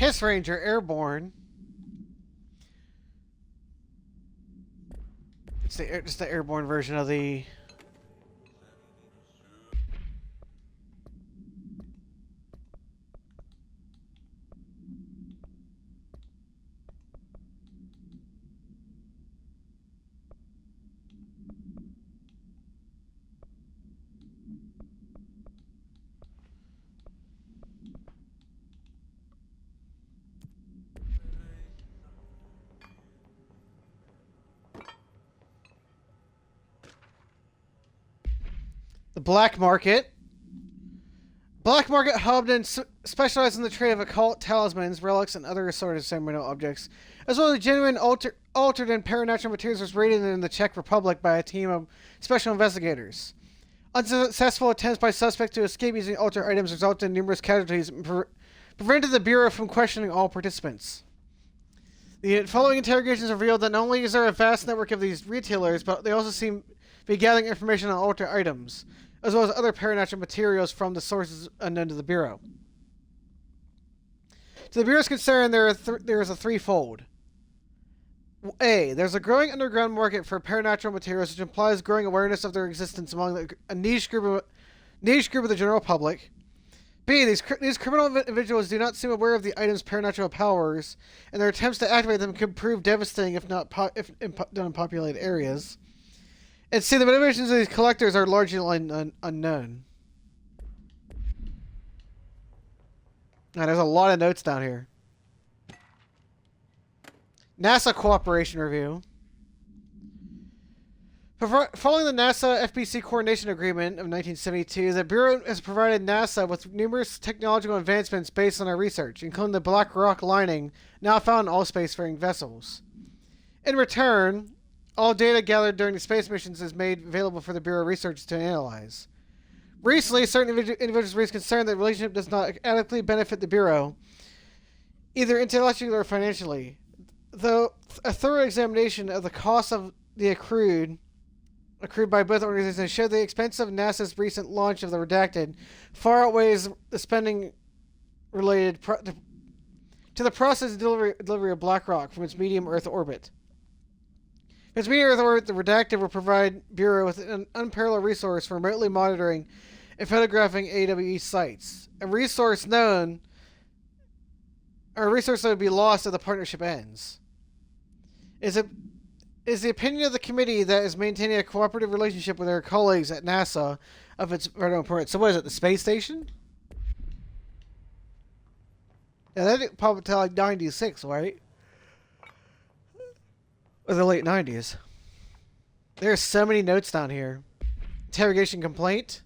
Hiss Ranger Airborne. It's the airborne version of the. The black market. Black market hub and specialized in the trade of occult talismans, relics, and other assorted ceremonial objects, as well as genuine altered and paranatural materials, was raided in the Czech Republic by a team of special investigators. Unsuccessful attempts by suspects to escape using altered items resulted in numerous casualties and prevented the Bureau from questioning all participants. The following interrogations revealed that not only is there a vast network of these retailers, but they also seem to be gathering information on altered items, as well as other paranatural materials from the sources unknown to the Bureau. To the Bureau's concern, there is a threefold. A. There's a growing underground market for paranatural materials, which implies growing awareness of their existence among a niche group of the general public. B. These criminal individuals do not seem aware of the item's paranatural powers, and their attempts to activate them could prove devastating if done in populated areas. And C. The motivations of these collectors are largely unknown. Now, there's a lot of notes down here. NASA Cooperation Review. Following the NASA-FBC Coordination Agreement of 1972, the Bureau has provided NASA with numerous technological advancements based on our research, including the black rock lining now found in all spacefaring vessels. In return, all data gathered during the space missions is made available for the Bureau researchers to analyze. Recently, certain individuals raised concern that the relationship does not adequately benefit the Bureau, either intellectually or financially. Though a thorough examination of the costs of the accrued by both organizations showed the expense of NASA's recent launch of the Redacted far outweighs the spending related to the process of delivery of black rock from its medium Earth orbit. From its medium Earth orbit, the Redacted will provide Bureau with an unparalleled resource for remotely monitoring and photographing AWE sites. A resource that would be lost if the partnership ends. Is the opinion of the committee that is maintaining a cooperative relationship with their colleagues at NASA of its vital importance. So what is it, the space station? Yeah, that didn't pop until like 96, right? Or the late 90s. There's so many notes down here. Interrogation complaint.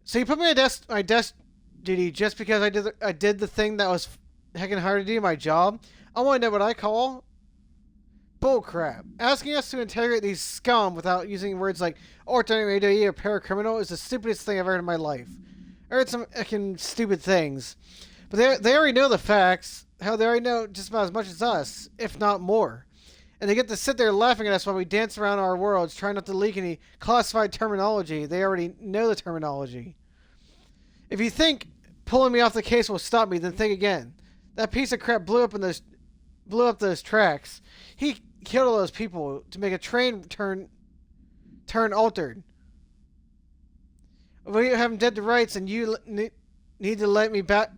So you put me on my desk duty just because I did the thing that was heckin' hard to do, my job? I want to know what I call bullcrap. Asking us to interrogate these scum without using words like ordinary ADE or paracriminal is the stupidest thing I've heard in my life. I heard some heckin' stupid things. But they already know the facts. Hell, they already know just about as much as us, if not more. And they get to sit there laughing at us while we dance around our worlds, trying not to leak any classified terminology. They already know the terminology. If you think pulling me off the case will stop me, then think again. That piece of crap blew up those tracks. He killed all those people to make a train turn altered. We have him dead to rights, and you need to let me back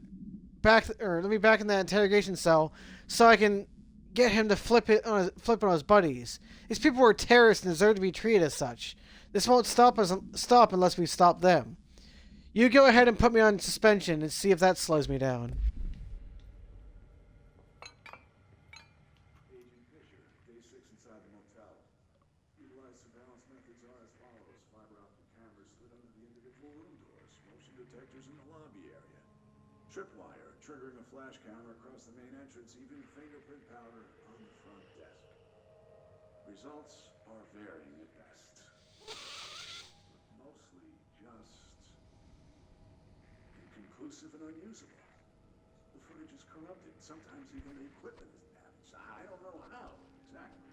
in that interrogation cell so I can get him to flip on his buddies. These people were terrorists and deserve to be treated as such. This won't stop unless we stop them. You go ahead and put me on suspension and see if that slows me down. Agent Fisher, day 6 inside the motel. Utilized surveillance methods are as follows. Fiber optic cameras slid under the individual room doors. Motion detectors in the lobby area. Tripwire, triggering a flash camera across the main entrance. Even fingerprint powder on the front desk. Results are varying at best. But mostly just inconclusive and unusable. The footage is corrupted. Sometimes even the equipment is damaged. I don't know how exactly.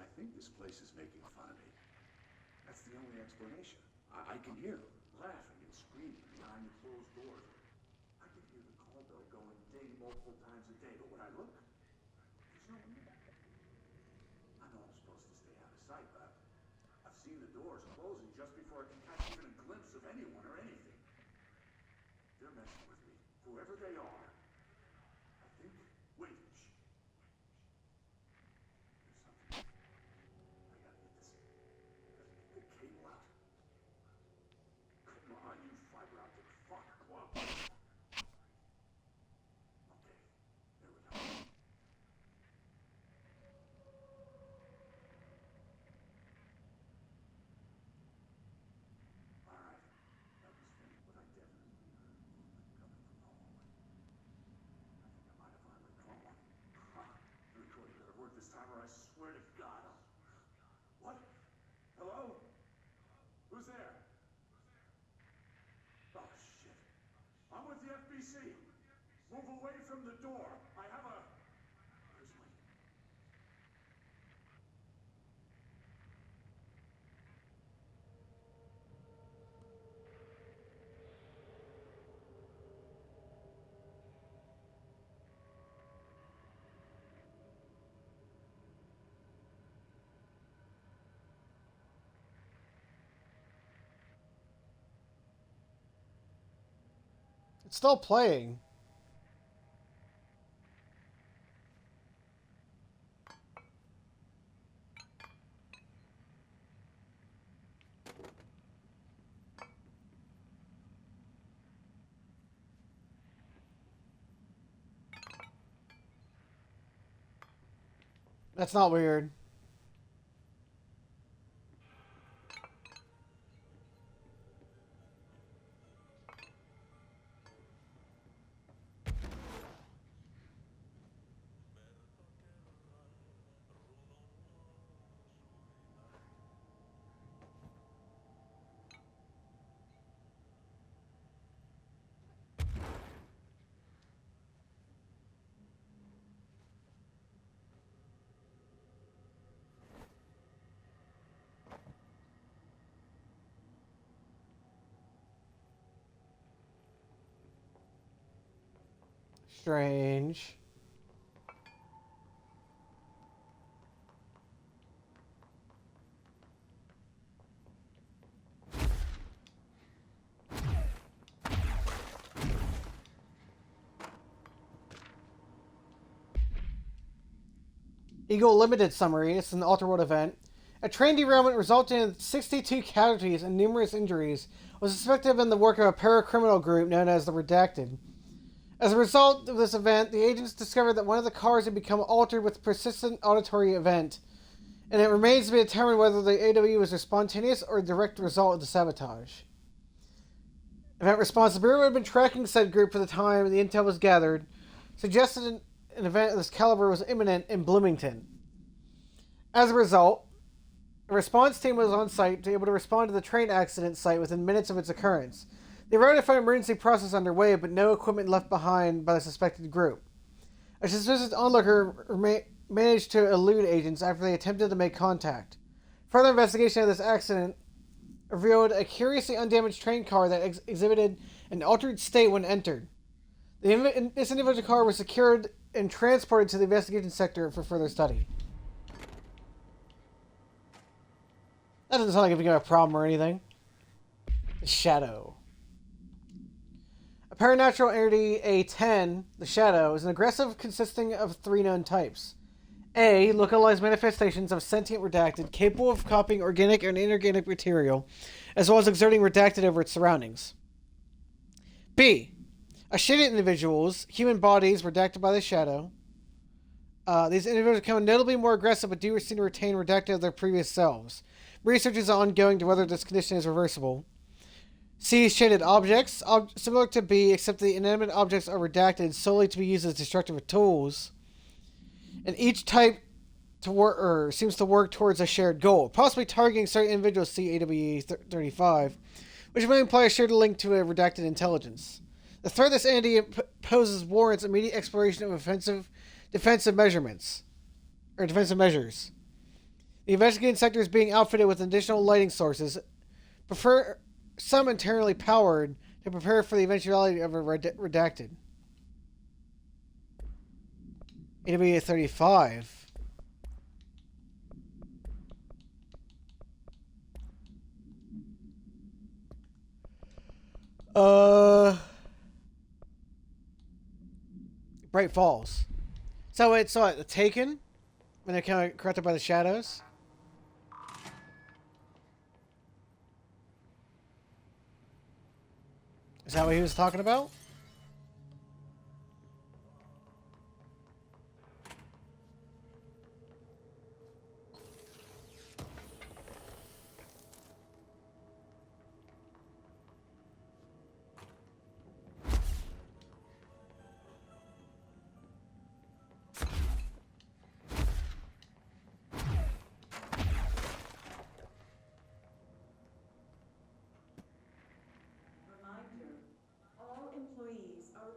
I think this place is making fun of me. That's the only explanation. I can hear them laughing and screaming behind the closed doors. I can hear the call bell going ding multiple times a day, but when I look, there's no one there. I know I'm supposed to stay out of sight, but I've seen the doors closing just before I can catch even a glimpse of anyone or anything. They're messing with me, whoever they are. I think. Wait. Shh. There's something. I gotta get this. Get the cable out. Come on, you fiber optic fuck. Whoa. Okay, there we go. Alright, FBC, move away from the door. I have a... Where's Lee? It's still playing. That's not weird. Strange. Eagle Limited summary. It's an Ultmate event. A train derailment resulting in 62 casualties and numerous injuries was suspected of being the work of a paracriminal group known as the Redacted. As a result of this event, the agents discovered that one of the cars had become altered with persistent auditory event, and it remains to be determined whether the AW was a spontaneous or a direct result of the sabotage. Event response: the Bureau had been tracking said group for the time the intel was gathered, suggested an event of this caliber was imminent in Bloomington. As a result, a response team was on site to be able to respond to the train accident site within minutes of its occurrence. They arrived to find an emergency process underway, but no equipment left behind by the suspected group. A suspicious onlooker managed to elude agents after they attempted to make contact. Further investigation of this accident revealed a curiously undamaged train car that exhibited an altered state when entered. This individual car was secured and transported to the investigation sector for further study. That doesn't sound like it's going to be a problem or anything. The Shadow. A paranatural entity, A10, the Shadow, is an aggressive consisting of 3 known types. A. Localized manifestations of sentient redacted, capable of copying organic and inorganic material, as well as exerting redacted over its surroundings. B. Shaded individuals, human bodies redacted by the Shadow. These individuals become notably more aggressive but do seem to retain redacted of their previous selves. Research is ongoing to whether this condition is reversible. C. Shaded objects, similar to B, except the inanimate objects are redacted solely to be used as destructive tools. And each type seems to work towards a shared goal, possibly targeting certain individuals. See AWE 35, which may imply a shared link to a redacted intelligence. The threat this entity poses warrants immediate exploration of defensive measures. The investigating sector is being outfitted with additional lighting sources, some internally powered, to prepare for the eventuality of a redacted. AWA 35. Bright Falls. So it's the Taken when they're kind of corrupted by the shadows. Is that what he was talking about?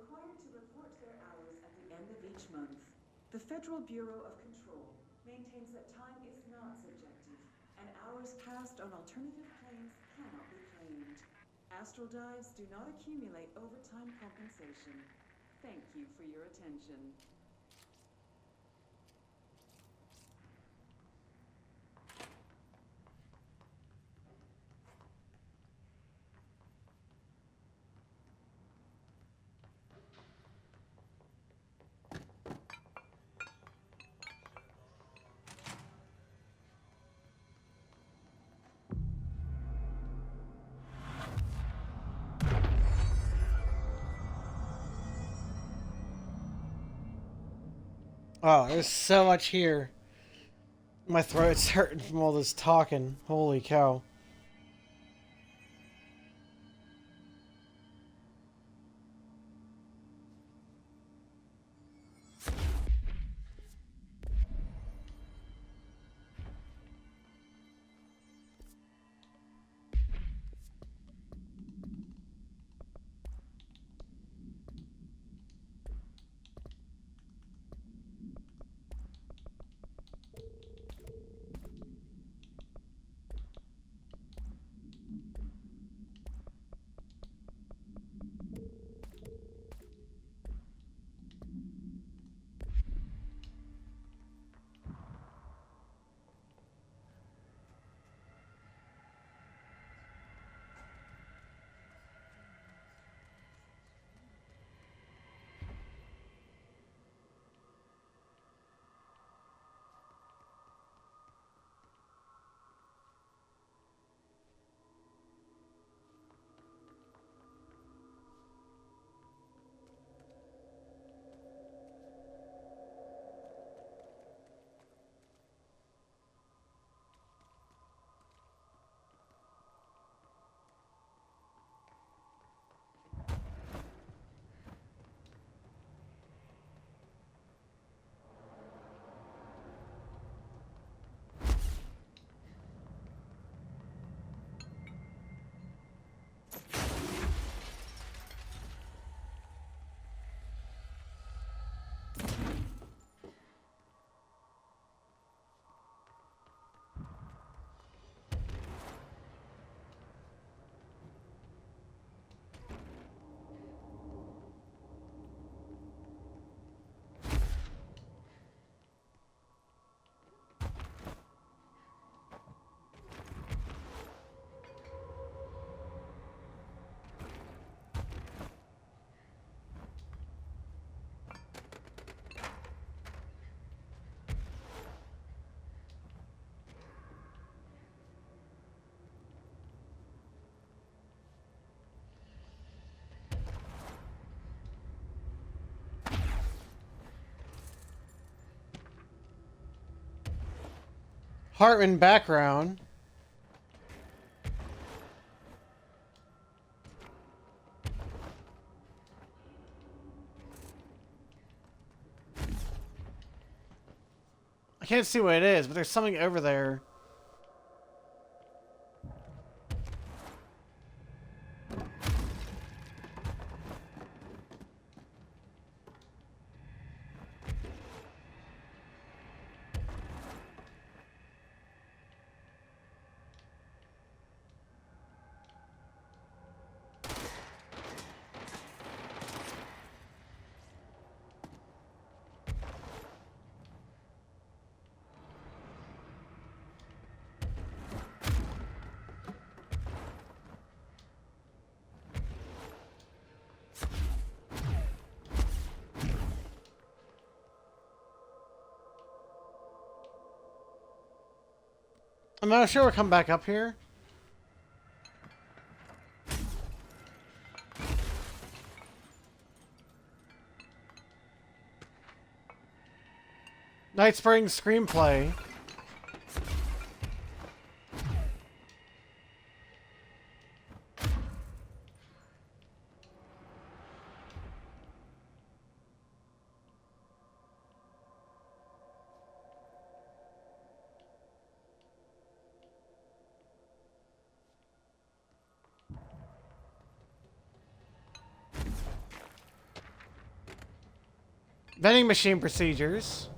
required to report their hours at the end of each month. The Federal Bureau of Control maintains that time is not subjective, and hours passed on alternative planes cannot be claimed. Astral dives do not accumulate overtime compensation. Thank you for your attention. Oh, there's so much here. My throat's hurting from all this talking. Holy cow. Hartman background. I can't see what it is, but there's something over there. I'm not sure we'll come back up here. Night Spring screenplay. Vending machine procedures.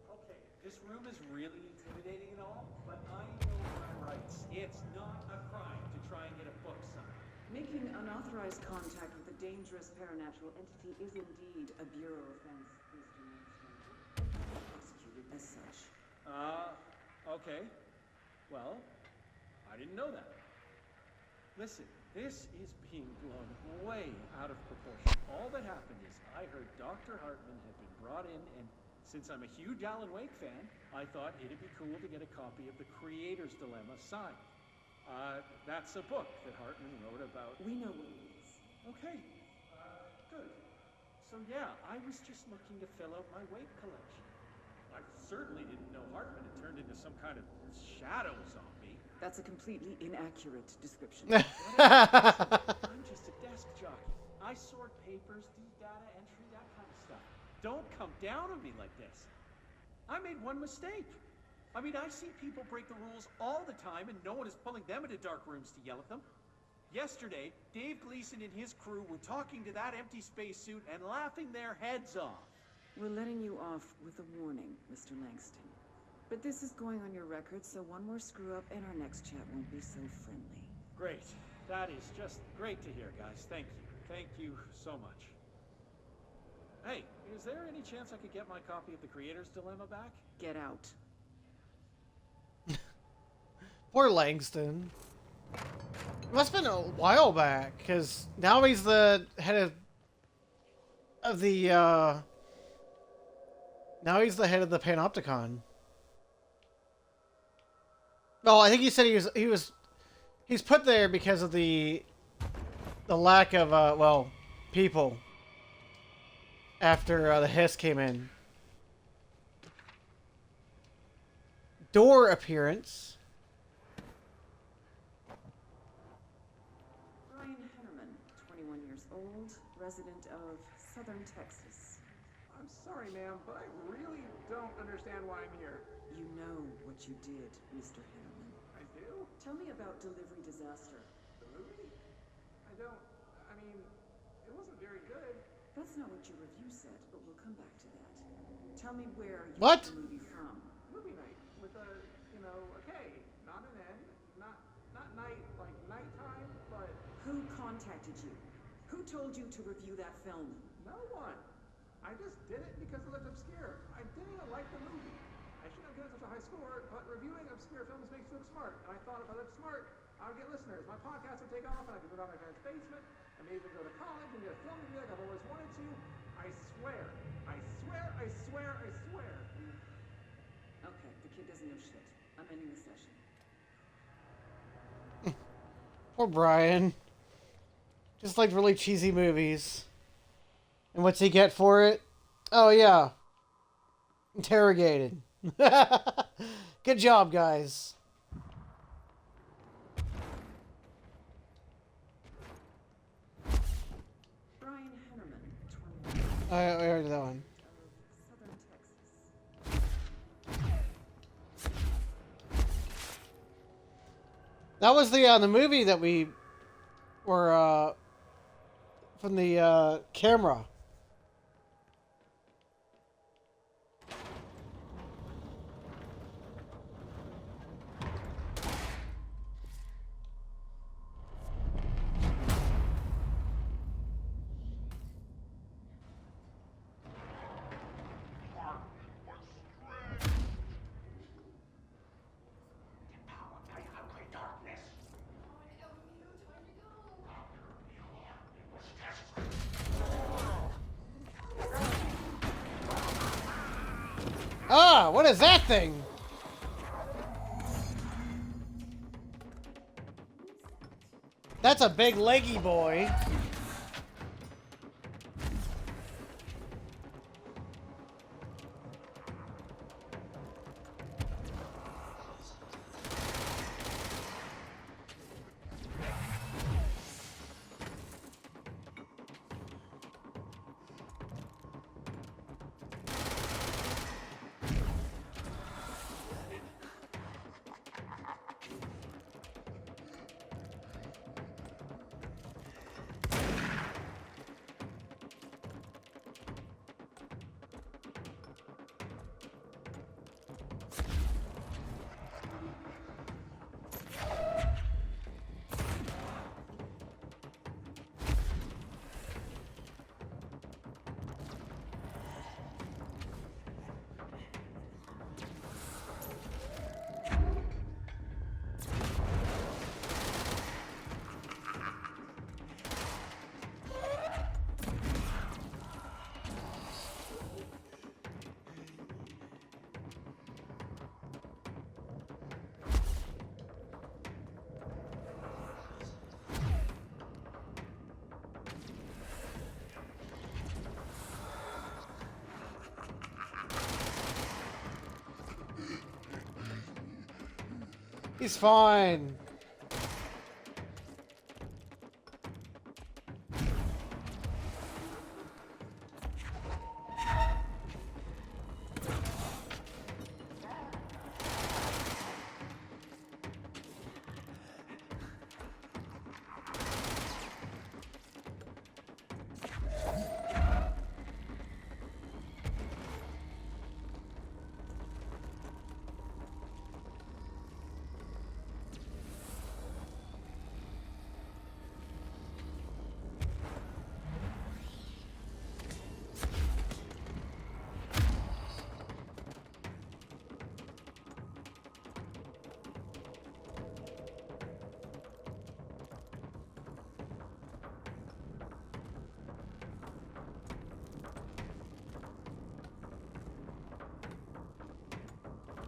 Okay, this room is really intimidating and all, but I know my rights. It's not a crime to try and get a book signed. Making unauthorized contact with a dangerous paranatural entity is indeed a Bureau offense, Mr. Langston. Executed as such. Okay. Well, I didn't know that. Listen, this is being blown way out of proportion. All that happened is I heard Dr. Hartman had been brought in, and since I'm a huge Alan Wake fan, I thought it'd be cool to get a copy of The Creator's Dilemma signed. That's a book that Hartman wrote about. We know what it is. Okay, good. So yeah, I was just looking to fill out my Wake collection. I certainly didn't know Hartman had turned into some kind of shadow zombie. That's a completely inaccurate description. I'm just a desk jockey. I sort papers, do data entry, that kind of stuff. Don't come down on me like this. I made one mistake. I mean, I see people break the rules all the time, and no one is pulling them into dark rooms to yell at them. Yesterday, Dave Gleason and his crew were talking to that empty spacesuit and laughing their heads off. We're letting you off with a warning, Mr. Langston. But this is going on your record, so one more screw-up and our next chat won't be so friendly. Great. That is just great to hear, guys. Thank you. Thank you so much. Hey, is there any chance I could get my copy of The Creator's Dilemma back? Get out. Poor Langston. It must have been a while back, because now he's the head of the, now he's the head of the Panopticon. Oh, I think he said he's put there because of the lack of, well, people after the Hiss came in. Door appearance. Brian Hennerman, 21 years old, resident of Southern Texas. I'm sorry, ma'am, but I really don't understand why I'm here. You know what you did, Mr. Hennerman. I do? Tell me about Delivery Disaster. The movie? I mean, it wasn't very good. That's not what your review said, but we'll come back to that. Tell me where you What? got the movie from. Movie night with a, a K, not an N, not night like nighttime, but Who contacted you? Who told you to review that film? no one. I just did it because it looked obscure. I didn't even like the movie. I shouldn't have given such a high score, but reviewing obscure films makes you look smart. And I thought if I looked smart, I would get listeners. My podcast would take off, and I could move out of my parents' basement. I may even go to college and get a film degree like I've always wanted to. I swear. I swear, I swear, I swear. Okay, the kid doesn't know shit. I'm ending the session. Poor Brian. Just like really cheesy movies. And what's he get for it? Oh, yeah. Interrogated. Good job, guys. Brian Hennerman, 21 I already did that one. of Southern Texas. That was the movie that we were from the camera. Ah, what is that thing? That's a big leggy boy. He's fine.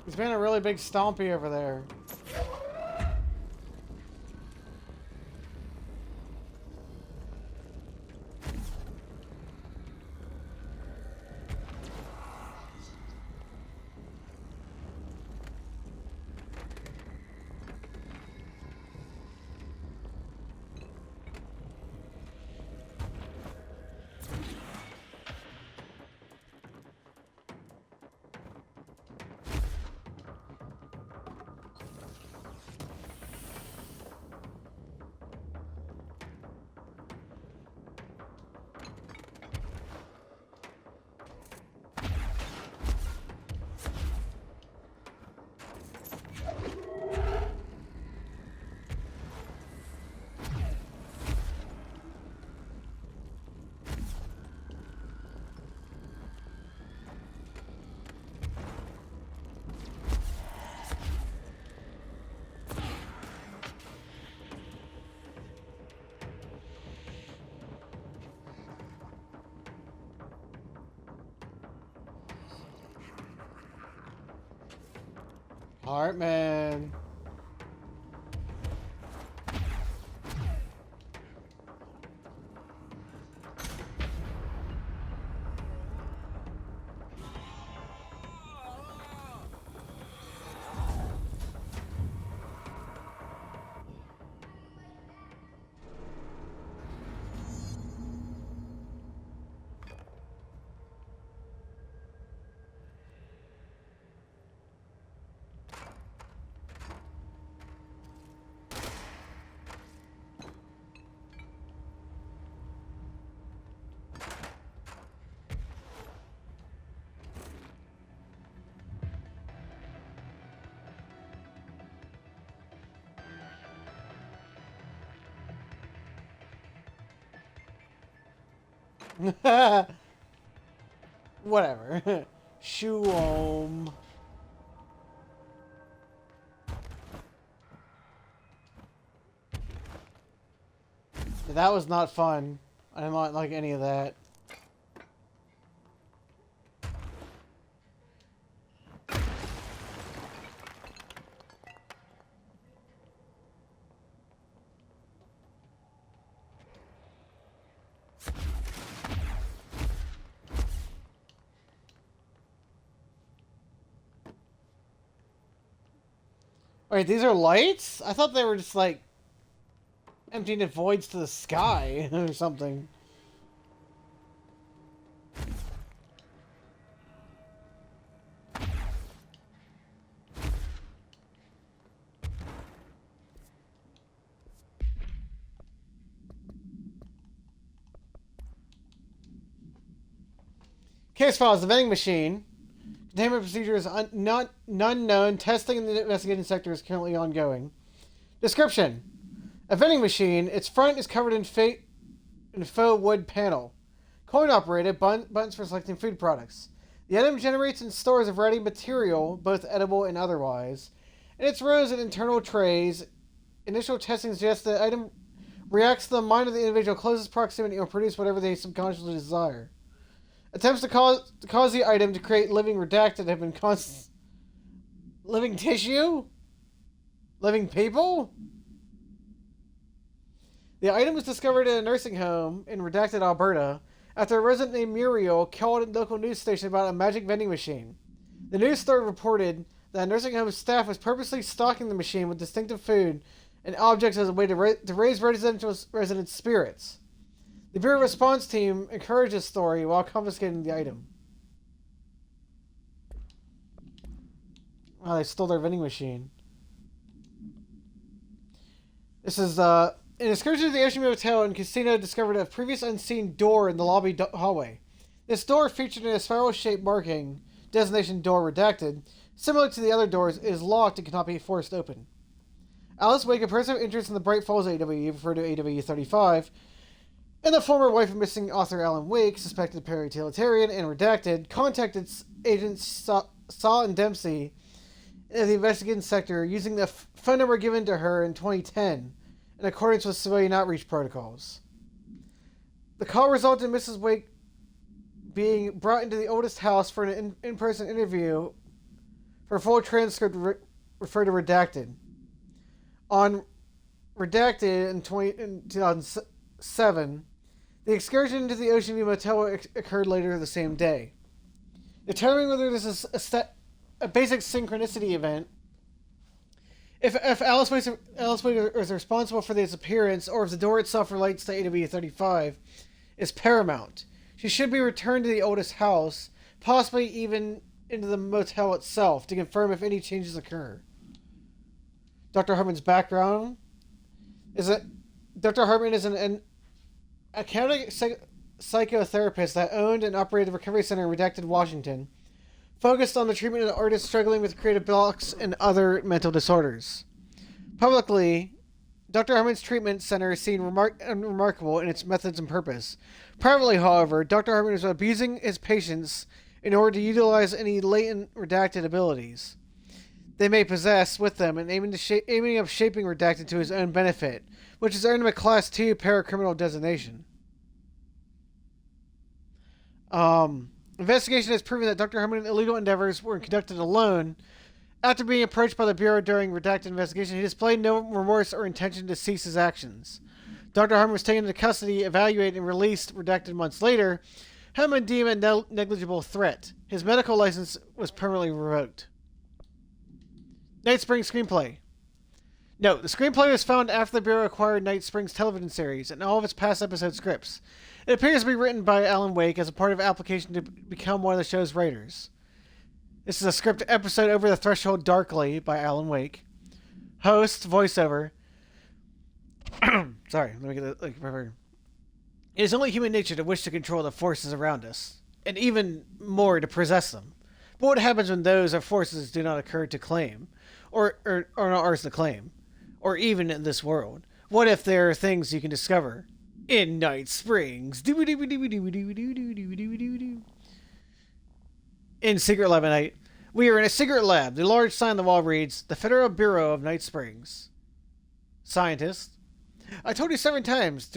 He's been a really big stompy over there. Hartman. Whatever. Shoom. That was not fun. I didn't like any of that. Wait, these are lights? I thought they were just like emptying voids to the sky or something. Case files, the vending machine. Containment procedure is not unknown. Testing in the investigation sector is currently ongoing. Description. A vending machine. Its front is covered in faux wood panel. Coin operated, buttons for selecting food products. The item generates and stores a variety of material, both edible and otherwise. In its rows and internal trays, initial testing suggests the item reacts to the mind of the individual closest proximity or produce whatever they subconsciously desire. Attempts to cause the item to create living redacted have been living tissue? Living people? The item was discovered in a nursing home in redacted Alberta after a resident named Muriel called a local news station about a magic vending machine. The news story reported that nursing home staff was purposely stocking the machine with distinctive food and objects as a way to raise residents' spirits. The Bureau response team encouraged this story while confiscating the item. Oh, they stole their vending machine. This is, an excursion to the Ocean Motel and Casino discovered a previous unseen door in the lobby hallway. This door, featured in a spiral-shaped marking, designation door redacted, similar to the other doors, is locked and cannot be forced open. Alice Wake, a person of interest in the Bright Falls AWE, referred to AW35, and the former wife of missing author Alan Wake, suspected paratiliterian and redacted, contacted agents Saw and Dempsey in the investigating sector using the phone number given to her in 2010 in accordance with civilian outreach protocols. The call resulted in Mrs. Wake being brought into the oldest house for an in-person interview for a full transcript referred to redacted. On redacted in 2007, the excursion into the Ocean View Motel occurred later the same day. Determining whether this is a basic synchronicity event, if Alice Wake is responsible for the disappearance, or if the door itself relates to AW35, is paramount. She should be returned to the oldest house, possibly even into the motel itself, to confirm if any changes occur. Dr. Hartman's background is that Dr. Hartman is an accounting psychotherapist that owned and operated the Recovery Center in Redacted, Washington, focused on the treatment of artists struggling with creative blocks and other mental disorders. Publicly, Dr. Hartman's treatment center is seen remarkable in its methods and purpose. Privately, however, Dr. Hartman is abusing his patients in order to utilize any latent redacted abilities they may possess with them, and aiming of shaping redacted to his own benefit, which has earned him a Class 2 paracriminal designation. Investigation has proven that Dr. Hartman's illegal endeavors were conducted alone. After being approached by the Bureau during redacted investigation, he displayed no remorse or intention to cease his actions. Dr. Hartman was taken into custody, evaluated, and released redacted months later, having been deemed a negligible threat. His medical license was permanently revoked. Night Springs screenplay. Note, the screenplay was found after the Bureau acquired Night Springs television series and all of its past episode scripts. It appears to be written by Alan Wake as a part of an application to become one of the show's writers. This is a script episode Over the Threshold Darkly by Alan Wake. Host, voiceover. Sorry, let me get that prepared. It is only human nature to wish to control the forces around us, and even more to possess them. But what happens when those forces do not occur to claim, or are not ours to claim, or even in this world? What if there are things you can discover in Night Springs? In Secret Lab at night. We are in a secret lab. The large sign on the wall reads, The Federal Bureau of Night Springs. Scientist. I told you 7 times,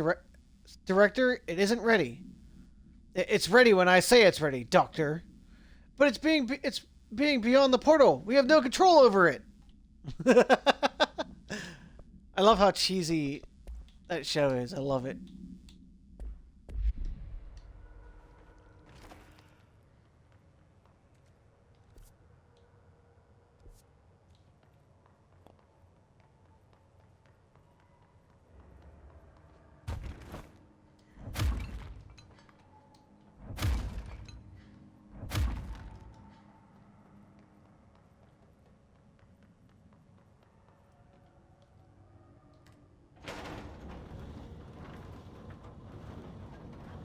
Director, it isn't ready. It's ready when I say it's ready, Doctor. But it's being beyond the portal. We have no control over it. I love how cheesy that show is. I love it.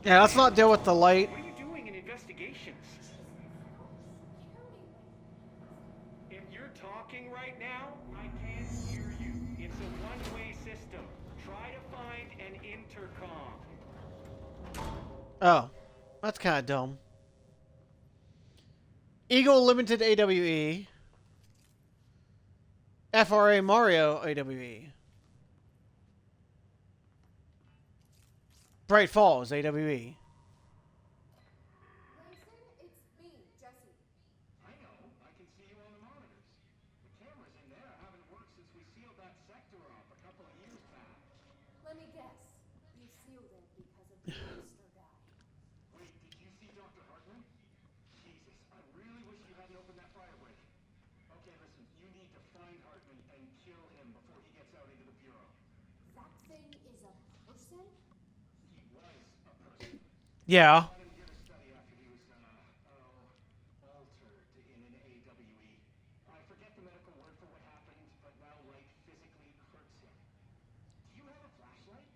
Yeah, let's not deal with the light. What are you doing in investigations? If you're talking right now, I can't hear you. It's a one-way system. Try to find an intercom. Oh, that's kind of dumb. Eagle Limited AWE. FRA Mario AWE. Bright Falls AWE. Langston, it's me, Jessie. I know. I can see you on the monitors. The cameras in there haven't worked since we sealed that sector off a couple of years back. Let me guess. You sealed it because of the monster guy. Wait, did you see Dr. Hartman? Jesus, I really wish you hadn't opened that fire break. Okay, person? He was a person. Yeah. Let him give a study after he was, altered in an AWE. I forget the medical word for what happened, but well, light physically hurts him. Do you have a flashlight?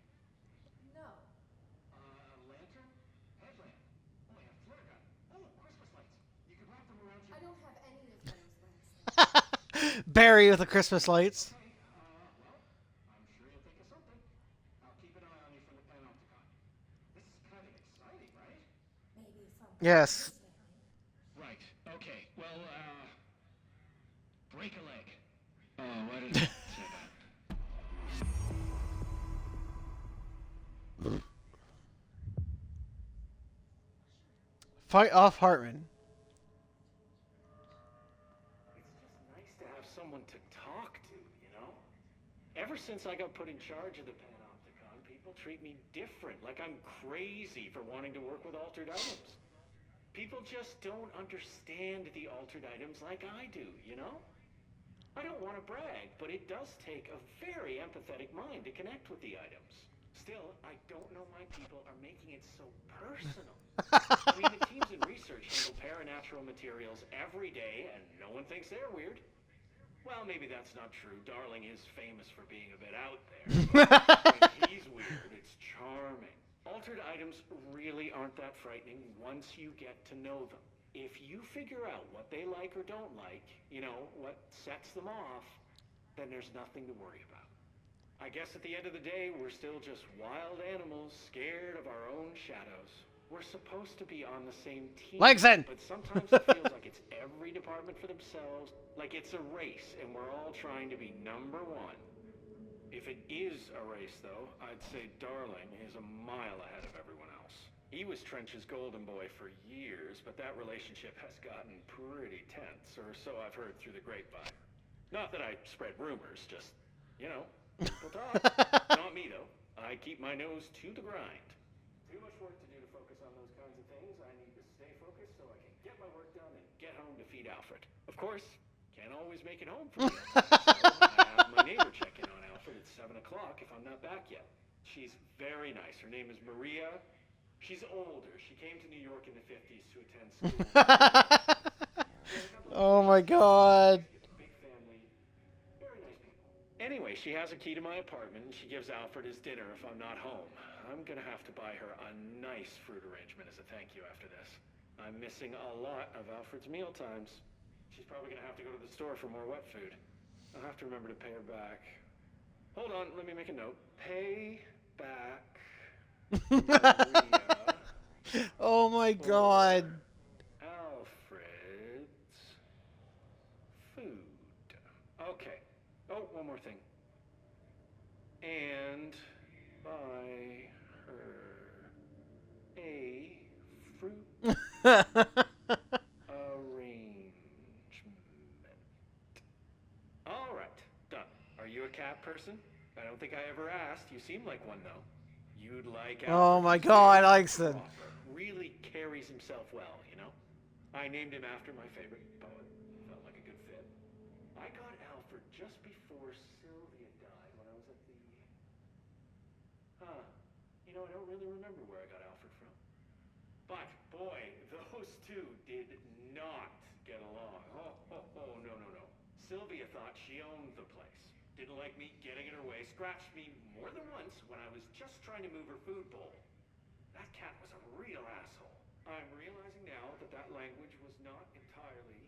No. A lantern? Headlamp? Oh, and a flare gun. Oh, Christmas lights. You could wrap them around your... I don't have any of those things. Barry with the Christmas lights. Okay, well, I'm sure you'll think of something. I'll keep an eye on you from the panopticon. This is kind of exciting, right? Maybe from Yes. understanding. Right. Okay. Well, break a leg. Oh, why did I say that? Fight off Hartman. It's just nice to have someone to talk to, you know? Ever since I got put in charge of the Panopticon, people treat me different, like I'm crazy for wanting to work with altered items. People just don't understand the altered items like I do, you know? I don't want to brag, but it does take a very empathetic mind to connect with the items. Still, I don't know why people are making it so personal. I mean, the teams in research handle paranatural materials every day, and no one thinks they're weird. Well, maybe that's not true. Darling is famous for being a bit out there. But when he's weird, it's charming. Altered items really aren't that frightening once you get to know them. If you figure out what they like or don't like, you know, what sets them off, then there's nothing to worry about. I guess at the end of the day, we're still just wild animals scared of our own shadows. We're supposed to be on the same team. Legs in! But sometimes it feels like it's every department for themselves, like it's a race and we're all trying to be number one. If it is a race, though, I'd say Darling is a mile ahead of everyone else. He was Trench's golden boy for years, but that relationship has gotten pretty tense, or so I've heard through the grapevine. Not that I spread rumors, just, you know, people talk. Not me, though. I keep my nose to the grind. Too much work to do to focus on those kinds of things. I need to stay focused so I can get my work done and get home to feed Alfred. Of course, can't always make it home for meal time, so I have my neighbor check in on Alfred at 7 o'clock if I'm not back yet. She's very nice. Her name is Maria. She's older. She came to New York in the 50s to attend school. Oh my god. Big family. Very nice people. Anyway, she has a key to my apartment and she gives Alfred his dinner if I'm not home. I'm gonna have to buy her a nice fruit arrangement as a thank you after this. I'm missing a lot of Alfred's meal times. She's probably gonna have to go to the store for more wet food. I'll have to remember to pay her back. Hold on, let me make a note. Pay back Maria Oh my god. Alfred's food. Okay. Oh, one more thing. And buy her a fruit arrangement. All right, done. Are you a cat person? I don't think I ever asked. You seem like one, though. You'd like Oh Alfred. my He's god, very Langston. proper. Really carries himself well, you know? I named him after my favorite poet. Felt like a good fit. I got Alfred just before Sylvia died when I was at the... You know, I don't really remember where I got Alfred from. But, boy, those two did not get along. Oh, no. Sylvia thought she owned the place. Didn't like me getting in her way, scratched me more than once when I was just trying to move her food bowl. That cat was a real asshole. I'm realizing now that that language was not entirely,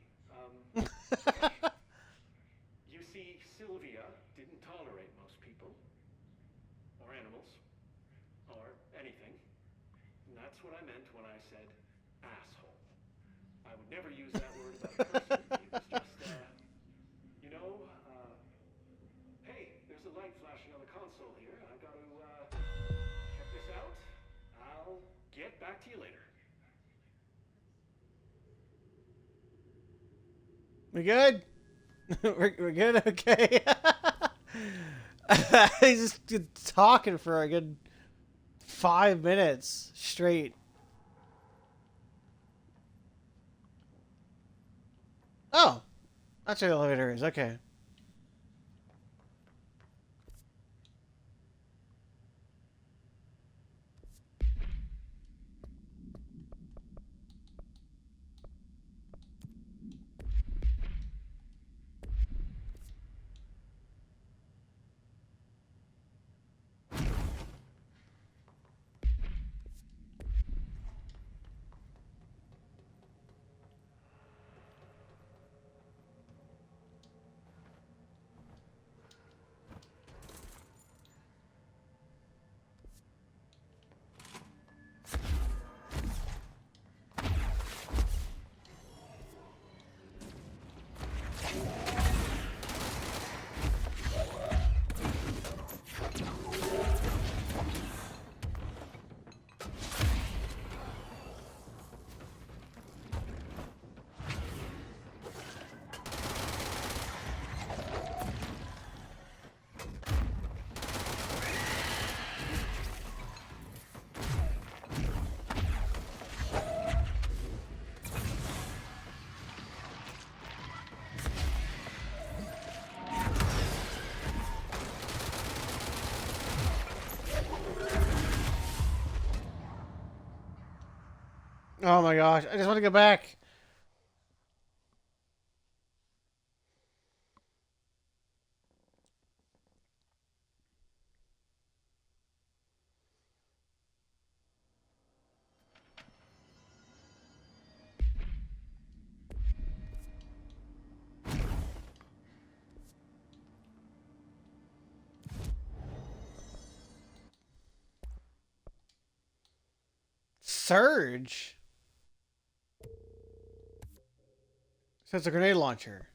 You see, Sylvia didn't tolerate most people, or animals, or anything. And that's what I meant when I said asshole. I would never use that word about a person. It was just, you know, hey, there's a light flashing on the console here. I got to, check this out. I'll get back to you later. We good? we're good? Okay. He's just talking for a good 5 minutes straight. Oh. That's where the elevator is. Okay. Oh my gosh, I just want to go back. Surge? So it's a grenade launcher.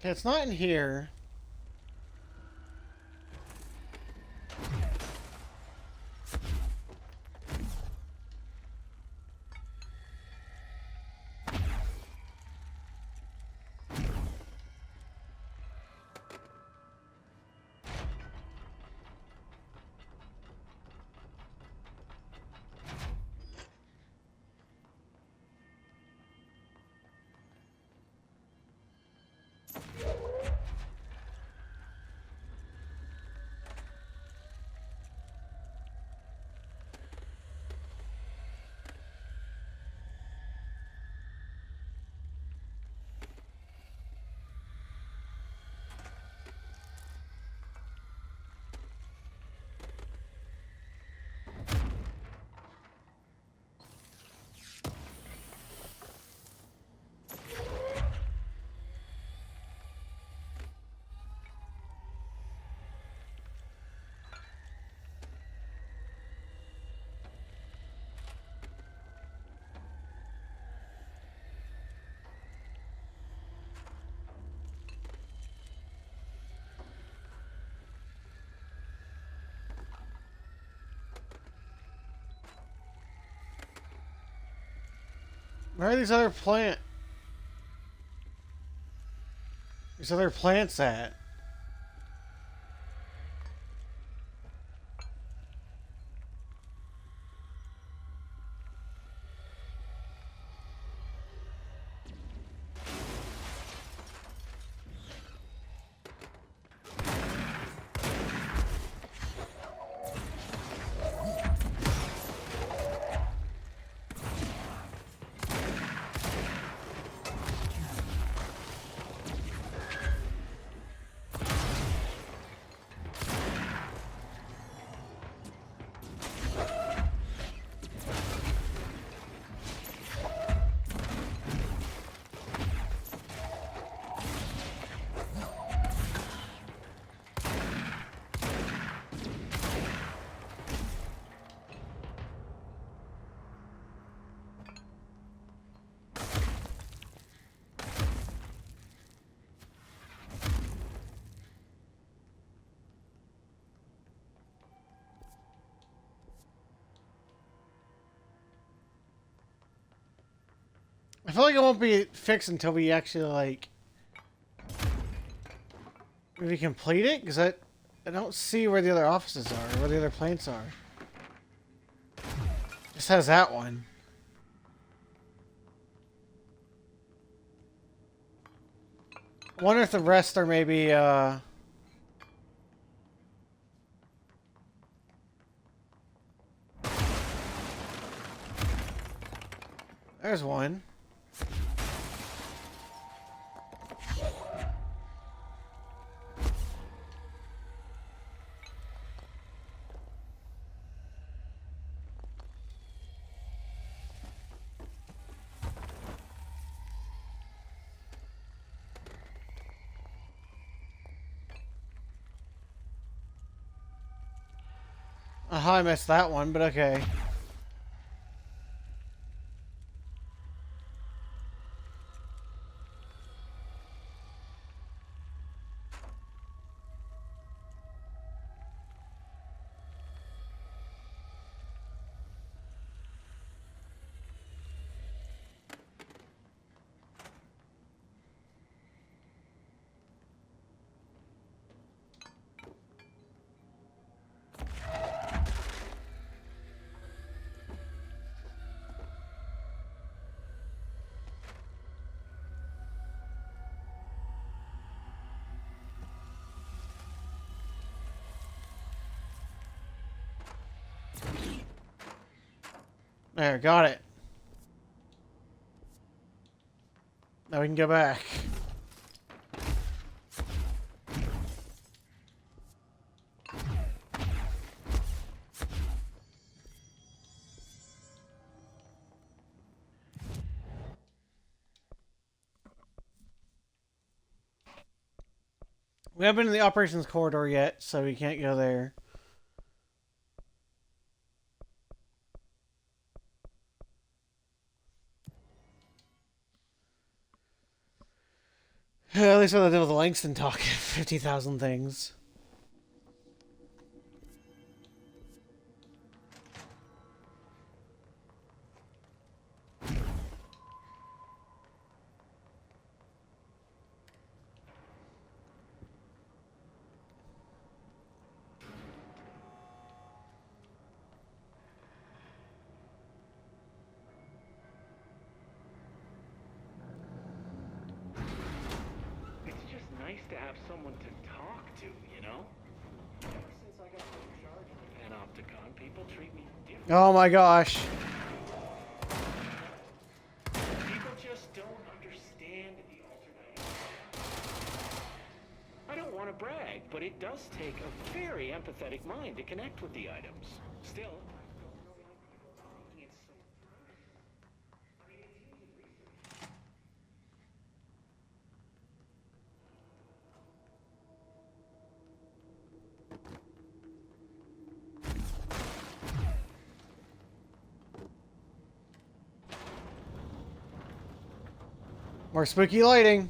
Okay, it's not in here. Where are these other These other plants at? I feel like it won't be fixed until we actually, like, maybe complete it? Because I don't see where the other offices are, or where the other plants are. Just has that one. I wonder if the rest are maybe, There's one. Aha, I missed that one, but okay. There, got it. Now we can go back. We haven't been in the operations corridor yet, so we can't go there. At least when I deal with Langston talking 50,000 things. It's just nice to have someone to talk to, you know? Ever since I got in charge of the Panopticon, people treat me different. Oh my gosh. People just don't understand the alternate. I don't want to brag, but it does take a very empathetic mind to connect with the items. Still, I still don't like people taking it so personally. I mean, it's human research. More spooky lighting.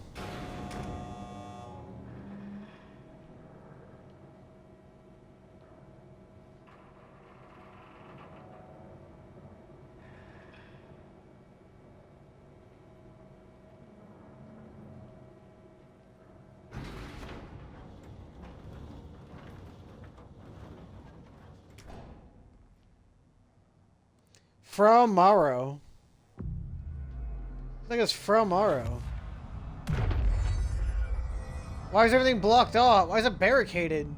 From Morrow. I think it's from Morrow. Why is everything blocked off? Why is it barricaded?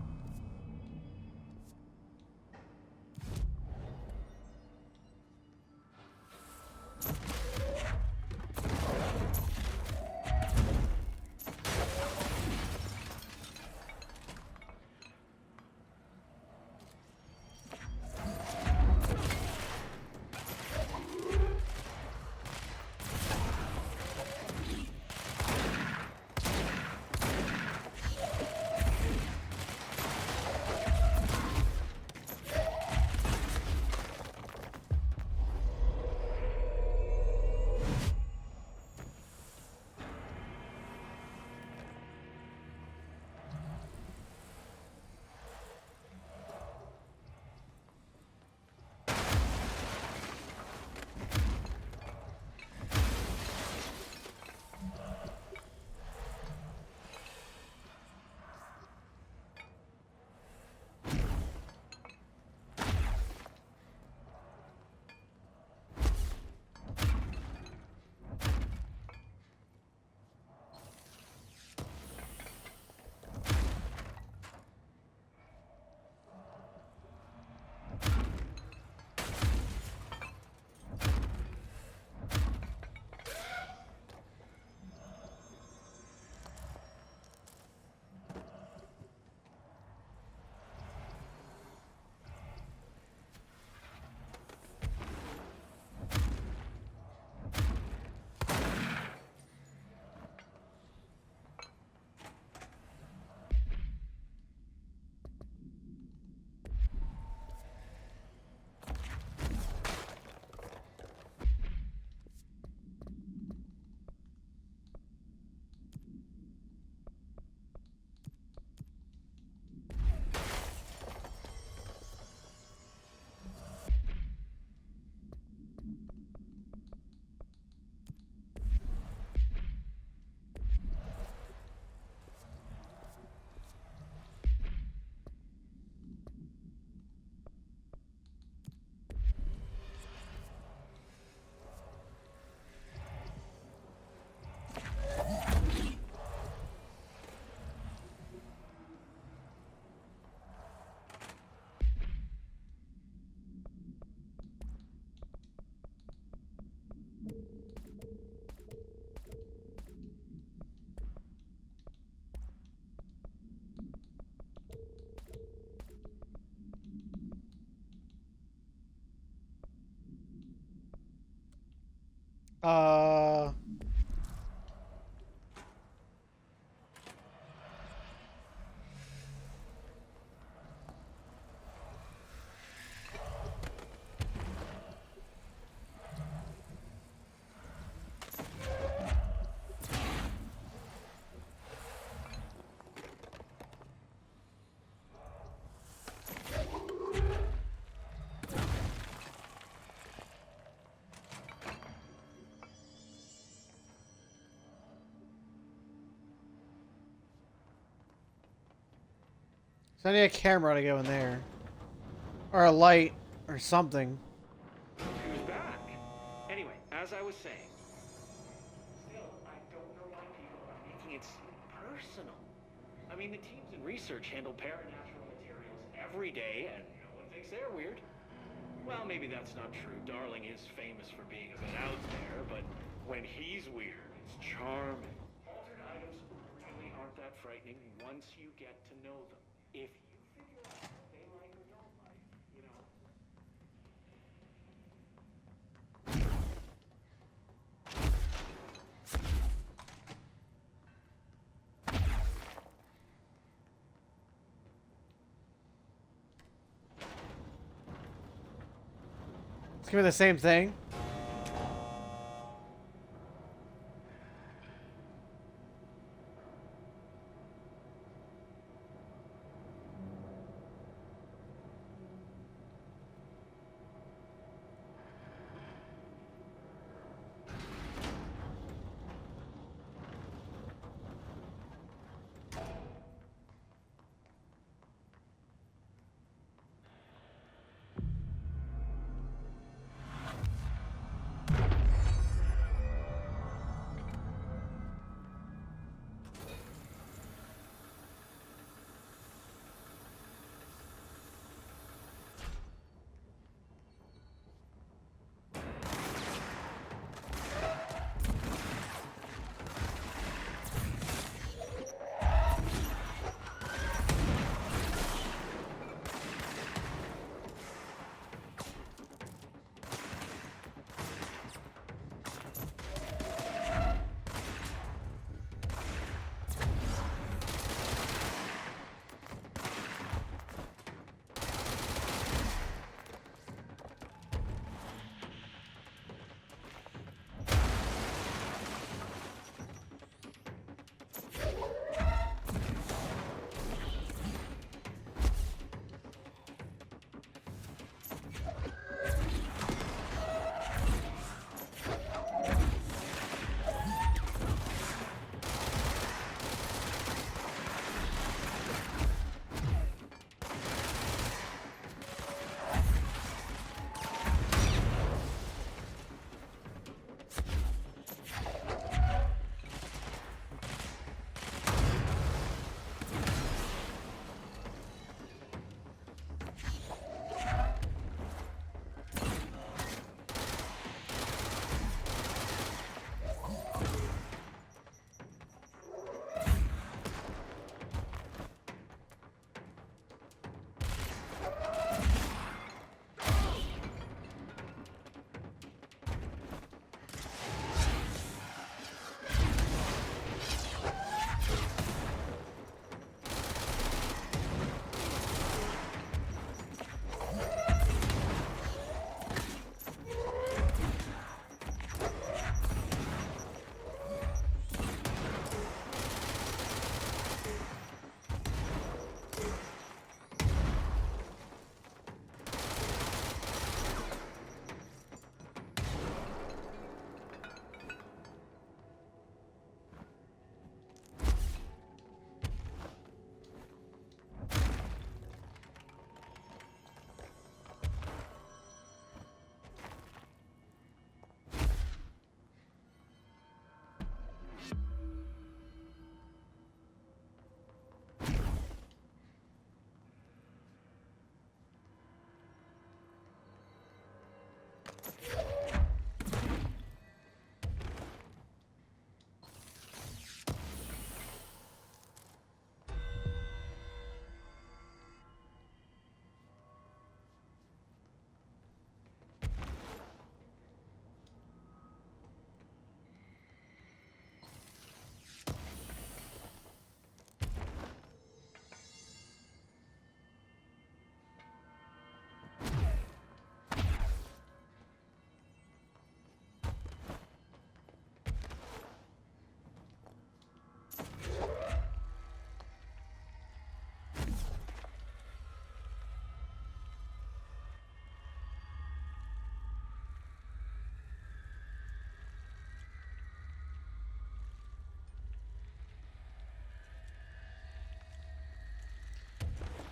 Uh... So I need a camera to go in there. Or a light. Or something. Who's back? Anyway, as I was saying, still, I don't know why people are making it seem personal. I mean, the teams in research handle paranatural materials every day, and no one thinks they're weird. Well, maybe that's not true. Darling is famous for being a bit out there, but when he's weird, it's charming. Altered items really aren't that frightening once you get to know them. If you figure out what they like or don't like, you know. It's gonna be the same thing.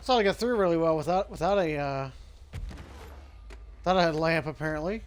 Saw it get through really well without a lamp apparently.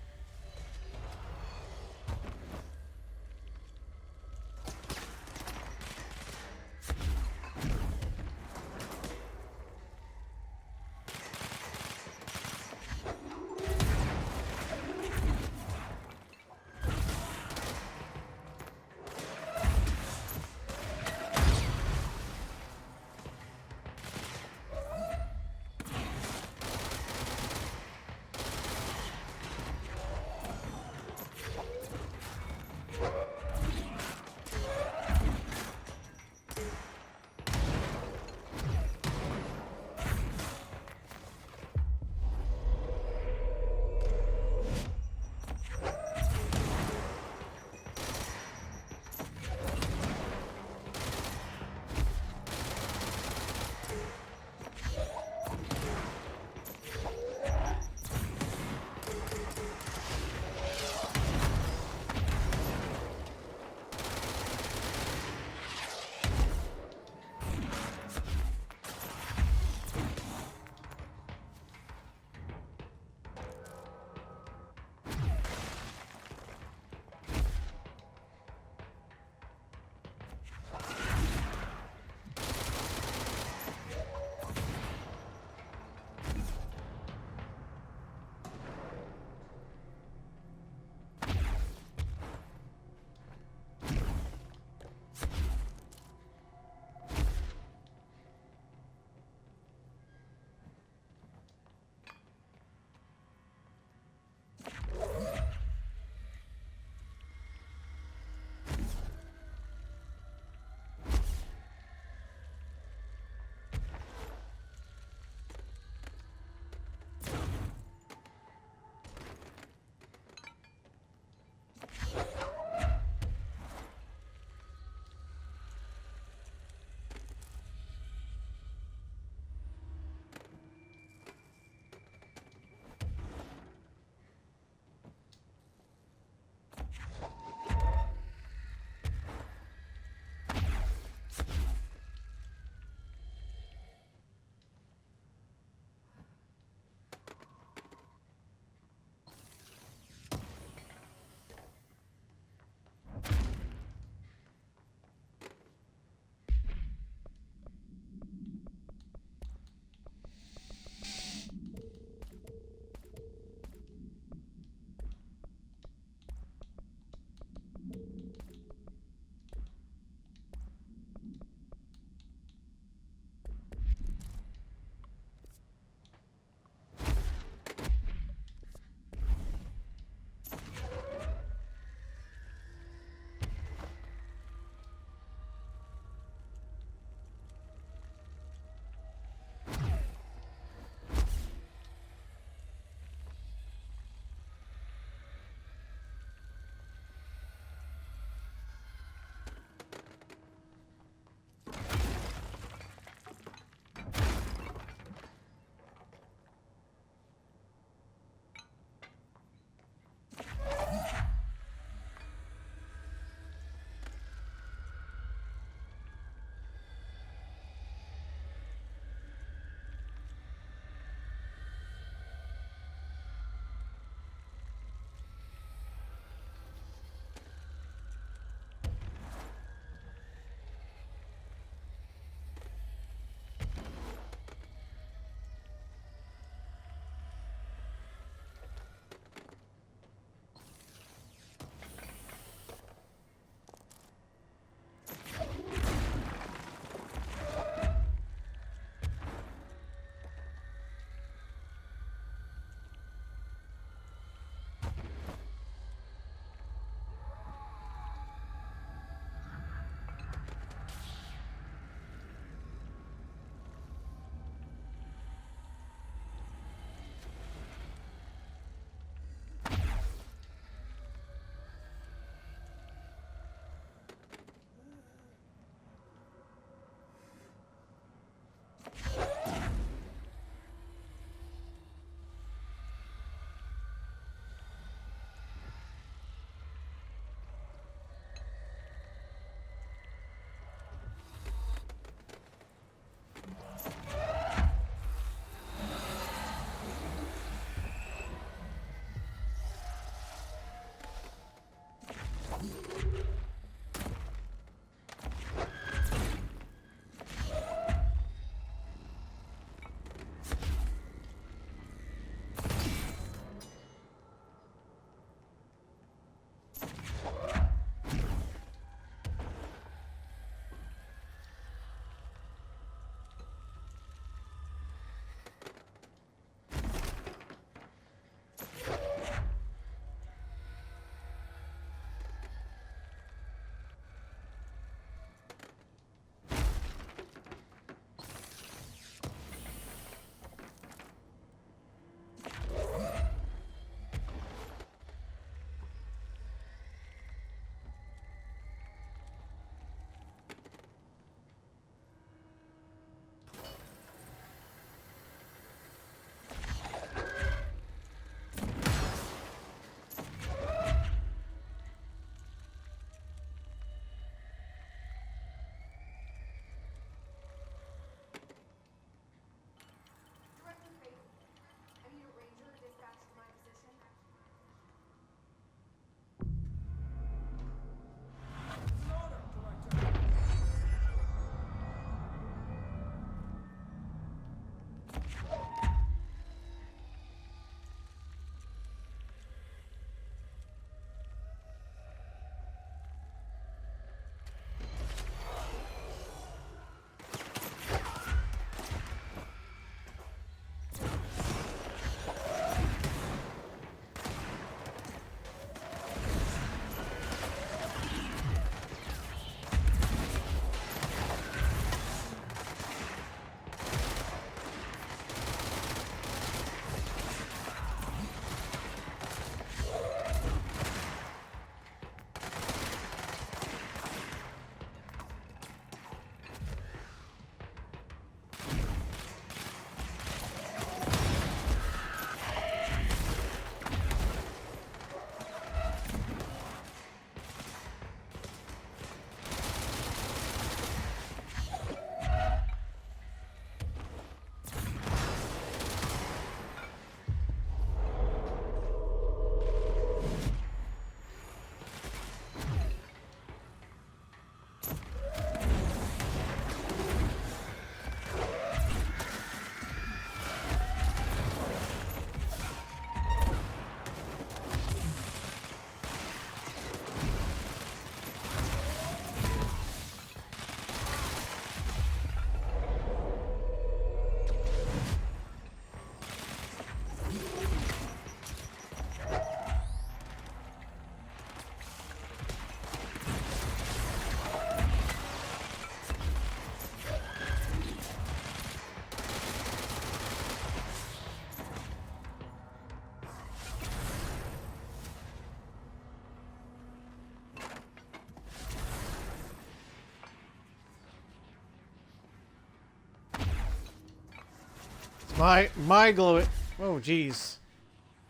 My glowy. Oh, jeez.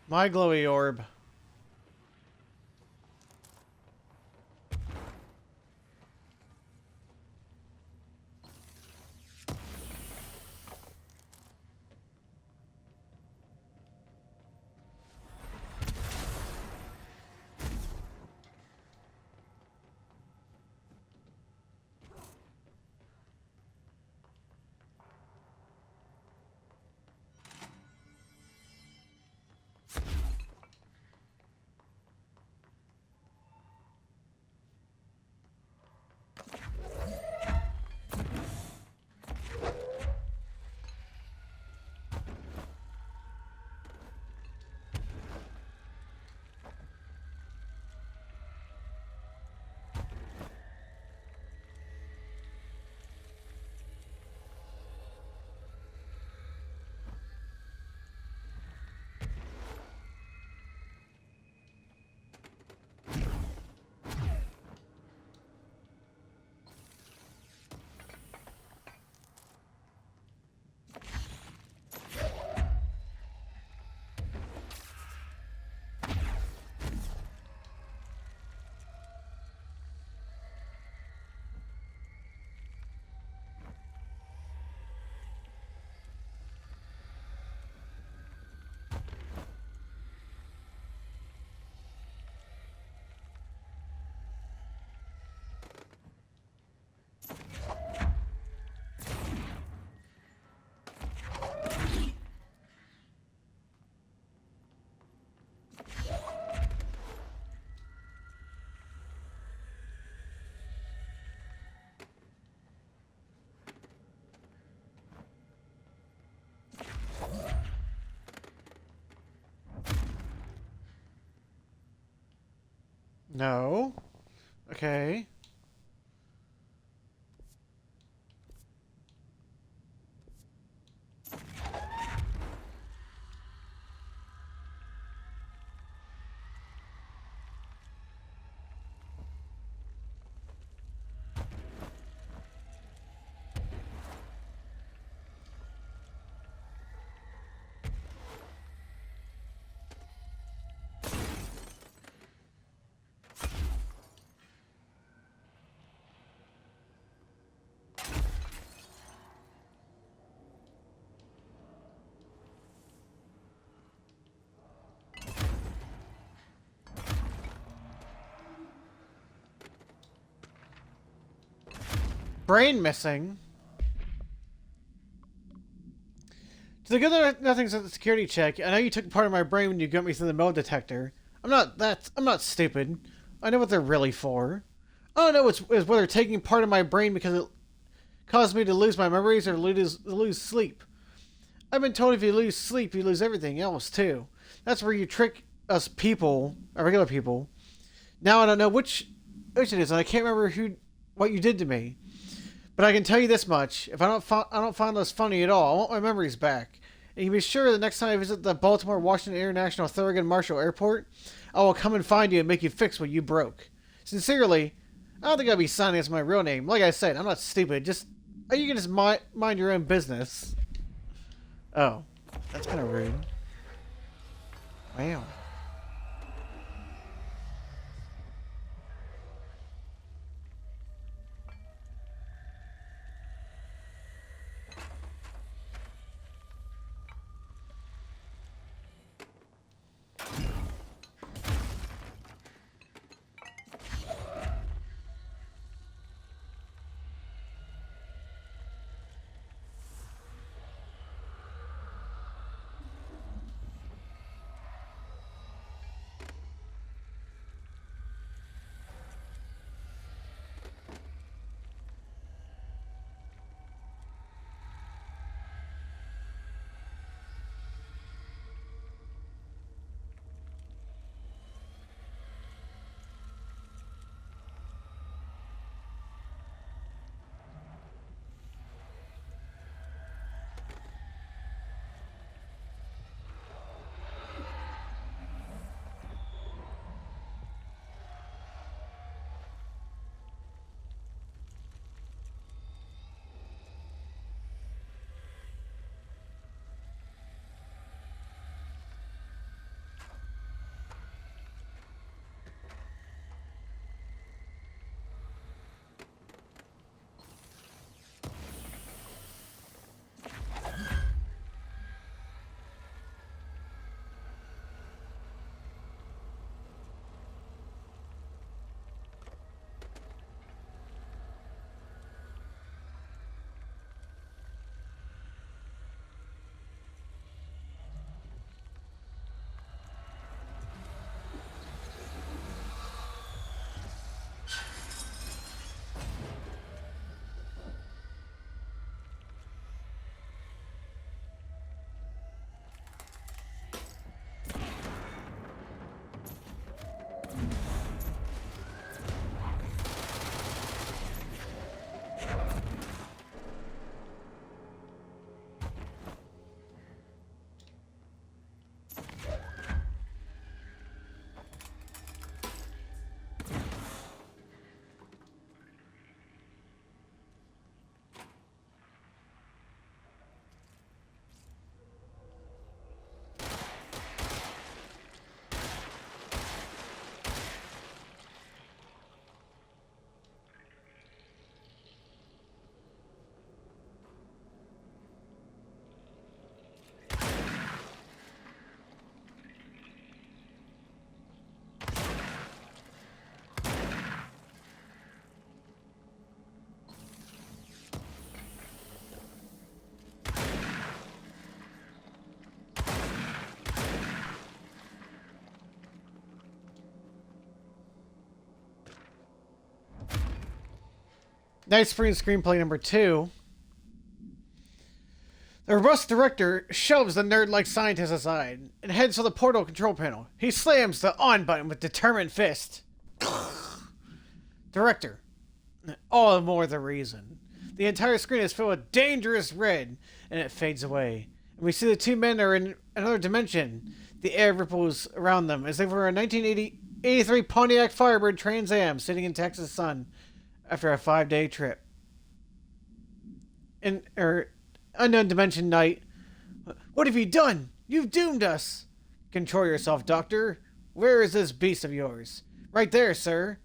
My glowy orb. No. Okay. Brain missing. To the good of nothing's at the security check. I know you took part of my brain when you got me through the metal detector. I'm not stupid. I know what they're really for. I don't know it's whether taking part of my brain because it caused me to lose my memories or lose sleep. I've been told if you lose sleep, you lose everything else too. That's where you trick us people, regular people. Now I don't know which it is, and I can't remember what you did to me. But I can tell you this much: if I don't find this funny at all, I want my memories back. And you can be sure the next time I visit the Baltimore Washington International Thurgood Marshall Airport, I will come and find you and make you fix what you broke. Sincerely, I don't think I'll be signing as my real name. Like I said, I'm not stupid. You can just mind your own business. Oh, that's kind of rude. Wow. Night Spring screenplay number 2. The robust director shoves the nerd-like scientist aside and heads for the portal control panel. He slams the on button with determined fist. Director. All the more the reason. The entire screen is filled with dangerous red, and it fades away. And we see the two men are in another dimension. The air ripples around them as they were a 1983 Pontiac Firebird Trans Am sitting in Texas sun after a 5-day trip. Unknown dimension night. What have you done? You've doomed us. Control yourself, Doctor. Where is this beast of yours? Right there, sir.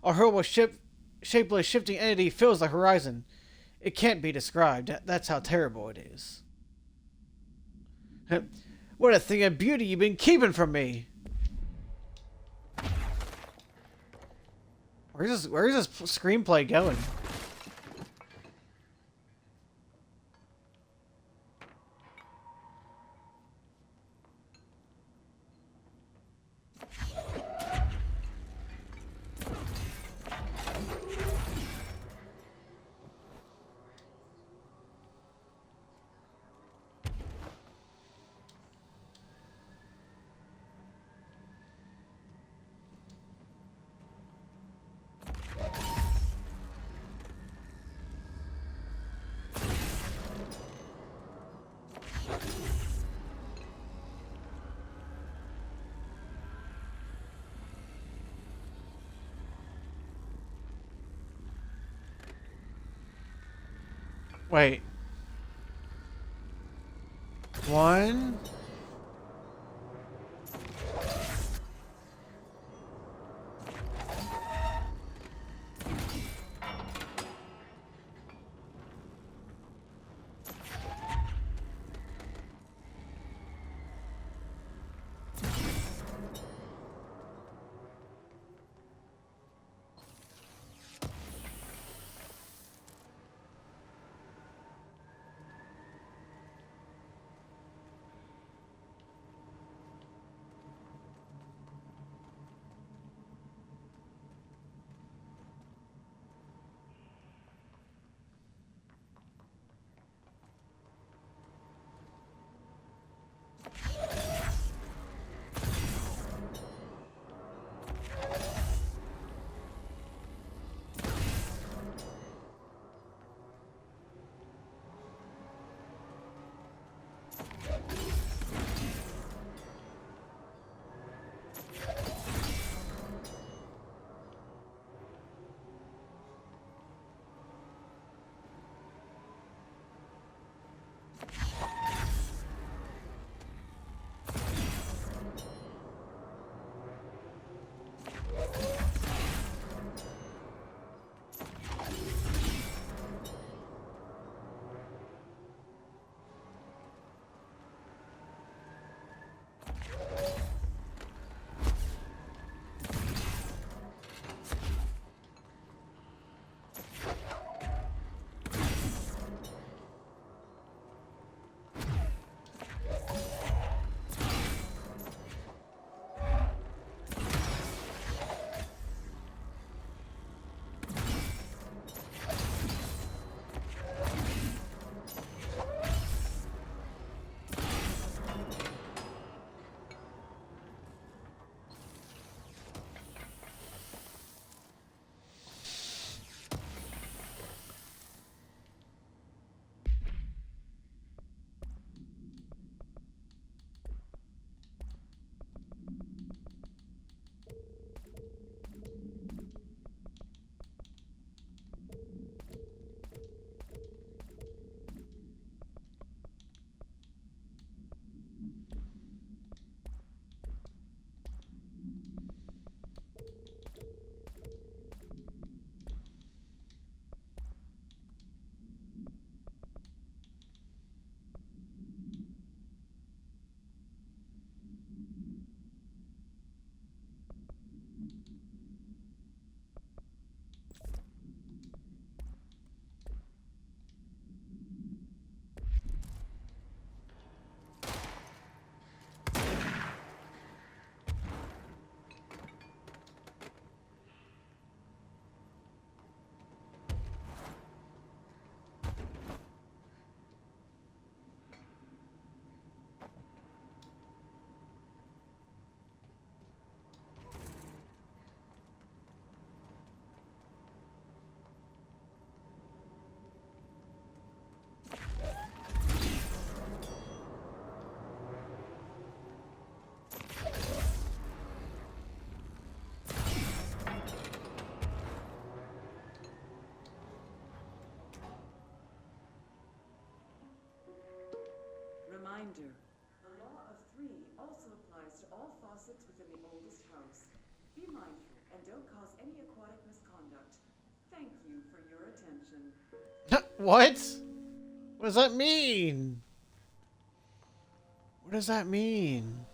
A horrible shapeless shifting entity fills the horizon. It can't be described. That's how terrible it is. What a thing of beauty you've been keeping from me. Where's this screenplay going? Wait. 1. reminder. The law of three also applies to all faucets within the oldest house. Be mindful and don't cause any aquatic misconduct. Thank you for your attention. What? What does that mean? What does that mean?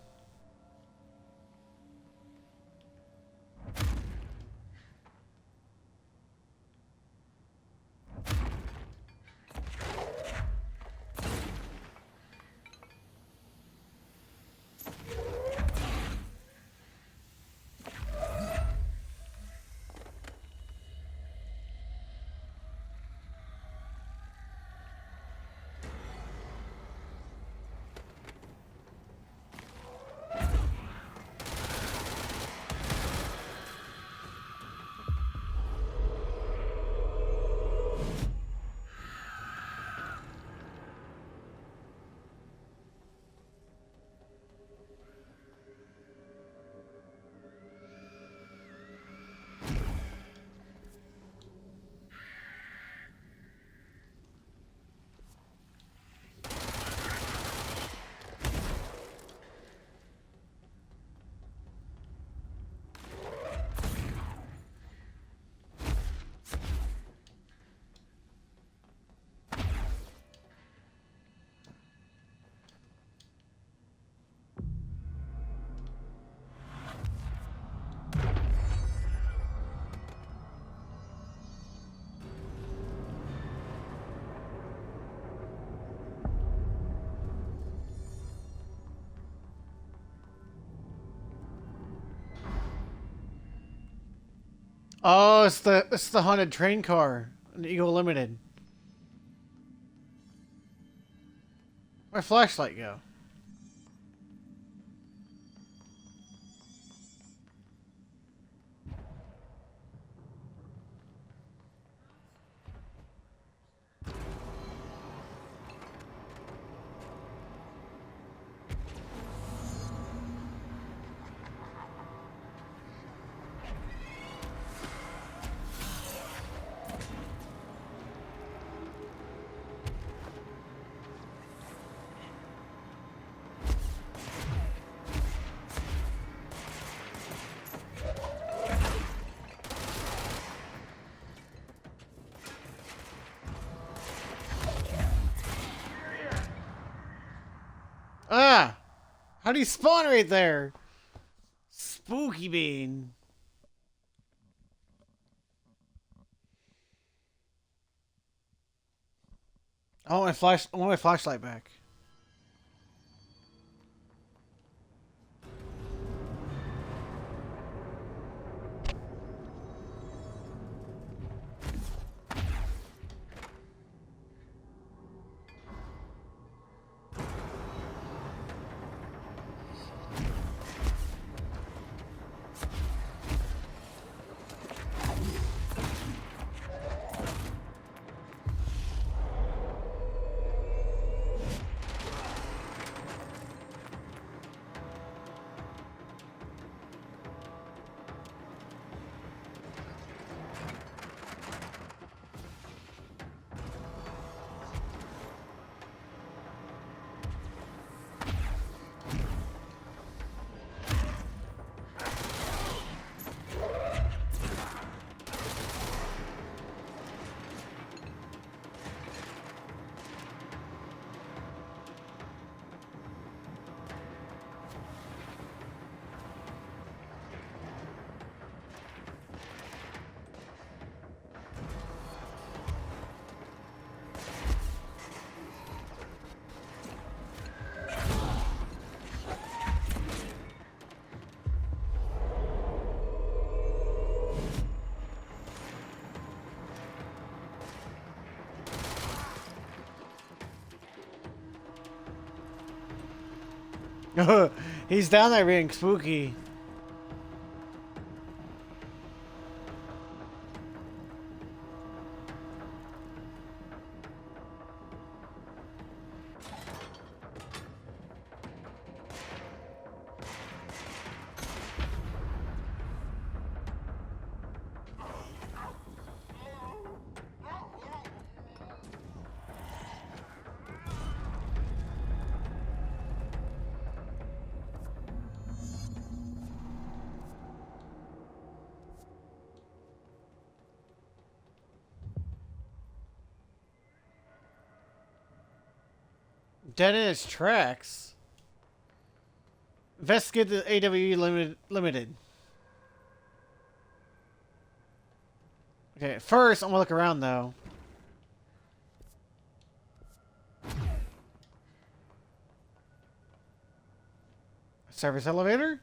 Oh, it's the haunted train car, an Eagle Limited. Where'd my flashlight go? Ah! How do you spawn right there? Spooky bean. I want my flashlight back. He's down there being spooky. Dead in its tracks. Investigate the AWE limited. Okay, first I'm gonna look around though. Service elevator?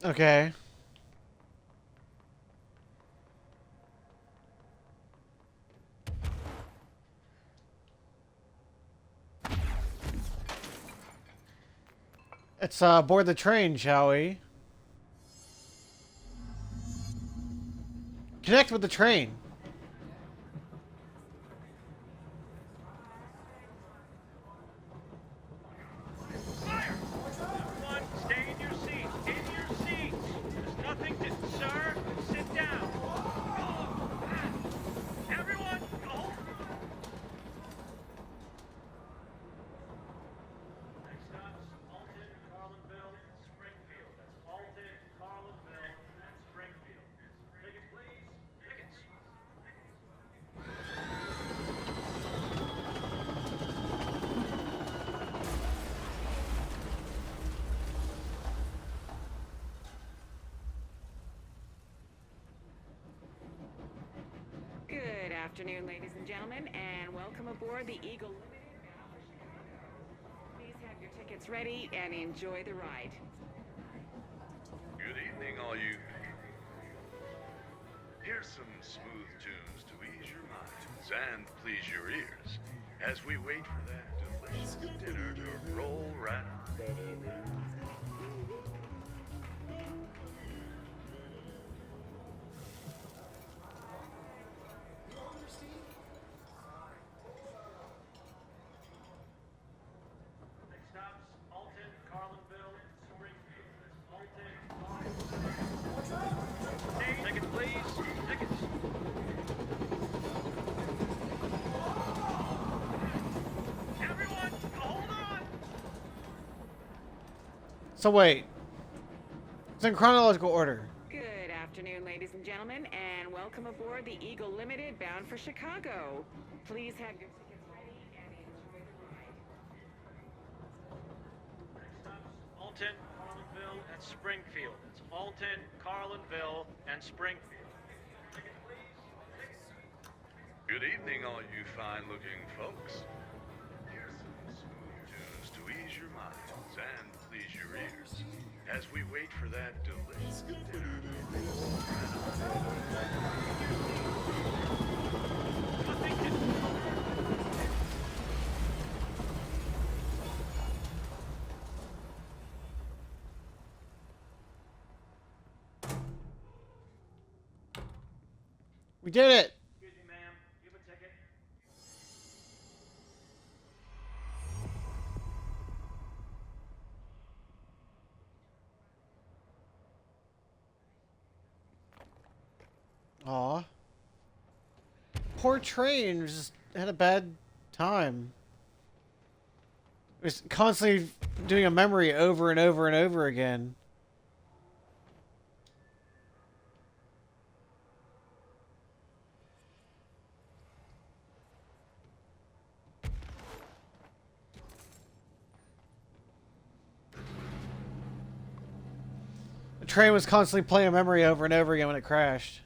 Okay. Let's board the train, shall we? Connect with the train. Everyone, stay in your seats. In your seats. There's nothing to... Sir, sit down. Everyone, hold. Next stop's Alton, Carlinville, Springfield. That's Alton, Carlinville, and Springfield. Tickets, please. Tickets. Good afternoon, ladies and gentlemen, and welcome aboard the Eagle Limited. Please have your tickets ready and enjoy the ride. Good evening, all you. Here's some smooth tunes to ease your minds and please your ears as we wait for that delicious dinner to roll right on. Next stop's Alton, Carlinville, Springfield. That's Alton, Carlinville. Tickets, please. Tickets. Everyone, hold on. So wait. It's in chronological order. Good afternoon, ladies and gentlemen, and welcome aboard the Eagle Limited bound for Chicago. Please have your tickets ready and enjoy the ride. Next stop's Alton, Carlinville, and Springfield. It's Alton, Carlinville, and Springfield. Tickets, please. Tickets. Good evening, all you fine-looking folks. Here's some smooth tunes to ease your minds and please your ears as we wait for that delicious dinner to roll right on. Nothing to... We did it. Excuse me, ma'am. You have a ticket? Aw. Poor train just had a bad time. It was constantly doing a memory over and over and over again. train was constantly playing a memory over and over again when it crashed.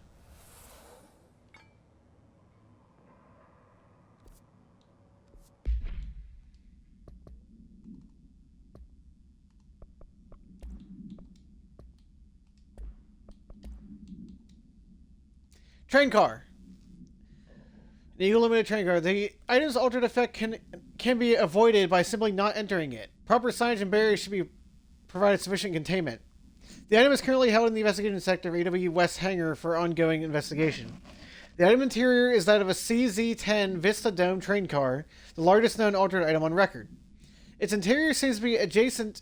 Train car. The Eagle Limited train car. The item's altered effect can be avoided by simply not entering it. Proper signage and barriers should be provided sufficient containment. The item is currently held in the investigation sector of AW West Hangar for ongoing investigation. The item interior is that of a CZ-10 Vista Dome train car, the largest known altered item on record. Its interior seems to be adjacent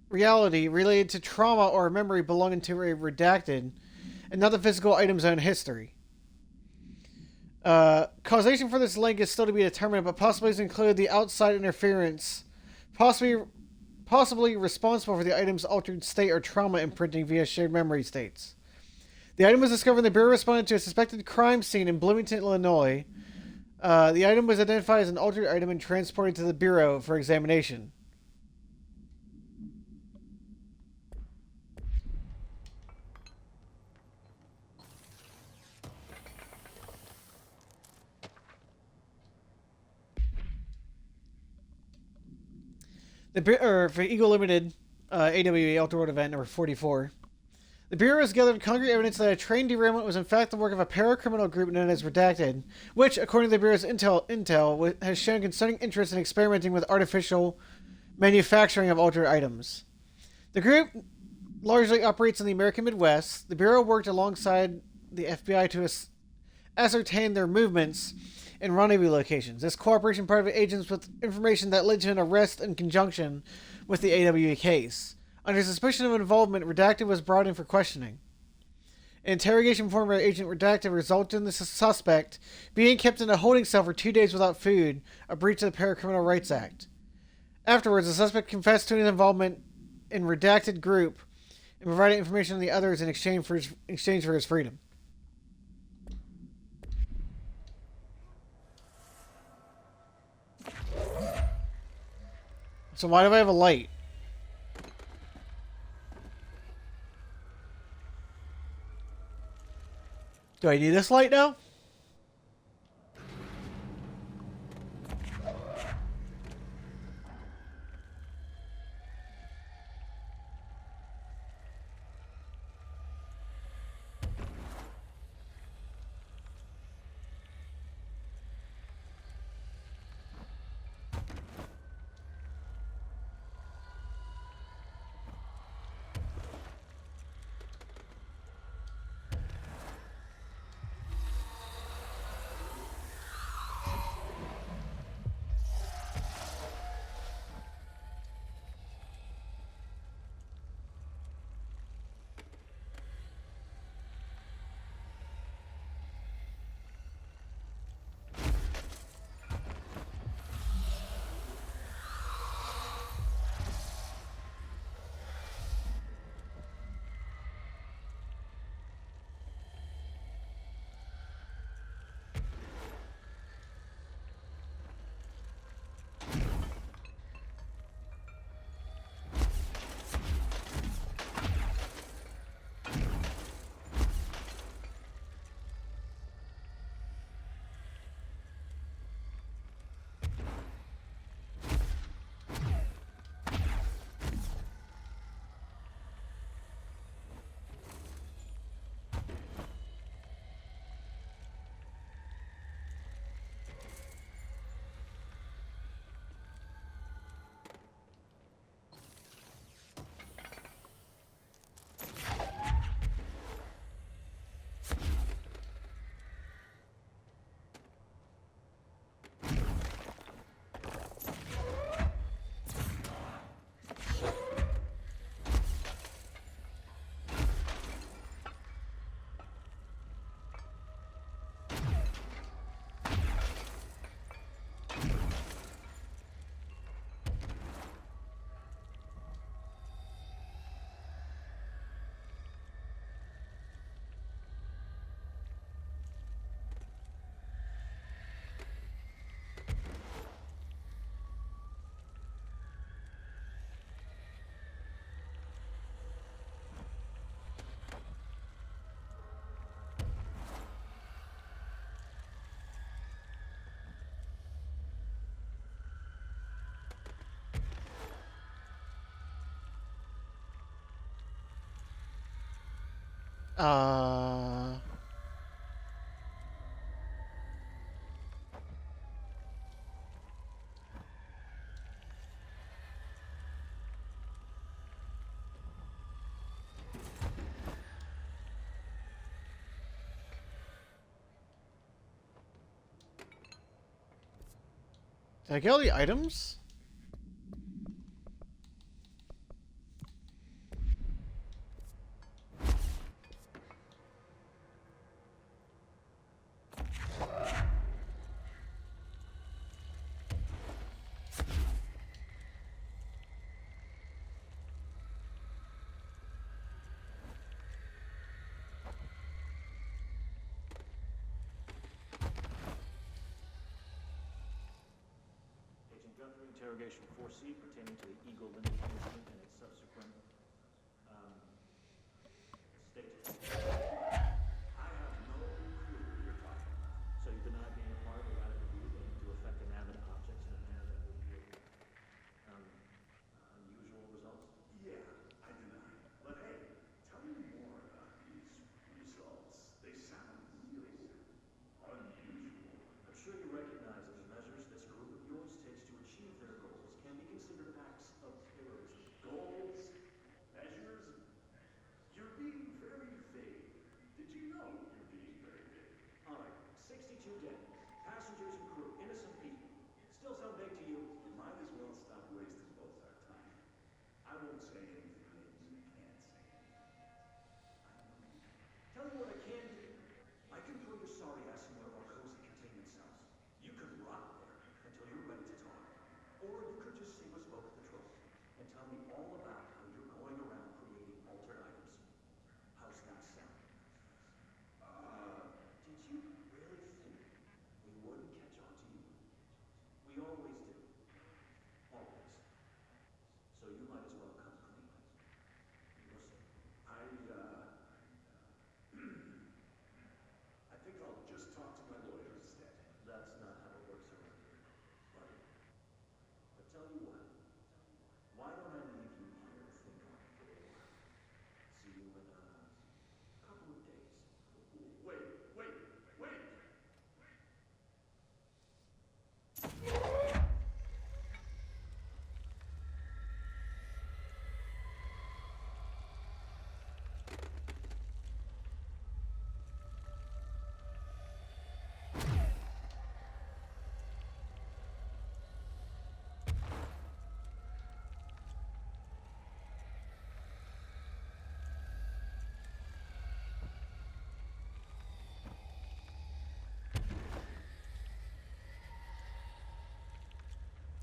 reality related to trauma or memory belonging to a redacted, and not the physical item's own history. Causation for this link is still to be determined, but possibilities include the outside interference, possibly responsible for the item's altered state or trauma imprinting via shared memory states. The item was discovered when the Bureau responded to a suspected crime scene in Bloomington, Illinois. The item was identified as an altered item and transported to the Bureau for examination. For Eagle Limited, AWE Ultra World Event number 44. The Bureau has gathered concrete evidence that a train derailment was in fact the work of a paracriminal group known as Redacted, which, according to the Bureau's intel has shown concerning interest in experimenting with artificial manufacturing of altered items. The group largely operates in the American Midwest. The Bureau worked alongside the FBI to ascertain their movements and rendezvous locations. This cooperation provided agents with information that led to an arrest in conjunction with the AWE case. Under suspicion of involvement, Redacted was brought in for questioning. An interrogation performed by Agent Redacted resulted in the suspect being kept in a holding cell for 2 days without food, a breach of the Paracriminal Rights Act. Afterwards, the suspect confessed to his involvement in Redacted group and provided information on the others in exchange for his freedom. So why do I have a light? Do I need this light now? Uh... Did I get all the items? Agent Guthrie, interrogation 4C pertaining to the Eagle Limited incident and its subsequent status. I have no clue what you're talking about. So you deny being a part of a radical group aiming to affect inanimate objects in a manner that would yield unusual results? Yeah, I deny. But hey, tell me more about these results. They sound real unusual. I'm sure you recognize that the measures this group of yours takes to achieve their goals can be considered acts of terrorism. Goals? Measures? You're being very vague. Did you know you're being very vague? All right, 62 dead. Passengers and crew, innocent people. Still sound vague to you? You might as well stop wasting both our time. I won't say anything that you can't say. Tell you what I can do. I can throw your sorry ass in one of our cozy containment cells. You could rot there until you're ready to talk. Or you could just save us both the trouble and tell me all about how you're going around creating altered items. How's that sound? Did you really think we wouldn't catch on to you? We always do. Always. So you might as well come clean. Listen. I think I'll just talk to my lawyer instead. That's not how it works around here, buddy. But tell you what, why don't I leave you here to think on it for a while? See you in a couple of days. Wait.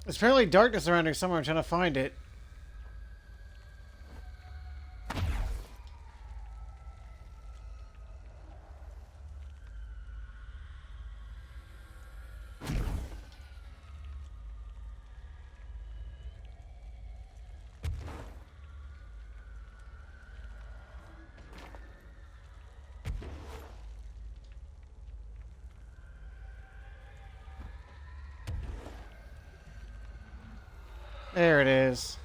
There's apparently darkness around here somewhere. I'm trying to find it. There it is.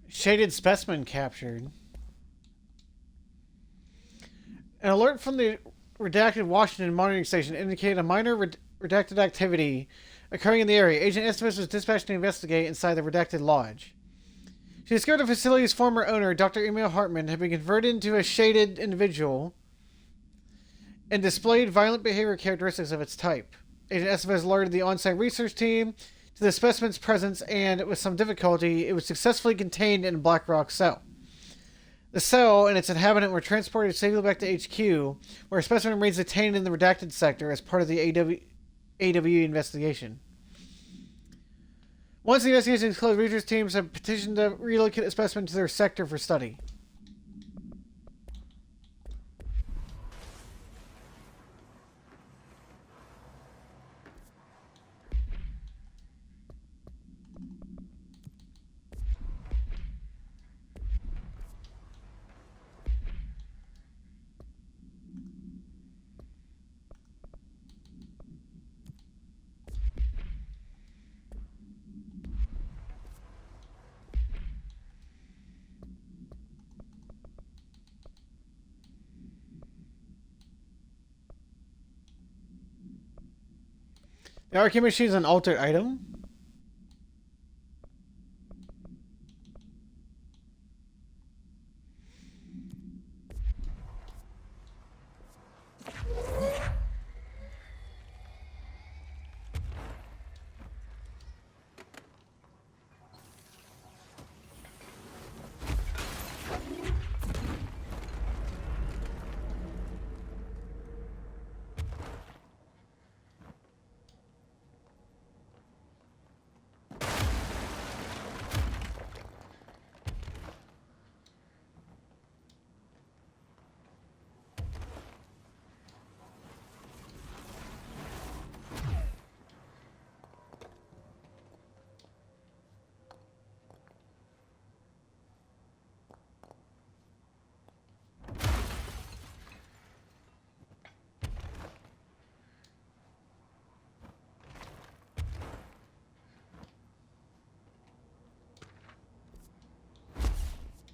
Shaded specimen captured. An alert from the redacted Washington monitoring station indicated a minor redacted activity occurring in the area. Agent Estes was dispatched to investigate inside the redacted lodge. She discovered the facility's former owner, Dr. Emil Hartman, had been converted into a shaded individual and displayed violent behavior characteristics of its type. Agent Estevez alerted the on-site research team to the specimen's presence, and with some difficulty, it was successfully contained in a black rock cell. The cell and its inhabitant were transported safely back to HQ, where a specimen remains detained in the redacted sector as part of the AW investigation. Once the investigation is closed, research teams have petitioned to relocate the specimen to their sector for study. The arcade machine is an altered item.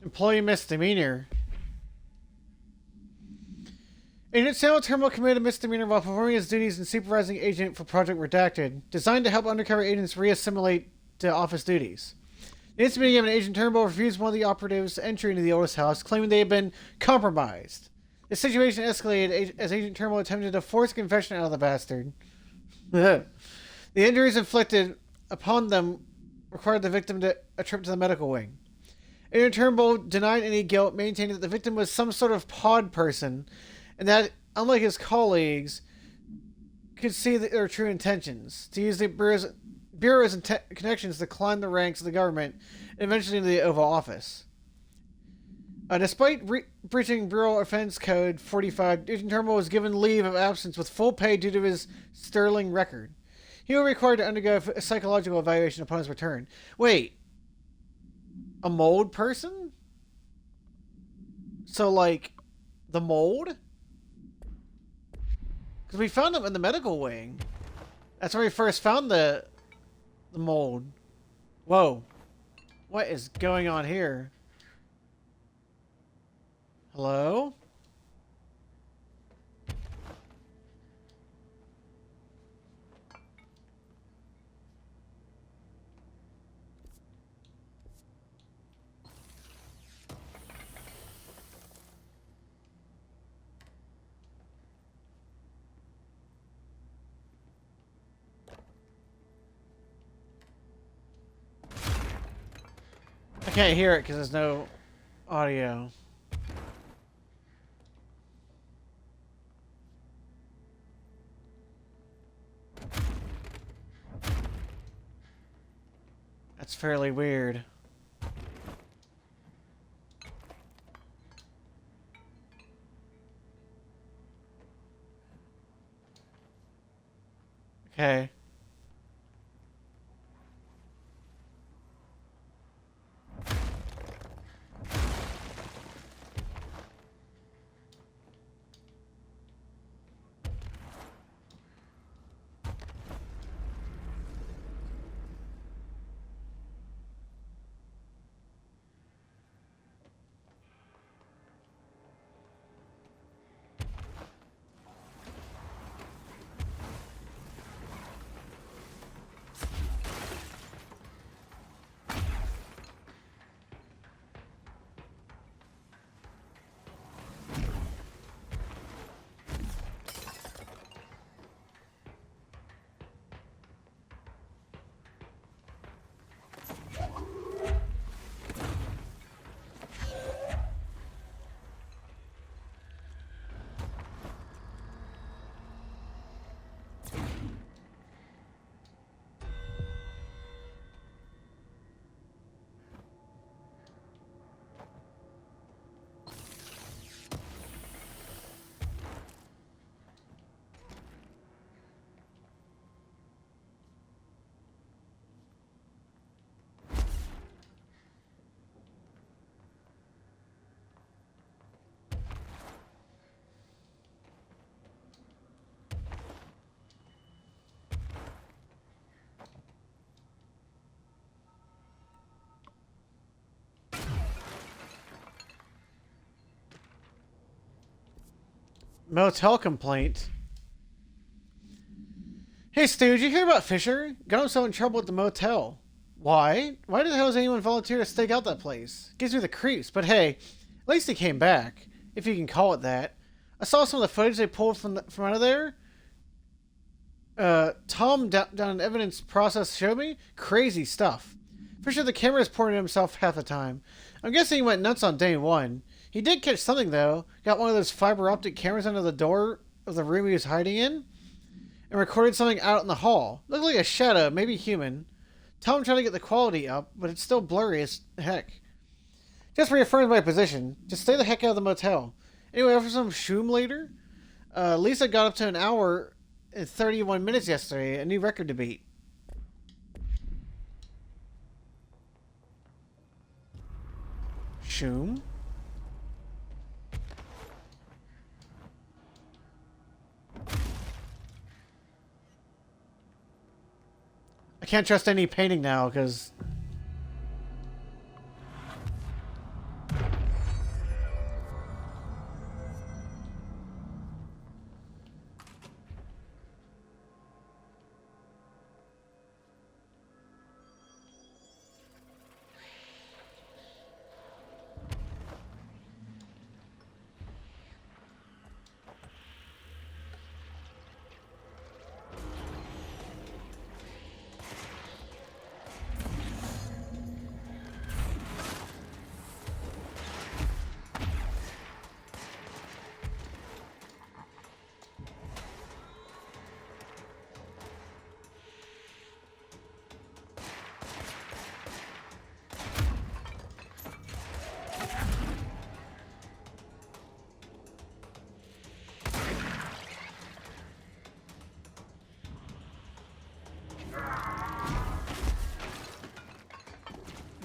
Employee misdemeanor. Agent Samuel Turnbull committed a misdemeanor while performing his duties as supervising agent for Project Redacted, designed to help undercover agents re-assimilate to office duties. The incident began when Agent Turnbull refused one of the operatives' entry into the oldest house, claiming they had been compromised. The situation escalated as Agent Turnbull attempted to force confession out of the bastard. The injuries inflicted upon them required the victim to a trip to the medical wing. Agent Turnbull denied any guilt, maintaining that the victim was some sort of pod person, and that, unlike his colleagues, could see their true intentions, to use the Bureau's connections to climb the ranks of the government, and eventually into the Oval Office. Despite breaching Bureau Offense Code 45, Agent Turnbull was given leave of absence with full pay due to his sterling record. He was required to undergo a psychological evaluation upon his return. Wait. A mold person? So, like, the mold? Because we found him in the medical wing. That's where we first found the mold. Whoa. What is going on here? Hello? I can't hear it because there's no audio. That's fairly weird. Okay. Motel complaint. Hey Stu, did you hear about Fisher? Got himself in trouble at the motel. Why? Why the hell does anyone volunteer to stake out that place? Gives me the creeps, but hey, at least he came back, if you can call it that. I saw some of the footage they pulled from out of there. Tom down an evidence process showed me crazy stuff. For sure, the camera is pouring at himself half the time. I'm guessing he went nuts on day one. He did catch something though. Got one of those fiber optic cameras under the door of the room he was hiding in, and recorded something out in the hall. Looked like a shadow, maybe human. Tom tried to get the quality up, but it's still blurry as heck. Just reaffirms my position. Just stay the heck out of the motel. Anyway, after some shoom later, Lisa got up to an hour and 31 minutes yesterday, a new record to beat. Shoom? I can't trust any painting now, because...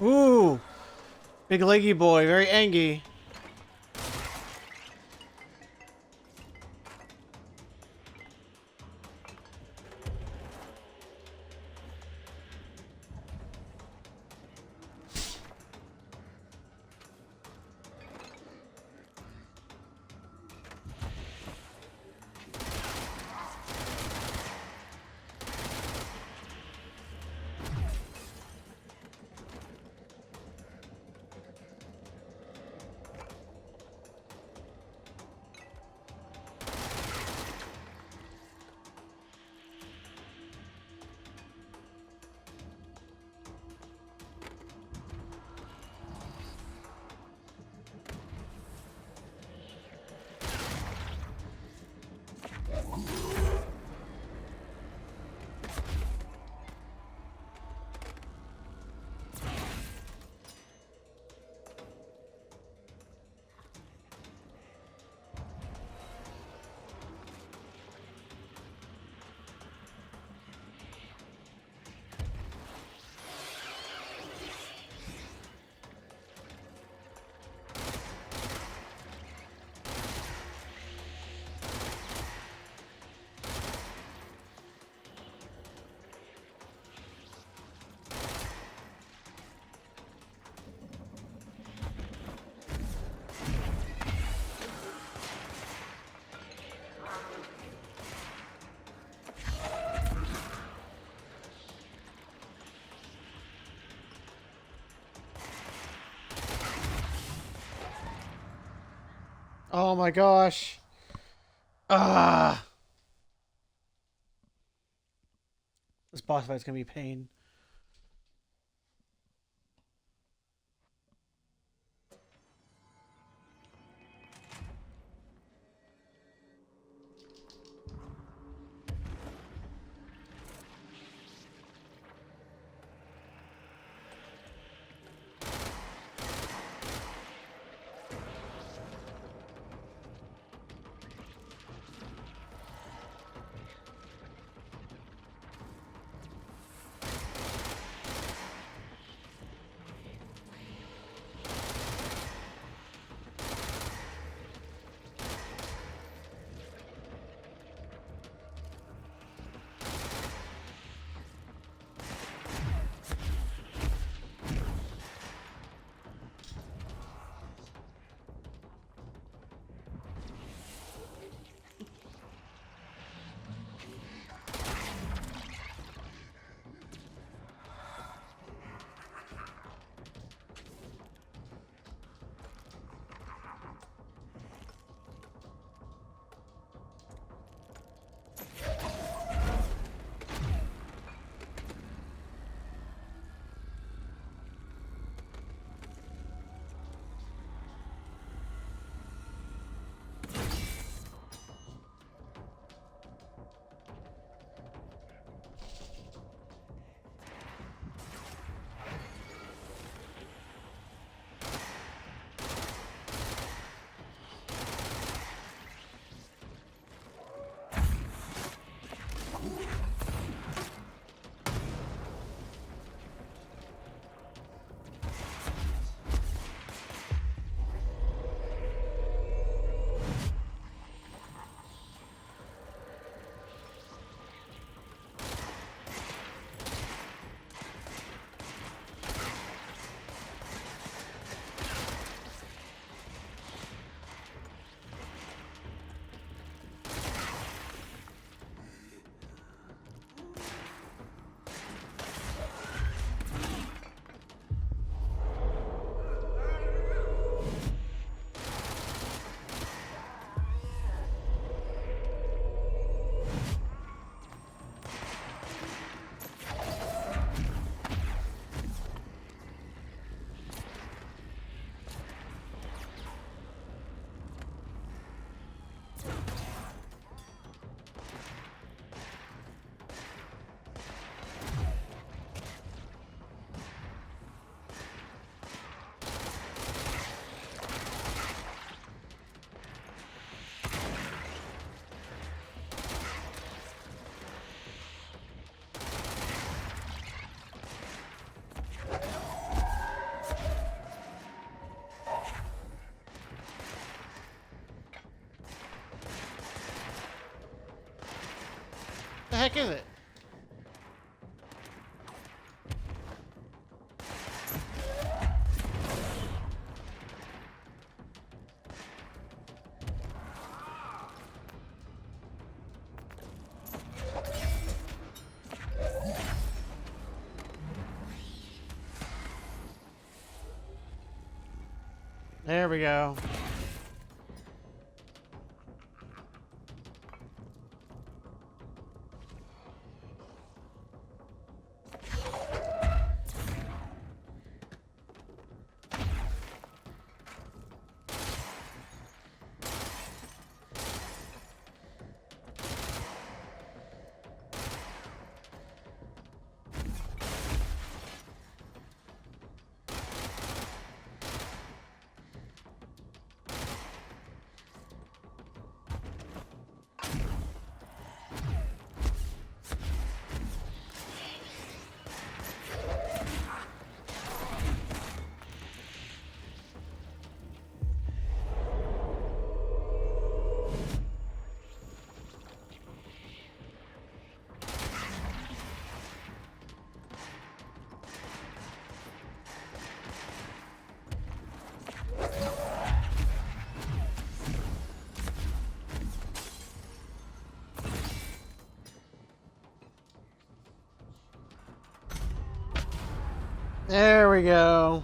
Ooh! Big leggy boy, very angry. Oh my gosh. Ah. This boss fight's gonna be pain. heck is it? There we go. There we go.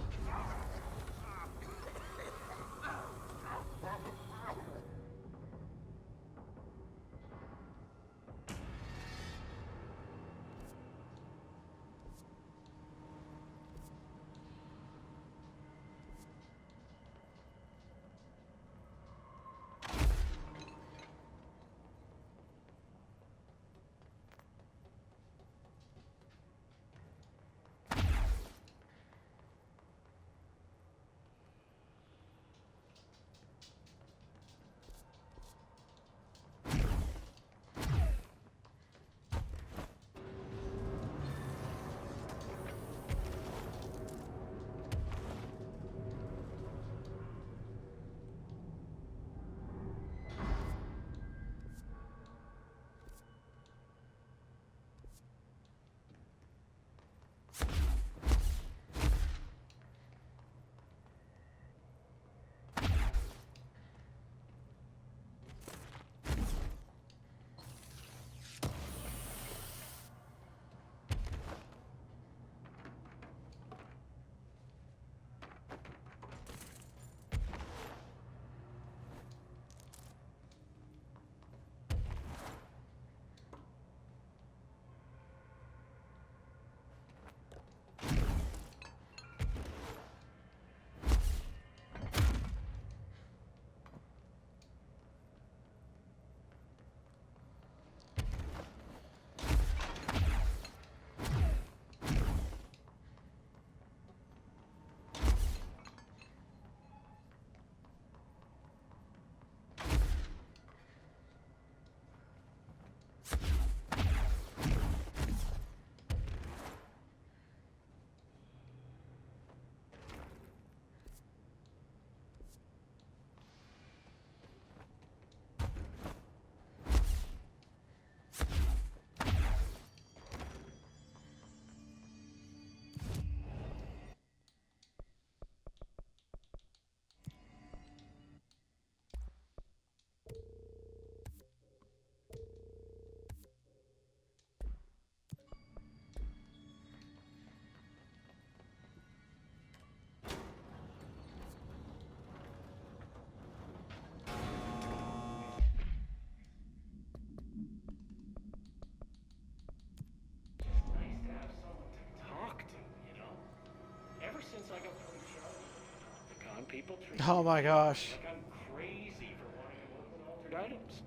since I got put in charge of the con, people treat Oh my gosh. like I'm crazy for wanting to work with altered items.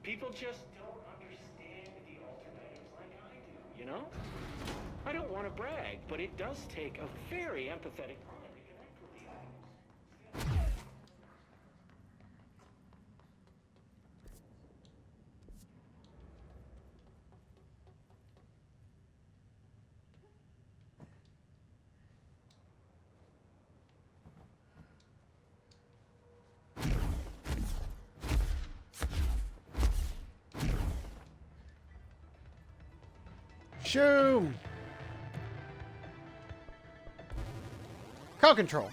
People just don't understand the altered items like I do, you know? I don't want to brag, but it does take a very empathetic mind to connect with the items. Shoom! Crowd control.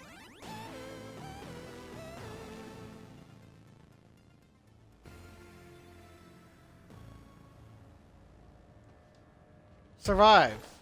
Survive.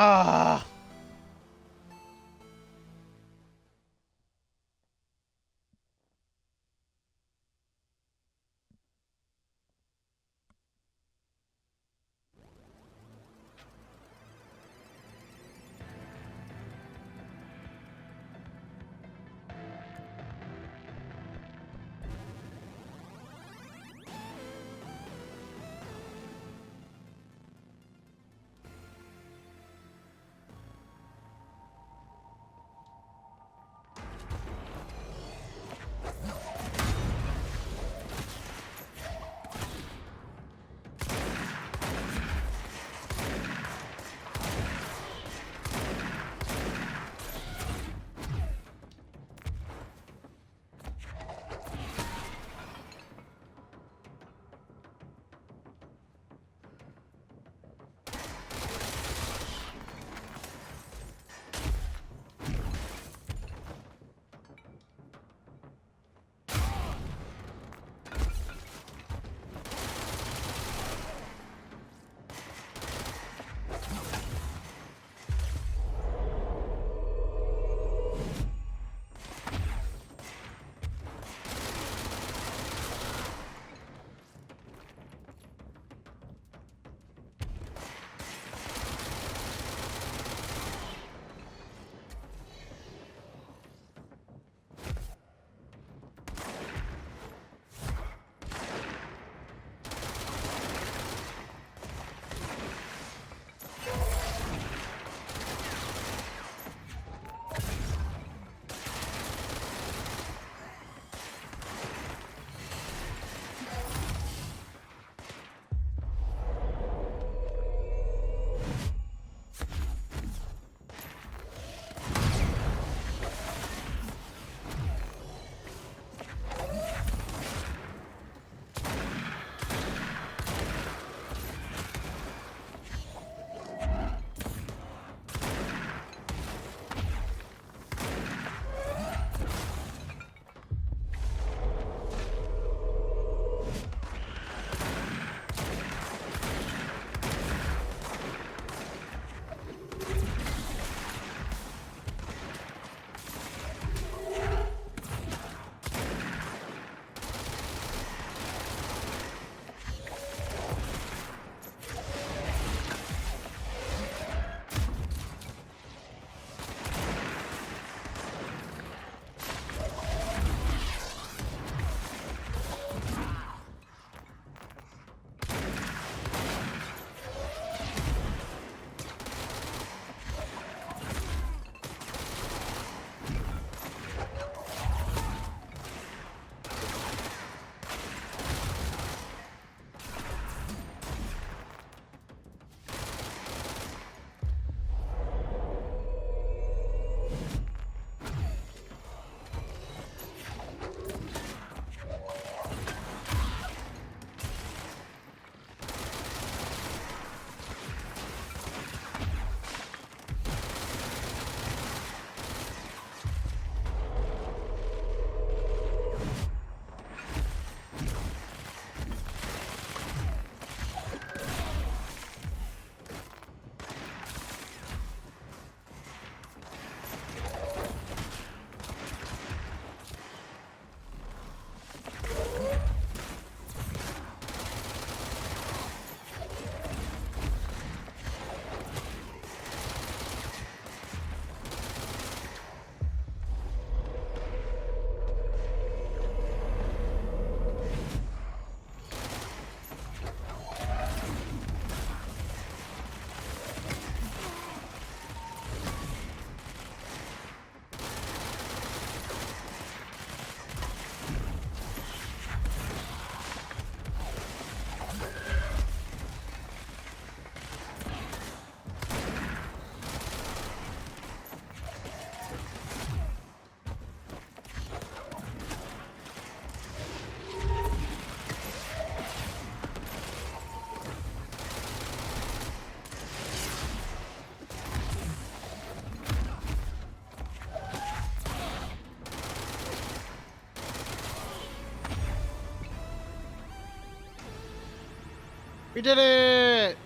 Ah. We did it!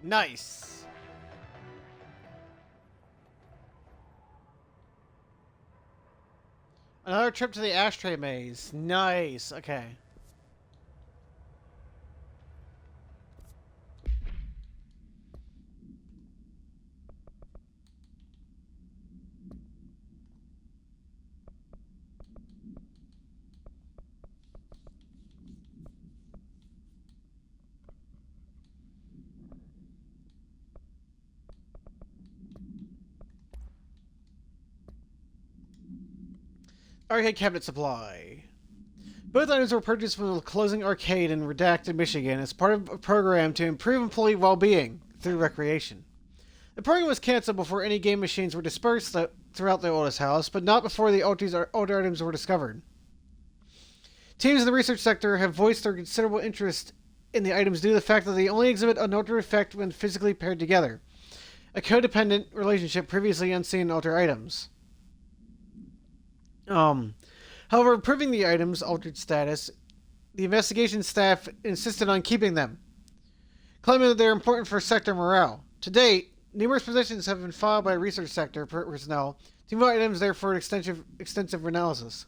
Nice. Another trip to the ashtray maze. Nice. Okay. Arcade cabinet supply. Both items were purchased from the closing arcade in Redacted, Michigan as part of a program to improve employee well-being through recreation. The program was canceled before any game machines were dispersed throughout the oldest house, but not before the older items were discovered. Teams in the research sector have voiced their considerable interest in the items due to the fact that they only exhibit a notable effect when physically paired together, a codependent relationship previously unseen in older items. However, improving the items' altered status, the investigation staff insisted on keeping them, claiming that they are important for sector morale. To date, numerous positions have been filed by research sector personnel to move items there for extensive analysis.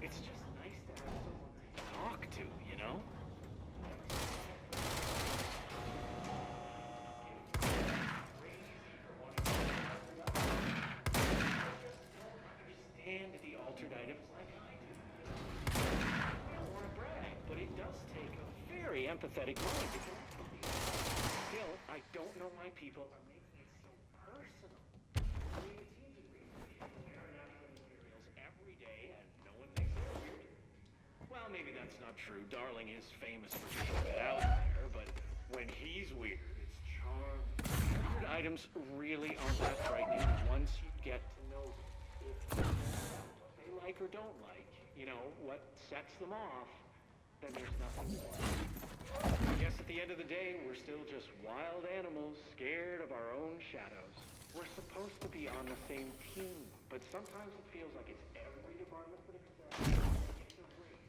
It's just nice to have someone to talk to, you know? Understand the altered items like I do. I don't want to brag, but it does take a very empathetic mind to connect with you. Still, I don't know why people are making it so personal. I mean, it seems to be natural materials every day, and no one thinks they're weird. Well, maybe that's not true. Darling is famous for being a bit out there, but when he's weird, it's charming. Weird items really aren't that frightening once you get to know them. If you know what they like or don't like, you know, what sets them off, then there's nothing more. I guess at the end of the day, we're still just wild animals scared of our own shadows. We're supposed to be on the same team, but sometimes it feels like it's every department for themselves. It's a race.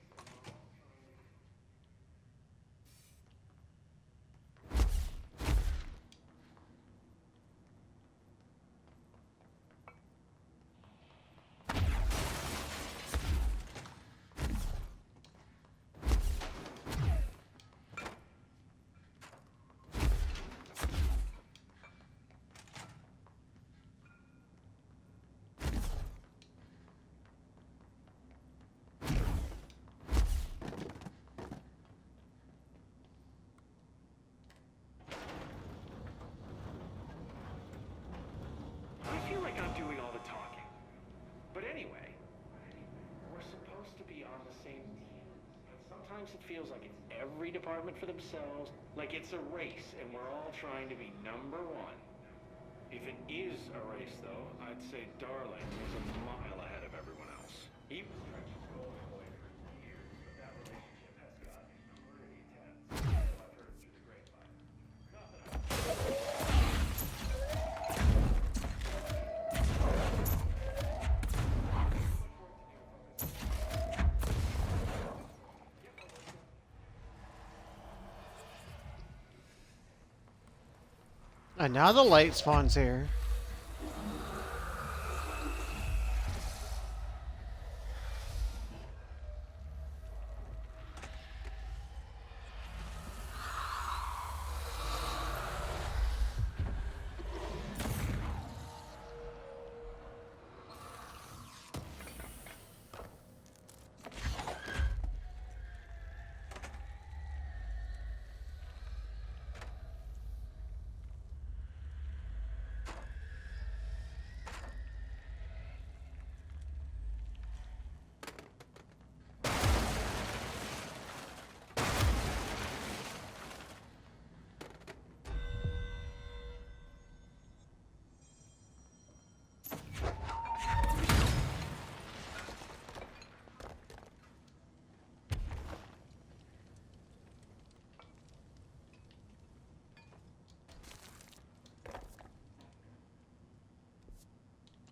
I feel like I'm doing all the talking. But anyway, we're supposed to be on the same team. But sometimes it feels like it's every department for themselves, like it's a race and we're all trying to be number one. If it is a race, though, I'd say Darling is a mile ahead of everyone else. He was Trench's golden boy for years, but that relationship has gotten pretty tense. I've heard through the grapevine. Not that I... And now the light spawns here.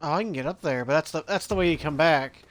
Oh, I can get up there, but that's the way you come back.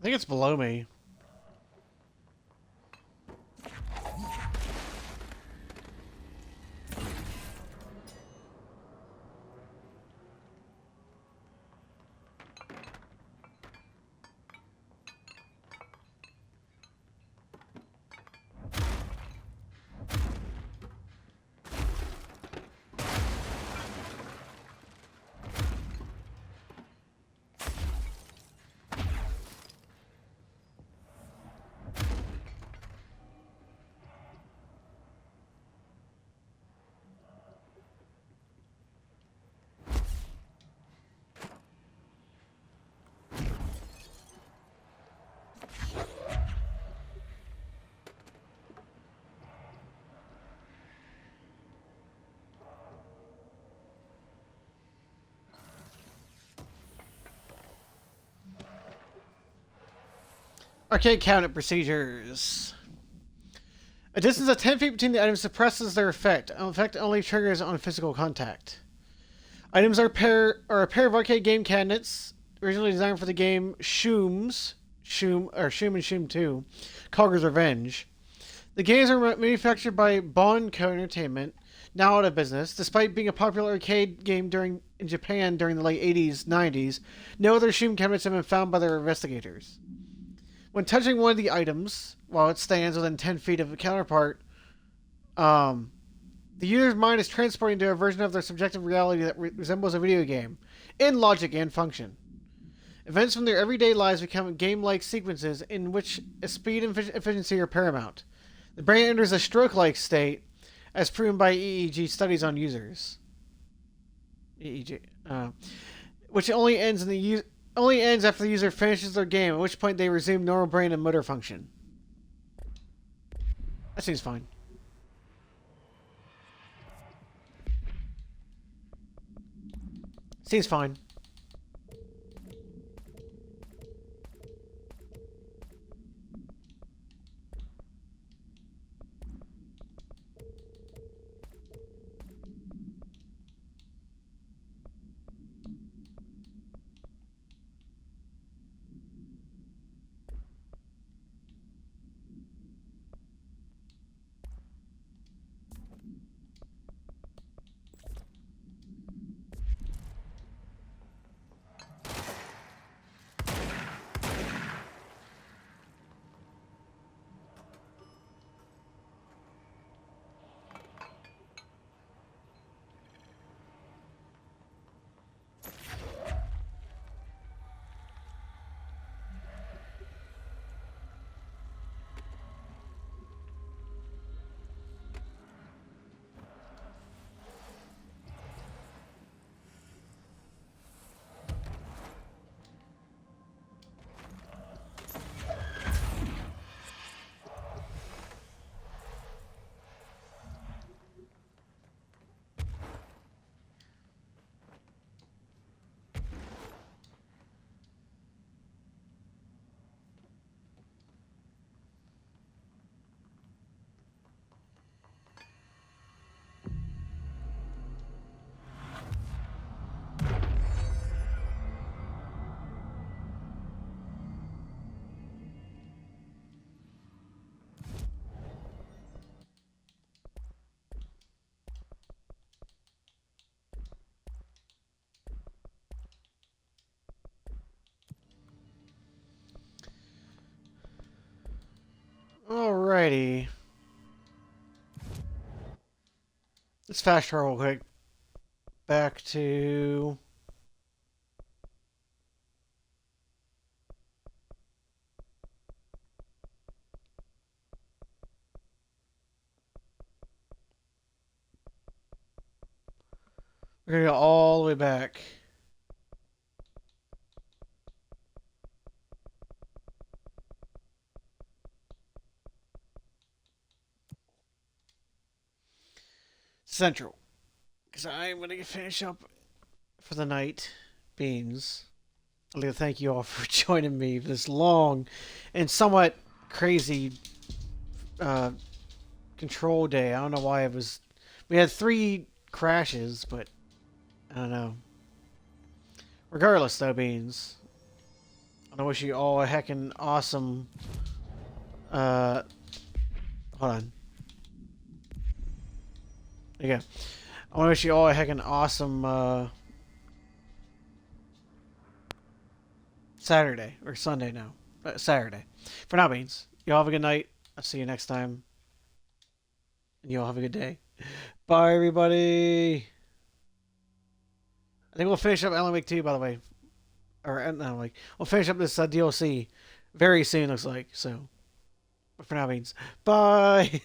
I think it's below me. Arcade cabinet procedures. A distance of 10 feet between the items suppresses their effect. Effect only triggers on physical contact. Items are a pair of arcade game cabinets, originally designed for the game Shoom and Shoom 2, Cogger's Revenge. The games are manufactured by Bonco Entertainment, now out of business. Despite being a popular arcade game in Japan during the late 80s, 90s, no other Shoom cabinets have been found by their investigators. When touching one of the items, while it stands within 10 feet of the counterpart, the user's mind is transported into a version of their subjective reality that resembles a video game, in logic and function. Events from their everyday lives become game-like sequences in which speed and efficiency are paramount. The brain enters a stroke-like state, as proven by EEG studies on users. EEG, which only ends after the user finishes their game, at which point they resume normal brain and motor function. That seems fine. Seems fine. Alrighty. Let's fast travel real quick. Back to... We're gonna go all the way back. Central. Because I'm going to finish up for the night. Beans. I'd like to thank you all for joining me for this long and somewhat crazy control day. I don't know why it was... We had 3 crashes, but I don't know. Regardless, though, Beans, I wish you all a heckin' awesome... hold on. There you go. I want to wish you all a heckin' awesome Saturday or Sunday now. Saturday. For now, Beans. You all have a good night. I'll see you next time. And you all have a good day. Bye, everybody. I think we'll finish up Alan Wake 2, by the way. Or, no, like, we'll finish up this DLC very soon, looks like. So, but for now, Beans. Bye.